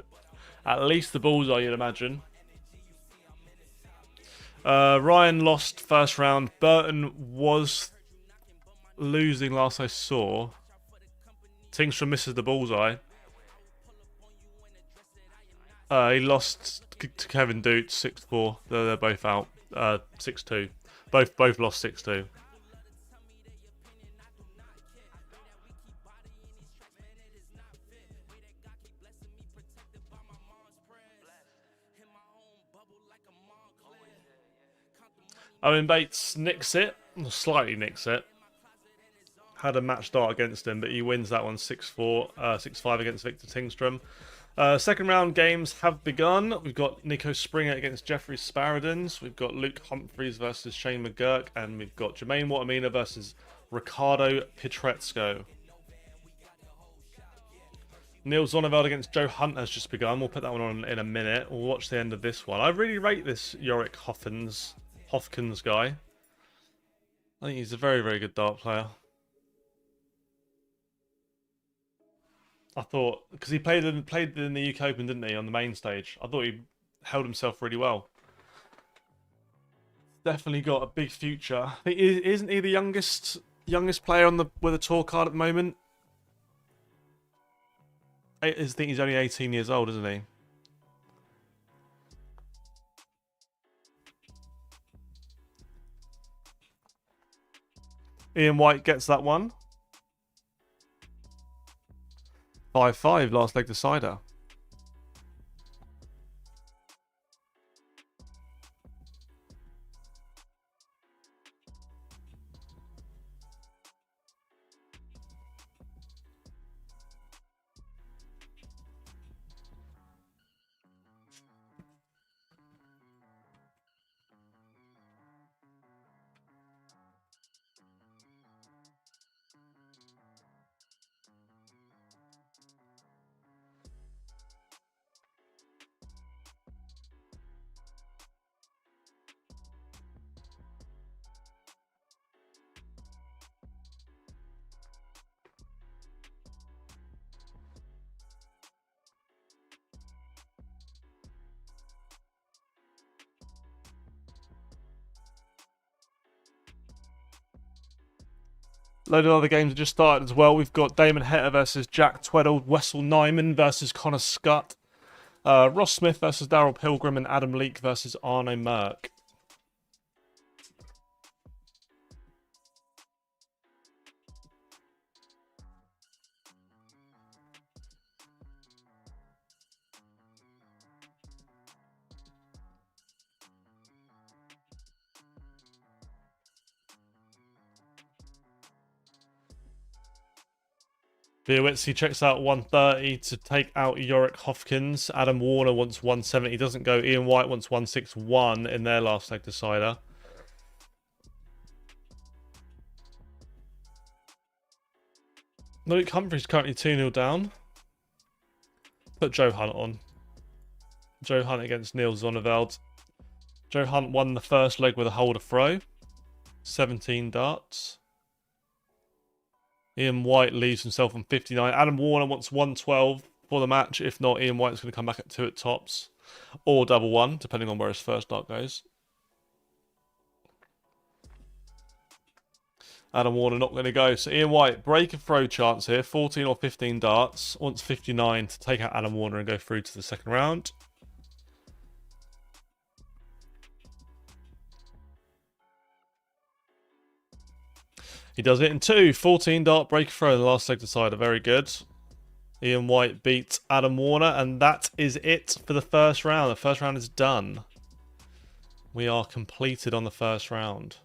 at least the bullseye, you'd imagine. Ryan lost first round. Burton was losing last I saw. Tingstrom misses the bullseye. He lost to Kevin Doots 6-4. They're both out. 6-2. Both lost 6-2. Owen Bates nicks it. Slightly nicks it. Had a match start against him, but he wins that one 6-4, 6-5 against Victor Tingstrom. Second round games have begun. We've got Nico Springer against Jeffrey Sparadins. We've got Luke Humphreys versus Shane McGurk. And we've got Jermaine Watamina versus Ricardo Pietrezco. Neil Zonneveld against Joe Hunt has just begun. We'll put that one on in a minute. We'll watch the end of this one. I really rate this Yorick Hofkins guy. I think he's a very, very good dart player. I thought, because he played in the UK Open, didn't he, on the main stage? I thought he held himself really well. Definitely got a big future. I think, isn't he the youngest player on with a tour card at the moment? I think he's only 18 years old, isn't he? Ian White gets that one. 5-5, last leg decider. Load of other games have just started as well. We've got Damon Heta versus Jack Tweddle, Wessel Nyman versus Connor Scott, Ross Smith versus Daryl Pilgrim, and Adam Leake versus Arno Merck. Biowitz, checks out 130 to take out Yorick Hofkins. Adam Warner wants 170. Doesn't go. Ian White wants 161 in their last leg decider. Luke Humphreys currently 2-0 down. Put Joe Hunt on. Joe Hunt against Neil Zonneveld. Joe Hunt won the first leg with a holder throw. 17 darts. Ian White leaves himself on 59. Adam Warner wants 112 for the match. If not, Ian White's going to come back at 2 at tops. Or double 1, depending on where his first dart goes. Adam Warner not going to go. So Ian White, break and throw chance here. 14 or 15 darts. Wants 59 to take out Adam Warner and go through to the second round. He does it in 2. 14 dart break throw in the last leg decider. Very good. Ian White beats Adam Warner, and that is it for the first round. The first round is done. We are completed on the first round.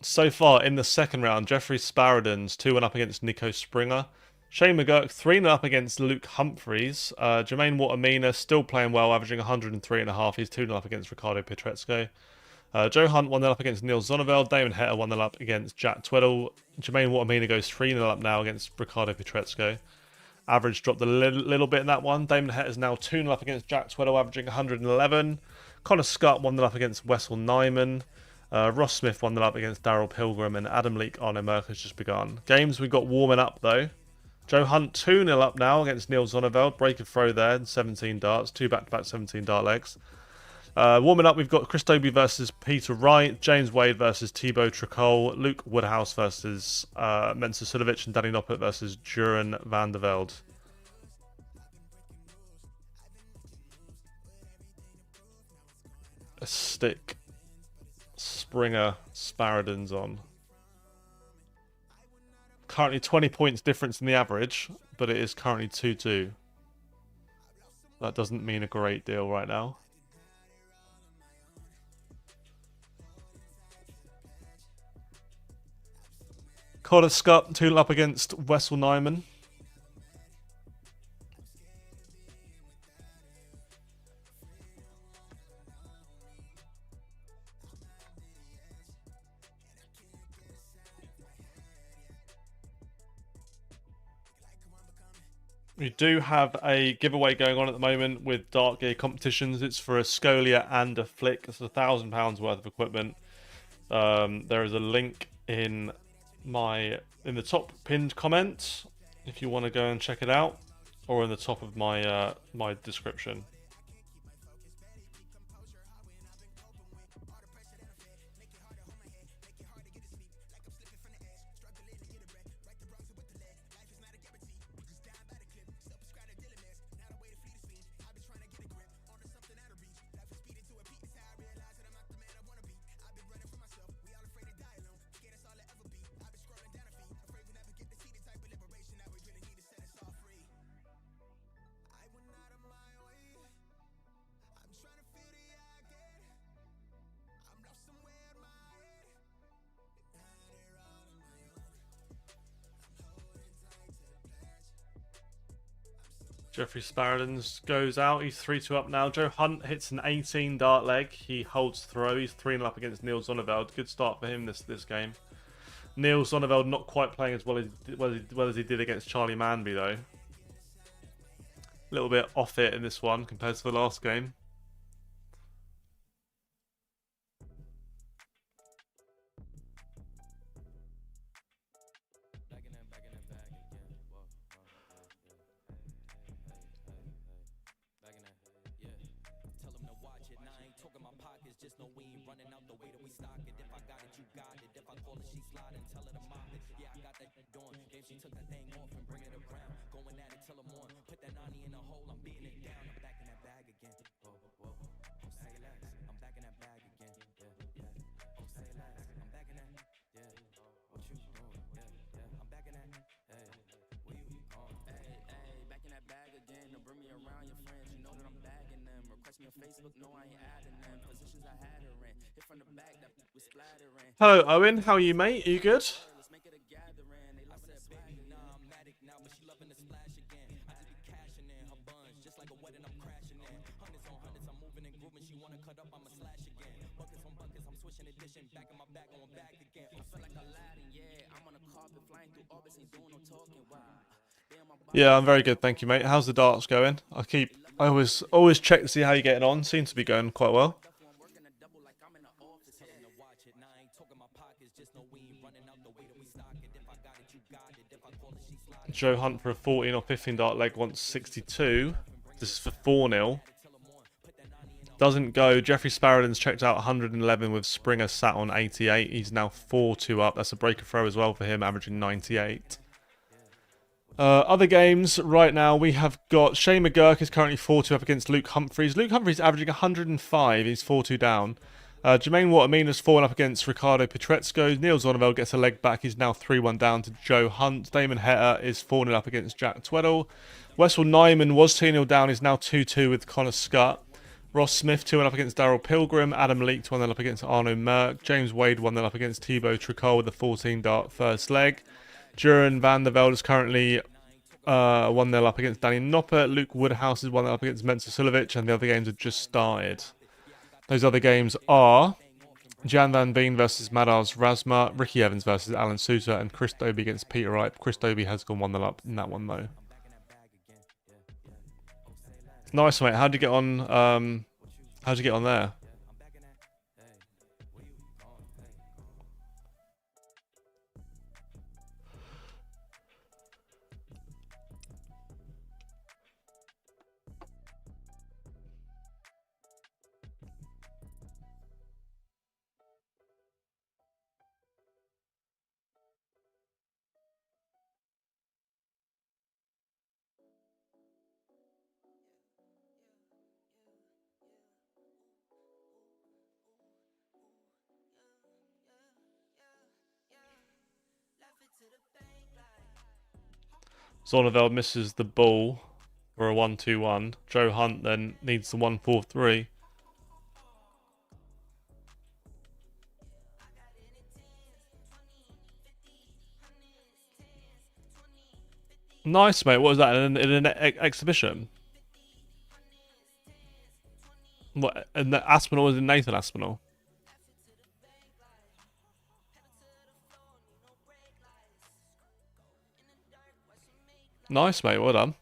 So far in the second round, Jeffrey Sparadins 2-1 up against Nico Springer. Shane McGurk 3-0 up against Luke Humphreys. Jermaine Watamina still playing well, averaging 103.5. He's 2-0 up against Ricardo Pietrezco. Joe Hunt 1-0 up against Neil Zonneveld. Damon Heta 1-0 up against Jack Tweddle. Jermaine Watamina goes 3-0 up now against Ricardo Pietrezco. Average dropped a little bit in that one. Damon Hetter's now 2-0 up against Jack Tweddle, averaging 111. Connor Scott 1-0 up against Wessel Nyman. Ross Smith 1-0 up against Daryl Pilgrim, and Adam Leake on Merck has just begun. Games we've got warming up though. Joe Hunt 2-0 up now against Neil Zonneveld. Break and throw there, 17 darts, 2 back-to-back 17 dart legs. Warming up, we've got Chris Dobie versus Peter Wright, James Wade versus Thibaut Tricol, Luke Woodhouse versus Mensa Sudovic, and Danny Noppert versus Duran van der Velde. A stick. Springer Sparadins on. Currently 20 points difference in the average, but it is currently 2-2. That doesn't mean a great deal right now. Connor Scott 2-0 up against Wessel Nyman. We do have a giveaway going on at the moment with Dart Gear competitions. It's for a Scolia and a Flick. It's £1,000 worth of equipment. There is a link in the top pinned comment if you want to go and check it out, or in the top of my my description. Jeffrey Sparadins goes out. He's 3-2 up now. Joe Hunt hits an 18 dart leg. He holds throw. He's 3-0 up against Neil Zonneveld. Good start for him this game. Neil Zonneveld not quite playing as well as he did against Charlie Manby though. A little bit off it in this one compared to the last game. Hello Owen, how are you mate? Are you good? Yeah, I'm very good, thank you mate. How's the darts going? I always check to see how you're getting on. Seems to be going quite well. Joe Hunt for a 14 or 15 dart leg wants 62. This is for 4-0. Doesn't go. Jeffrey Sparadins checked out 111 with Springer sat on 88. He's now 4-2 up. That's a breaker throw as well for him, averaging 98. Other games right now, we have got Shane McGurk is currently 4-2 up against Luke Humphreys. Luke Humphreys averaging 105. He's 4-2 down. Jermaine Watermina's fallen up against Ricardo Petretsko. Neil Zonneveld gets a leg back. He's now 3-1 down to Joe Hunt. Damon Hetter is 4-0 up against Jack Tweddle. Wessel Nyman was 2-0 down. He's now 2-2 with Connor Scott. Ross Smith 2-1 up against Daryl Pilgrim. Adam Leake 1-0 up against Arno Merck. James Wade 1-0 up against Thibaut Tricol with a 14 dart first leg. Duran van der Velde is currently 1-0 up against Danny Noppert. Luke Woodhouse is 1-0 up against Mensa Sudovic, and the other games have just started. Those other games are Jan Van Veen versus Madars Razma, Ricky Evans versus Alan Souter, and Chris Dobie against Peter Wright. Chris Dobie has gone 1-0 up in that one though. Nice, mate. How'd you get on? How'd you get on there? Zonneveld misses the ball for a 1-2-1. Joe Hunt then needs the 1-4-3. Nice, mate. What was that? In an exhibition? What? And the Aspinall was in Nathan Aspinall. Nice, mate. Well done.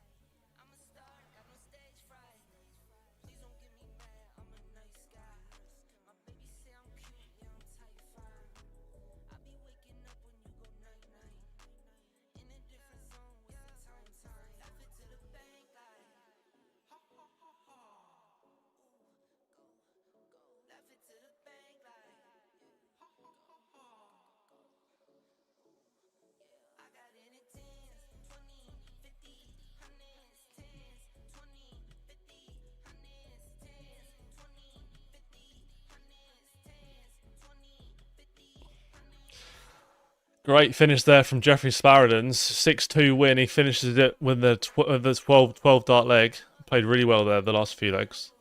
Great finish there from Jeffrey Sparadens. 6-2 win. He finishes it with the 12 dart leg. Played really well there the last few legs.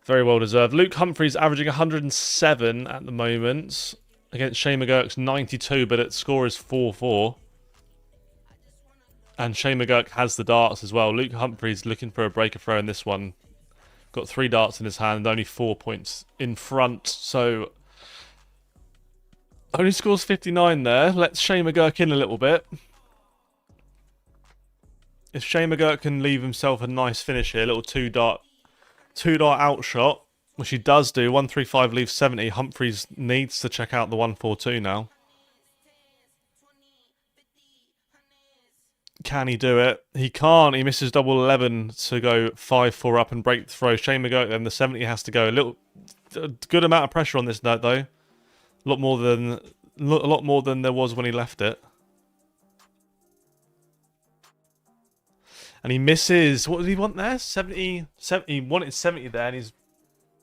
Very well deserved. Luke Humphries averaging 107 at the moment against Shane McGurk's 92, but its score is 4-4. And Shane McGurk has the darts as well. Luke Humphries looking for a breaker throw in this one. Got 3 darts in his hand, only 4 points in front. So only scores 59 there. Let's Shane McGurk in a little bit. If Shane McGurk can leave himself a nice finish here, a little 2-dart outshot, which he does do. 135 leaves 70. Humphries needs to check out the 142 now. Can he do it? He can't. He misses double 11 to go 5-4 up and break the throw. Shane McGurk then the 70 has to go. A good amount of pressure on this note though. A lot more than there was when he left it. And he misses. What did he want there? 70. He wanted 70 there, and he's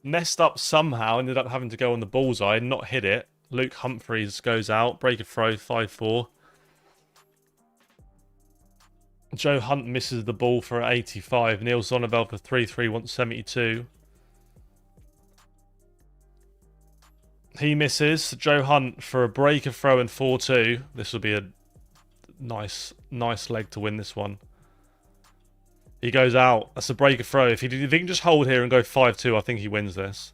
messed up somehow. Ended up having to go on the bullseye and not hit it. Luke Humphries goes out. Break a throw, 5-4. Joe Hunt misses the ball for 85. Neil Zonneveld for 3-3 wants 72. He misses. Joe Hunt for a breaker throw and 4-2. This will be a nice leg to win this one. He goes out. That's a breaker throw. If he can just hold here and go 5-2, I think he wins this.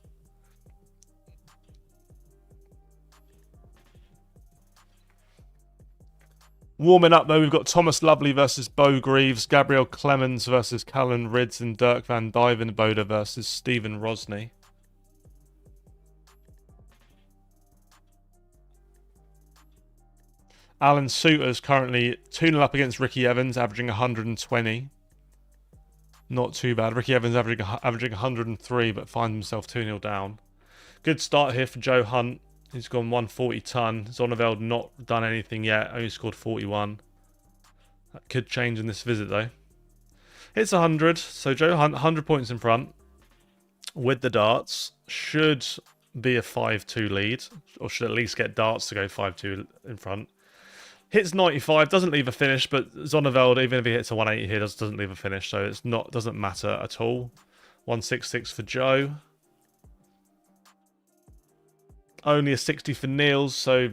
Warming up though, we've got Thomas Lovely versus Bo Greaves, Gabriel Clemens versus Callan Ridds, and Dirk van Dijvenbode versus Stephen Rosny. Alan Suter's currently 2-0 up against Ricky Evans, averaging 120. Not too bad. Ricky Evans averaging 103, but finds himself 2-0 down. Good start here for Joe Hunt. He's gone 140 ton. Zonneveld not done anything yet. Only scored 41. That could change in this visit though. Hits 100. So Joe Hunt 100 points in front with the darts. Should be a 5-2 lead, or should at least get darts to go 5-2 in front. Hits 95, doesn't leave a finish, but Zonneveld, even if he hits a 180 here, doesn't leave a finish, so doesn't matter at all. 166 for Joe. Only a 60 for Niels, so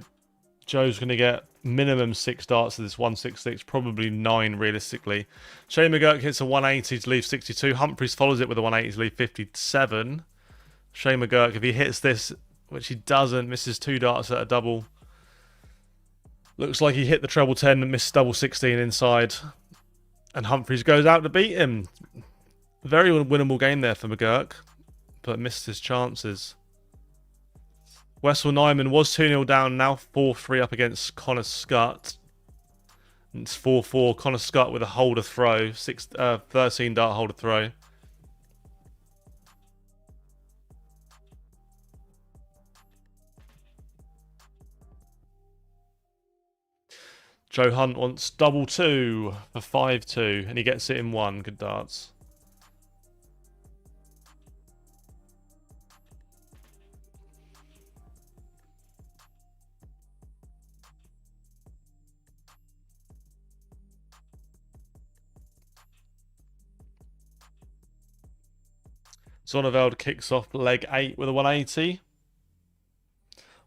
Joe's going to get minimum 6 darts to this 166, probably 9 realistically. Shane McGurk hits a 180 to leave 62. Humphries follows it with a 180 to leave 57. Shane McGurk, if he hits this, which he doesn't, misses 2 darts at a double. Looks like he hit the treble 10 and missed double 16 inside. And Humphries goes out to beat him. Very winnable game there for McGurk, but missed his chances. Wessel Nyman was 2-0 down, now 4-3 up against Connor Scott. It's 4-4. Connor Scott with a holder throw, 13 dart holder throw. Joe Hunt wants double 2 for 5-2, and he gets it in 1. Good darts. Zonneveld kicks off leg 8 with a 180.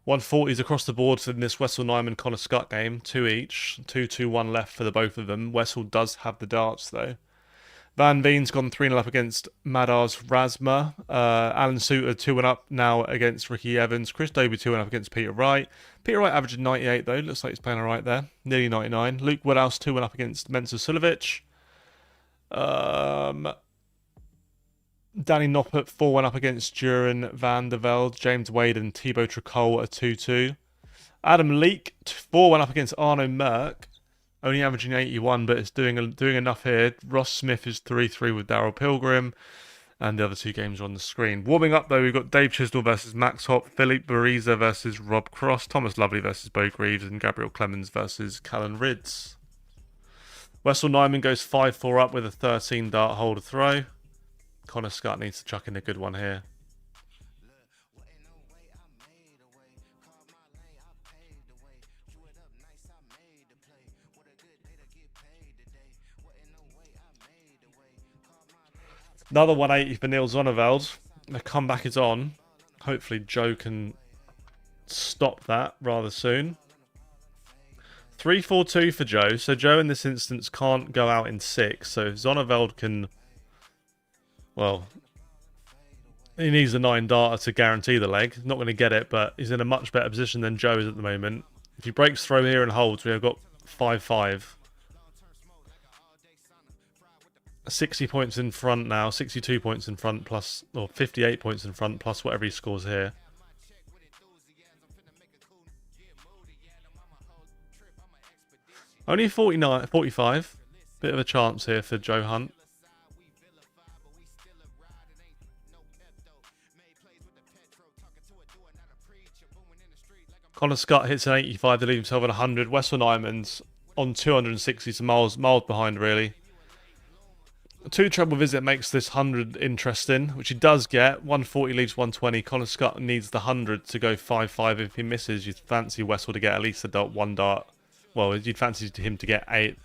140s across the board in this Wessel Nyman Connor Scott game. 2 each. 2-2-1 left for the both of them. Wessel does have the darts though. Van Veen's gone 3-0 up against Madars Rasma. Alan Suter 2-1 up now against Ricky Evans. Chris Dobie 2-1 up against Peter Wright. Peter Wright averaging 98 though. Looks like he's playing alright there. Nearly 99. Luke Woodhouse 2-1 up against Mensa Sulovic. Danny Noppert 4-1 up against Duran van der Velde. James Wade and Thibaut Tricol at 2-2. Adam Leake 4-1 up against Arno Merck. Only averaging 81, but it's doing enough here. Ross Smith is 3-3 with Darryl Pilgrim. And the other 2 games are on the screen. Warming up, though, we've got Dave Chisnell versus Max Hopp, Philippe Bariza versus Rob Cross, Thomas Lovely versus Bo Greaves, and Gabriel Clemens versus Callan Ridds. Wessel Nyman goes 5-4 up with a 13 dart holder throw. Connor Scott needs to chuck in a good one here. Another 180 for Neil Zonneveld. The comeback is on. Hopefully Joe can stop that rather soon. 3-4-2 for Joe. So Joe in this instance can't go out in 6. So if Zonneveld can... Well, he needs a 9 darter to guarantee the leg. He's not going to get it, but he's in a much better position than Joe is at the moment. If he breaks throw here and holds, we have got 5-5. 60 points in front now, 62 points in front plus, or 58 points in front plus whatever he scores here. Only 45. Bit of a chance here for Joe Hunt. Connor Scott hits an 85 to leave himself at 100. Wessel Nyman's on 260, so miles behind really. A 2 treble visit makes this 100 interesting, which he does get. 140 leaves 120. Connor Scott needs the 100 to go 5-5. If he misses, you'd fancy Wessel to get at least a 1 dart. Well, you'd fancy him to get a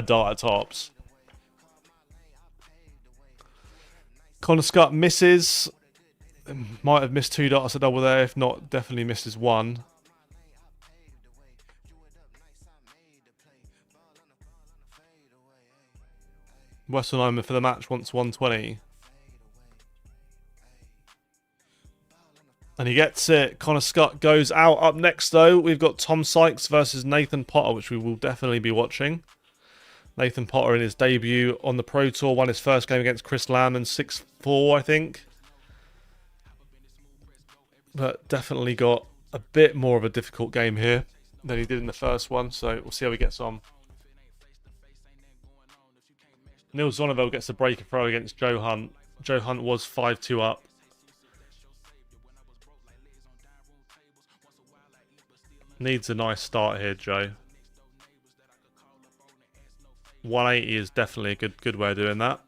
dart at tops. Connor Scott misses. Might have missed 2 darts at double there. If not, definitely misses 1. Wessel Nyman for the match wants 120. And he gets it. Connor Scott goes out. Up next, though, we've got Tom Sykes versus Nathan Potter, which we will definitely be watching. Nathan Potter in his debut on the Pro Tour won his first game against Chris Lamb 6-4, I think. But definitely got a bit more of a difficult game here than he did in the first one, so we'll see how he gets on. Neil Zonneveld gets a breaker throw against Joe Hunt. Joe Hunt was 5-2 up. Needs a nice start here, Joe. 180 is definitely a good way of doing that.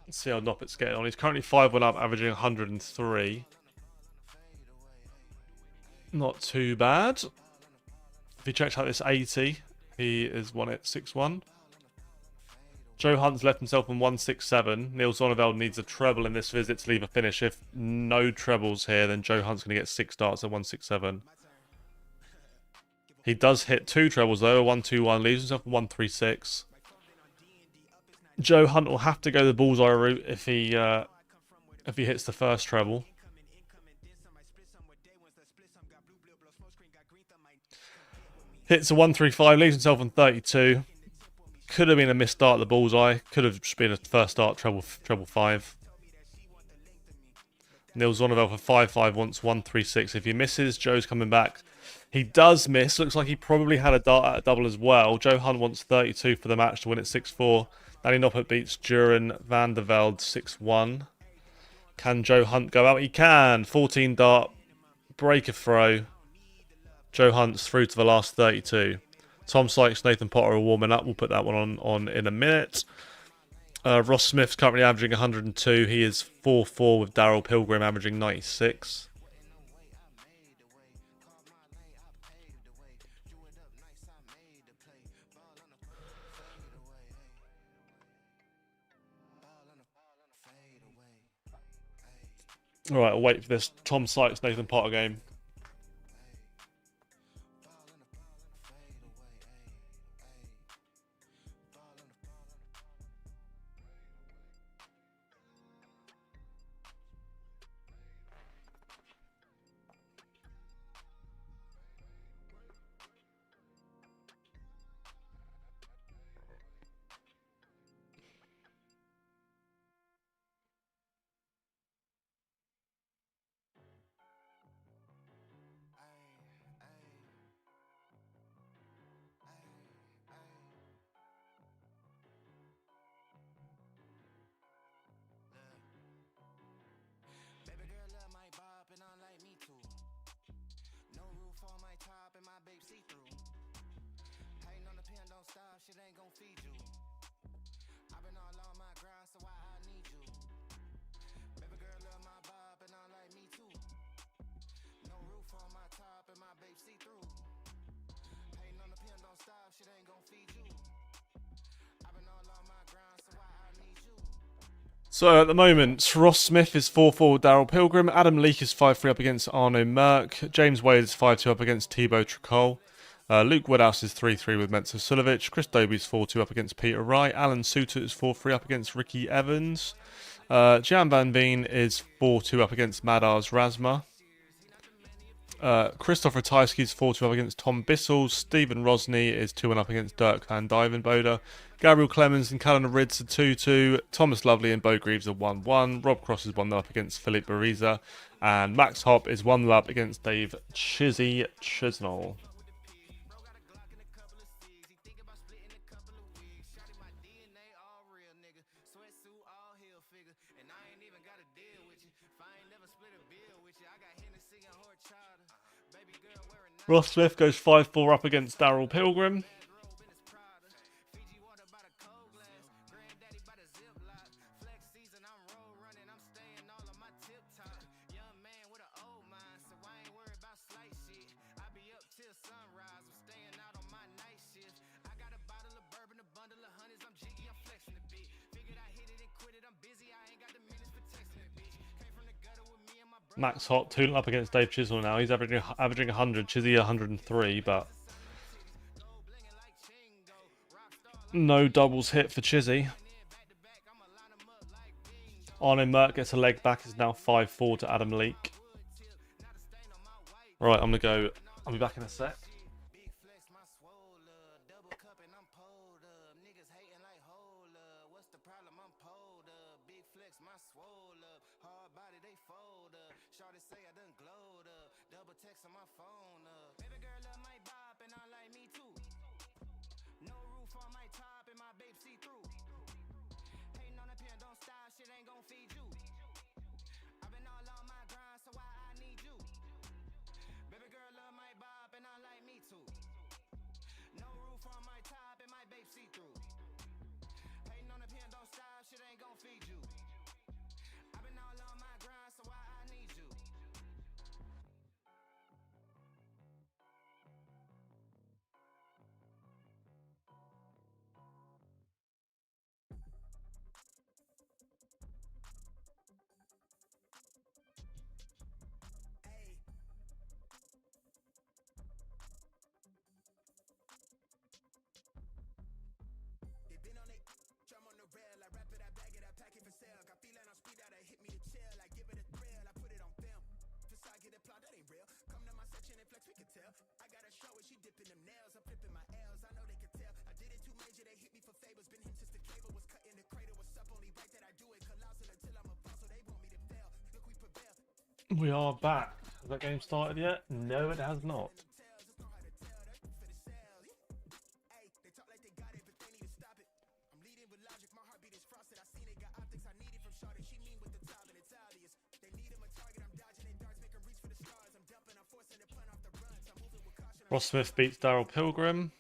Let's see how Noppett's getting on. He's currently 5-1 up, averaging 103. Not too bad. If he checks out this 80, he is won it 6-1. Joe Hunt's left himself on 167. Neil Zonneveld needs a treble in this visit to leave a finish. If no trebles here, then Joe Hunt's going to get 6 starts at 167. He does hit 2 trebles though, a 121, leaves himself on 136. Joe Hunt will have to go the bullseye route if he hits the first treble. Hits a 135, leaves himself on 32. Could have been a missed start at the bullseye. Could have just been a first start treble 5. Neil Zonneveld for 5-5 wants 136. If he misses, Joe's coming back. He does miss. Looks like he probably had a dart at a double as well. Joe Hunt wants 32 for the match to win it 6-4. Danny Noppert beats Duran van der Velde 6-1. Can Joe Hunt go out? He can. 14 dart. Break a throw. Joe Hunt's through to the last 32. Tom Sykes, Nathan Potter are warming up. We'll put that one on in a minute. Ross Smith's currently averaging 102. He is 4-4 with Daryl Pilgrim averaging 96. Alright, I'll wait for this Tom Sykes, Nathan Potter game. So at the moment, Ross Smith is 4-4 with Daryl Pilgrim. Adam Leake is 5-3 up against Arno Merck. James Wade is 5-2 up against Thibaut Tricol. Luke Woodhouse is 3-3 with Menzo Sulovic. Chris Dobie is 4-2 up against Peter Wright. Alan Suter is 4-3 up against Ricky Evans. Jan Van Veen is 4-2 up against Madars Razma. Christopher Tysky is 4-2 up against Tom Bissell. Stephen Rosny is 2-1 up against Dirk van Dijvenbode. Gabriel Clemens and Callan Ridds are 2-2. Thomas Lovely and Bo Greaves are 1-1. Rob Cross is 1-0 up against Philippe Bariza. And Max Hopp is 1-0 up against Dave Chizzy Chisnell. Ross Smith goes 5-4 up against Daryl Pilgrim. Max Hot tooling up against Dave Chisnell now. He's averaging 100. Chizzy 103, but no doubles hit for Chizzy. Arno Merck gets a leg back. Is now 5-4 to Adam Leake. Right, I'm gonna go. I'll be back in a sec. We are back. Has that game started yet? No, it has not. Ross Smith beats Daryl Pilgrim.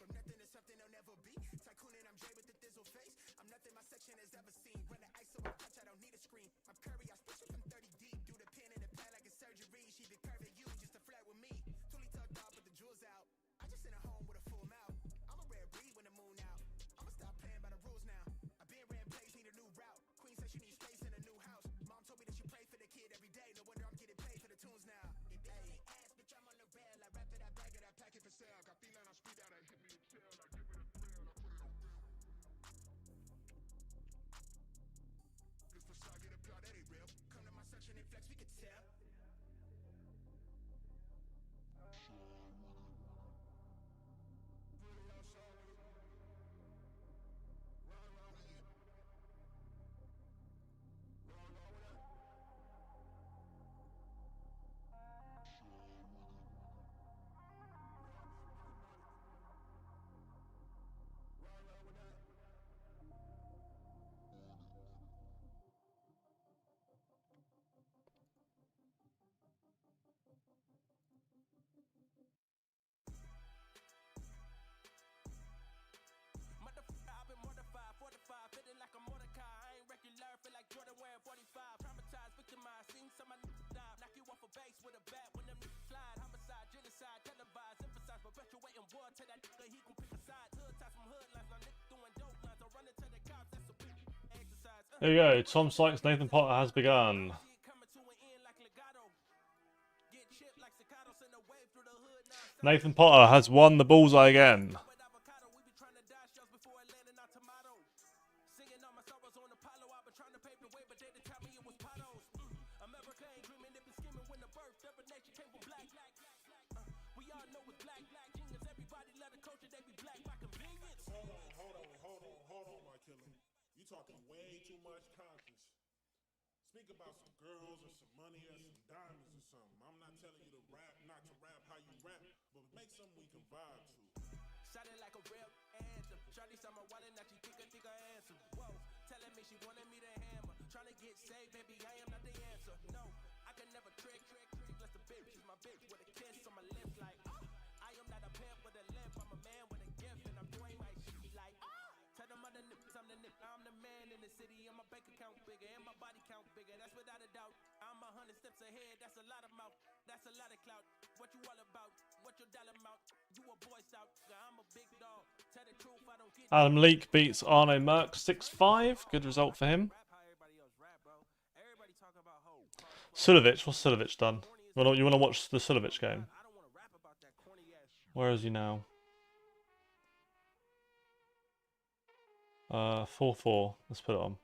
There you go. Tom Sykes, Nathan Potter has begun. Nathan Potter has won the bullseye again. Hold on, my killer. You talking way too much conscience. Speak about some girls or some money or some diamonds or something. I'm not telling you to rap, not to rap how you rap, but make something we can vibe to. Sounded like a real anthem. Shawty saw my wallet, now she think I answer. Whoa, telling me she wanted me to hammer. Trying to get saved, baby, I am not the answer. No, I can never trick. Less the bitch is my bitch with a kiss on my lips like, oh. I am not a pimp with a limp, I'm a man with a gift, and I'm doing my shit like, oh. Tell them other nips, I'm the nip. I'm the man in the city, and my bank account bigger, and my body count bigger. That's without a doubt. I'm 100 steps ahead. That's a lot of mouth. That's a lot of clout. What you all about? What your dollar amount? You a boy scout. I'm a big dog. Tell the truth, I don't get. Adam Leake beats Arno Merck 6-5. Good result for him. Sulovic, what's Sulovic done? You want to watch the Sulovic game? Where is he now? 4-4. Let's put it on.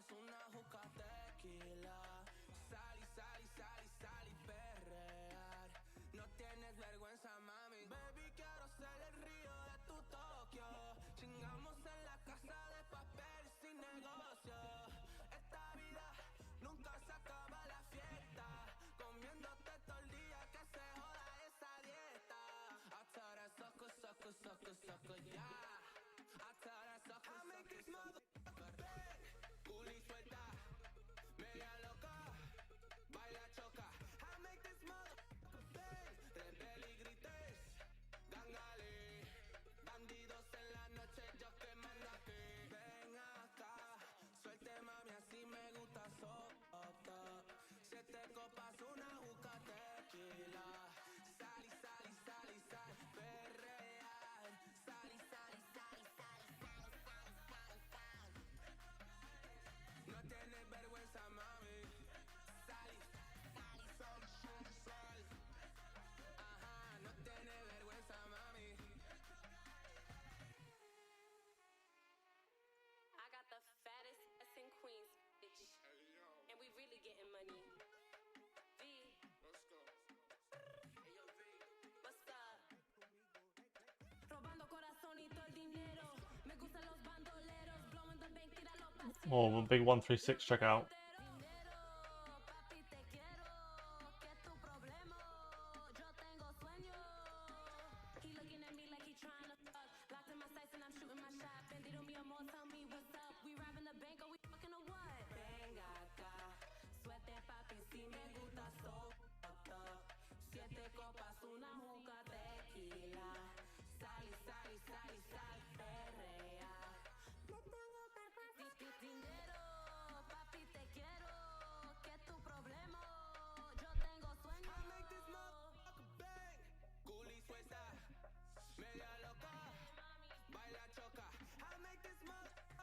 Una juca tequila. Oh, big 136 check out.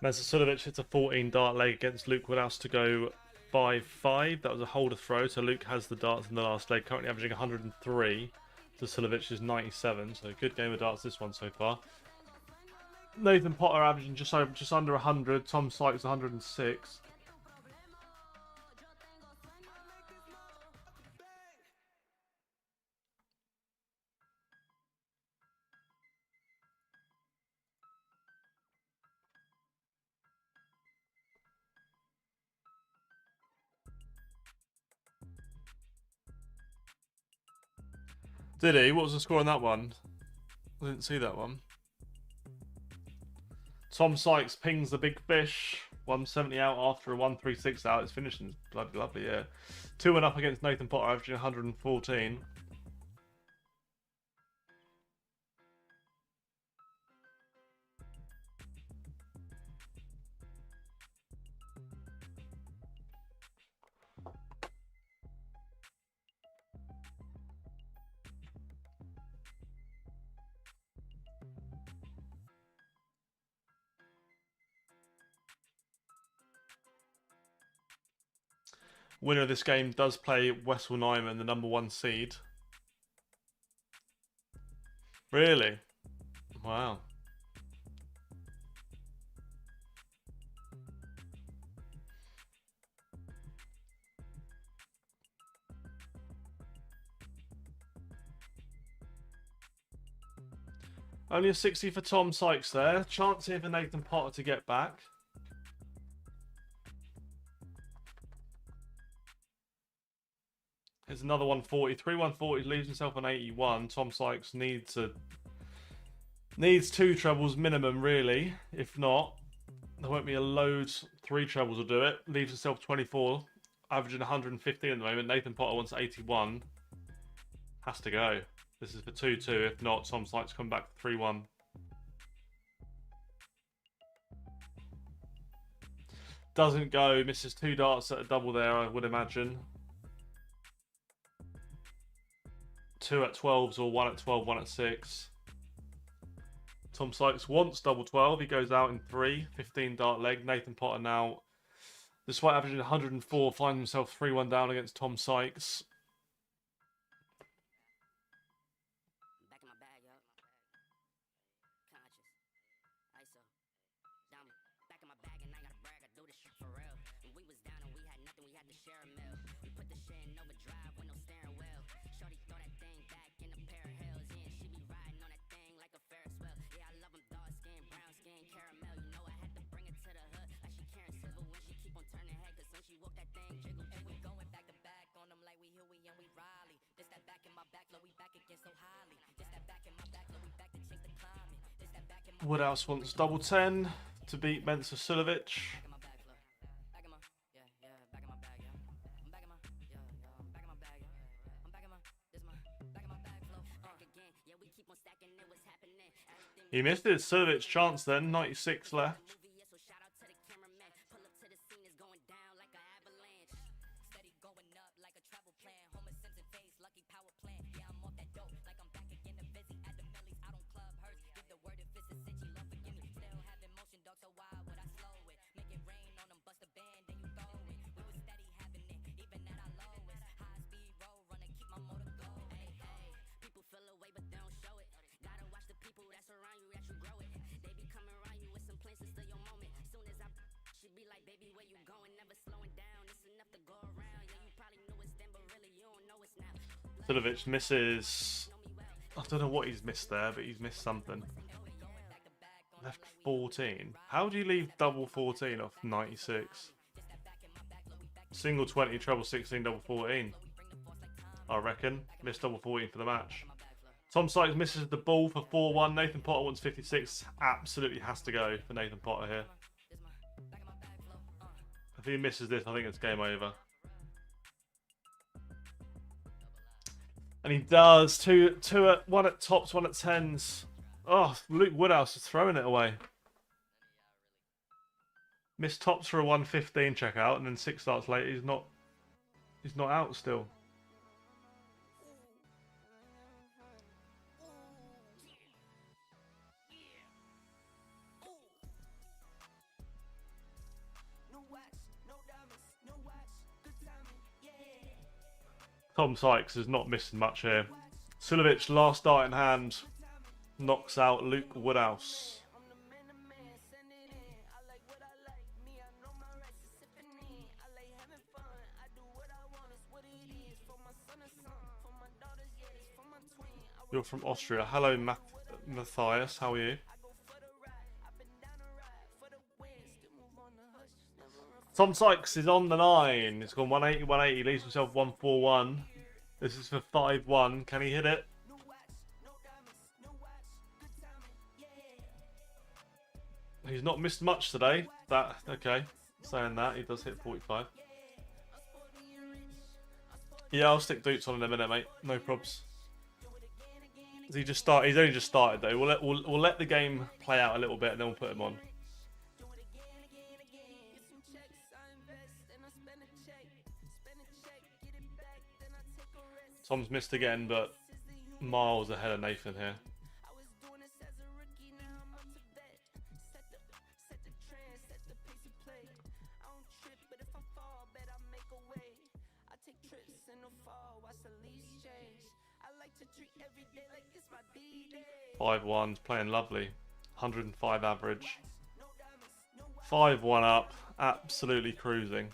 Mesasulovic hits a 14 dart leg against Luke Woodhouse to go 5-5. That was a holder throw, so Luke has the darts in the last leg, currently averaging 103 to Silovic's 97. So good game of darts this one so far. Nathan Potter averaging just under 100. Tom Sykes 106. Did he? What was the score on that one? I didn't see that one. Tom Sykes pings the big fish. 170 out after a 136 out. It's finishing bloody lovely, yeah. 2-1 up against Nathan Potter, averaging 114. Winner of this game does play Wessel Nyman, the #1 seed. Really? Wow. Only a 60 for Tom Sykes there. Chance here for Nathan Potter to get back. Here's another 143. 140 leaves himself on 81. Tom Sykes needs 2 trebles minimum, really. If not, there won't be a load. 3 trebles will do it. Leaves himself 24. Averaging 115 at the moment. Nathan Potter wants 81. Has to go. This is for 2-2. If not, Tom Sykes come back 3-1. Doesn't go. Misses 2 darts at a double there, I would imagine. 2 at 12s or 1 at 12, 1 at 6. Tom Sykes wants double 12. He goes out in 3. 15 dart leg. Nathan Potter now, despite averaging 104, finds himself 3-1 down against Tom Sykes. Woodhouse wants double 10 to beat Mesasulovic. He missed it. Silovic's chance then. 96 left. Silovich misses. I don't know what he's missed there, but he's missed something. Left 14. How do you leave double 14 off 96? Single 20, treble 16, double 14. I reckon. Missed double 14 for the match. Tom Sykes misses the ball for 4-1. Nathan Potter wants 56. Absolutely has to go for Nathan Potter here. If he misses this, I think it's game over. And he does. One at tops, one at tens. Oh, Luke Woodhouse is throwing it away. Missed tops for a 115 checkout, and then 6 starts later. He's not out still. Tom Sykes is not missing much here. Sulovic, last start in hand, knocks out Luke Woodhouse. You're from Austria. Hello, Matthias. How are you? Tom Sykes is on the 9. He's gone 180, 180. Leaves himself 141. This is for 5-1. Can he hit it? He's not missed much today. Okay. Saying that, he does hit 45. Yeah, I'll stick Doots on in a minute, mate. No probs. He's only just started though. We'll let the game play out a little bit and then we'll put him on. Tom's missed again, but miles ahead of Nathan here. Five ones, playing lovely. 105 average. 5-1 up, absolutely cruising.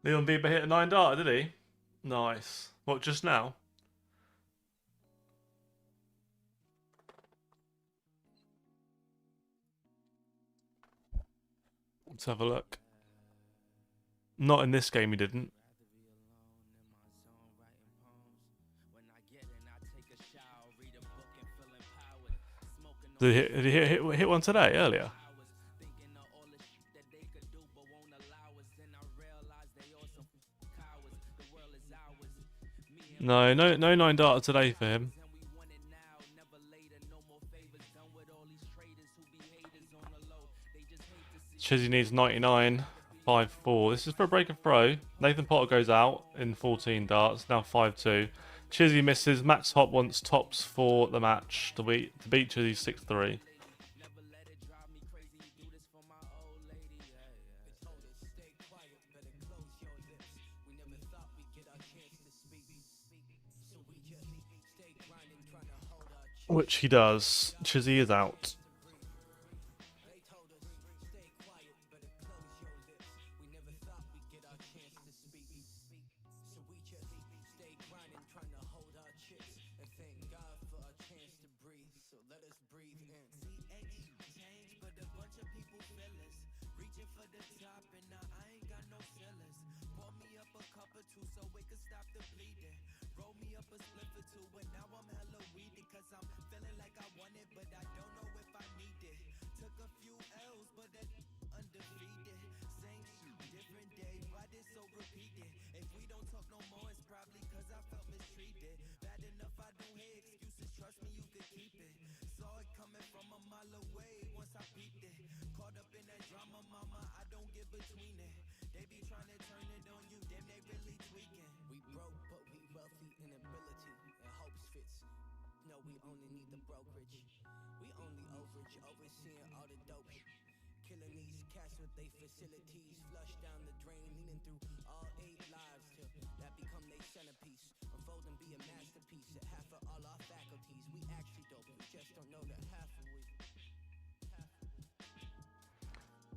Leon Bieber hit a 9 dart, did he? Nice. What, just now? Let's have a look. Not in this game, he didn't. Did he hit one today, earlier? No 9 dart today for him. Chizzy needs 99, 5-4. This is for a break of throw. Nathan Potter goes out in 14 darts, now 5-2. Chizzy misses. Max Hop wants tops for the match to beat Chizzy 6-3. Which he does. Chizzy is out.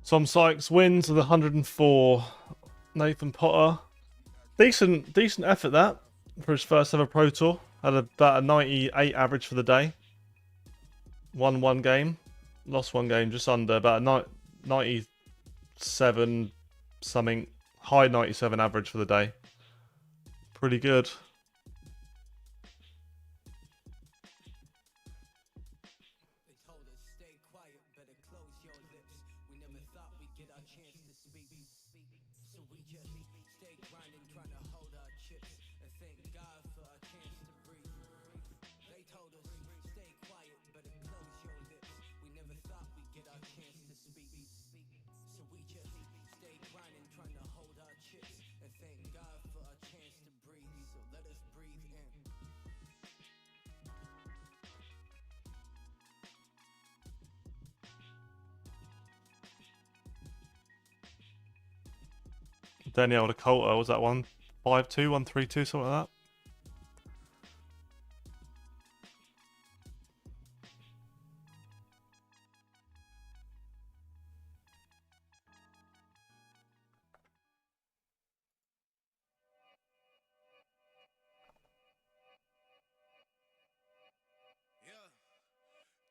Tom Sykes wins with 104. Nathan Potter, decent effort that for his first ever Pro Tour. Had about a 98 average for the day. Won one game, lost one game, just under about a 97 something, high 97 average for the day. Pretty good. Danielle Dakota, was that 152, 132, something like that?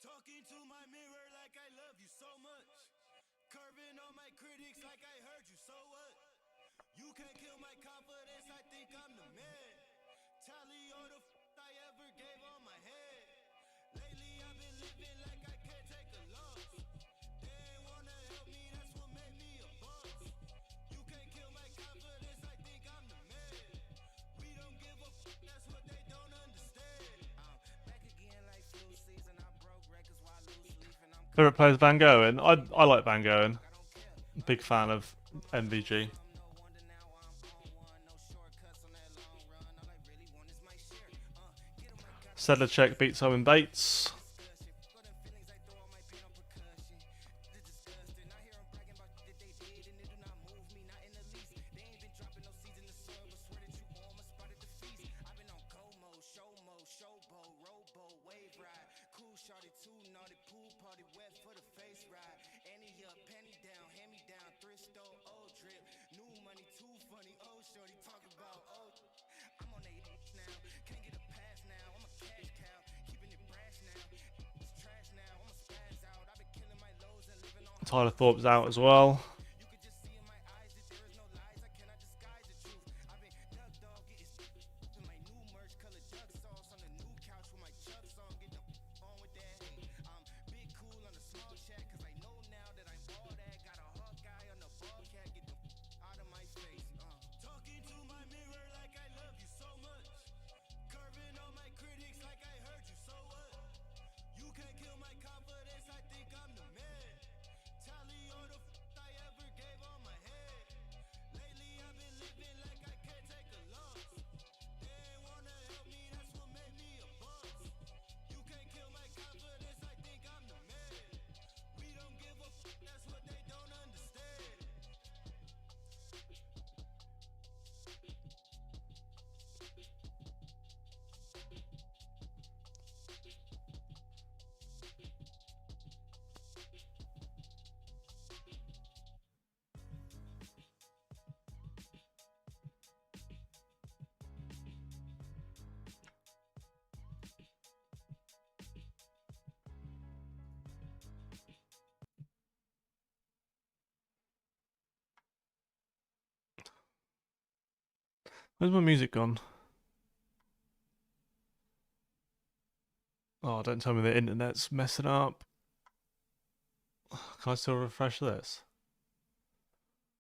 Talking to my mirror like I love you so much. Curving on my critics like I heard you, so what? You can't kill my confidence, I think I'm the man. Tally all the I ever gave on my head. Lately I've been living like I can't take a loss. They ain't wanna help me, that's what made me a boss. You can't kill my confidence, I think I'm the man. We don't give a that's what they don't understand. Back again like flu season, I broke records while loose leafing. Favorite players Van Gogh. I like Van Gogh. Big fan of MVG. Sedlacek beats Owen Bates. Tyler Thorpe's out as well. Where's my music gone? Oh, don't tell me the internet's messing up. Can I still refresh this?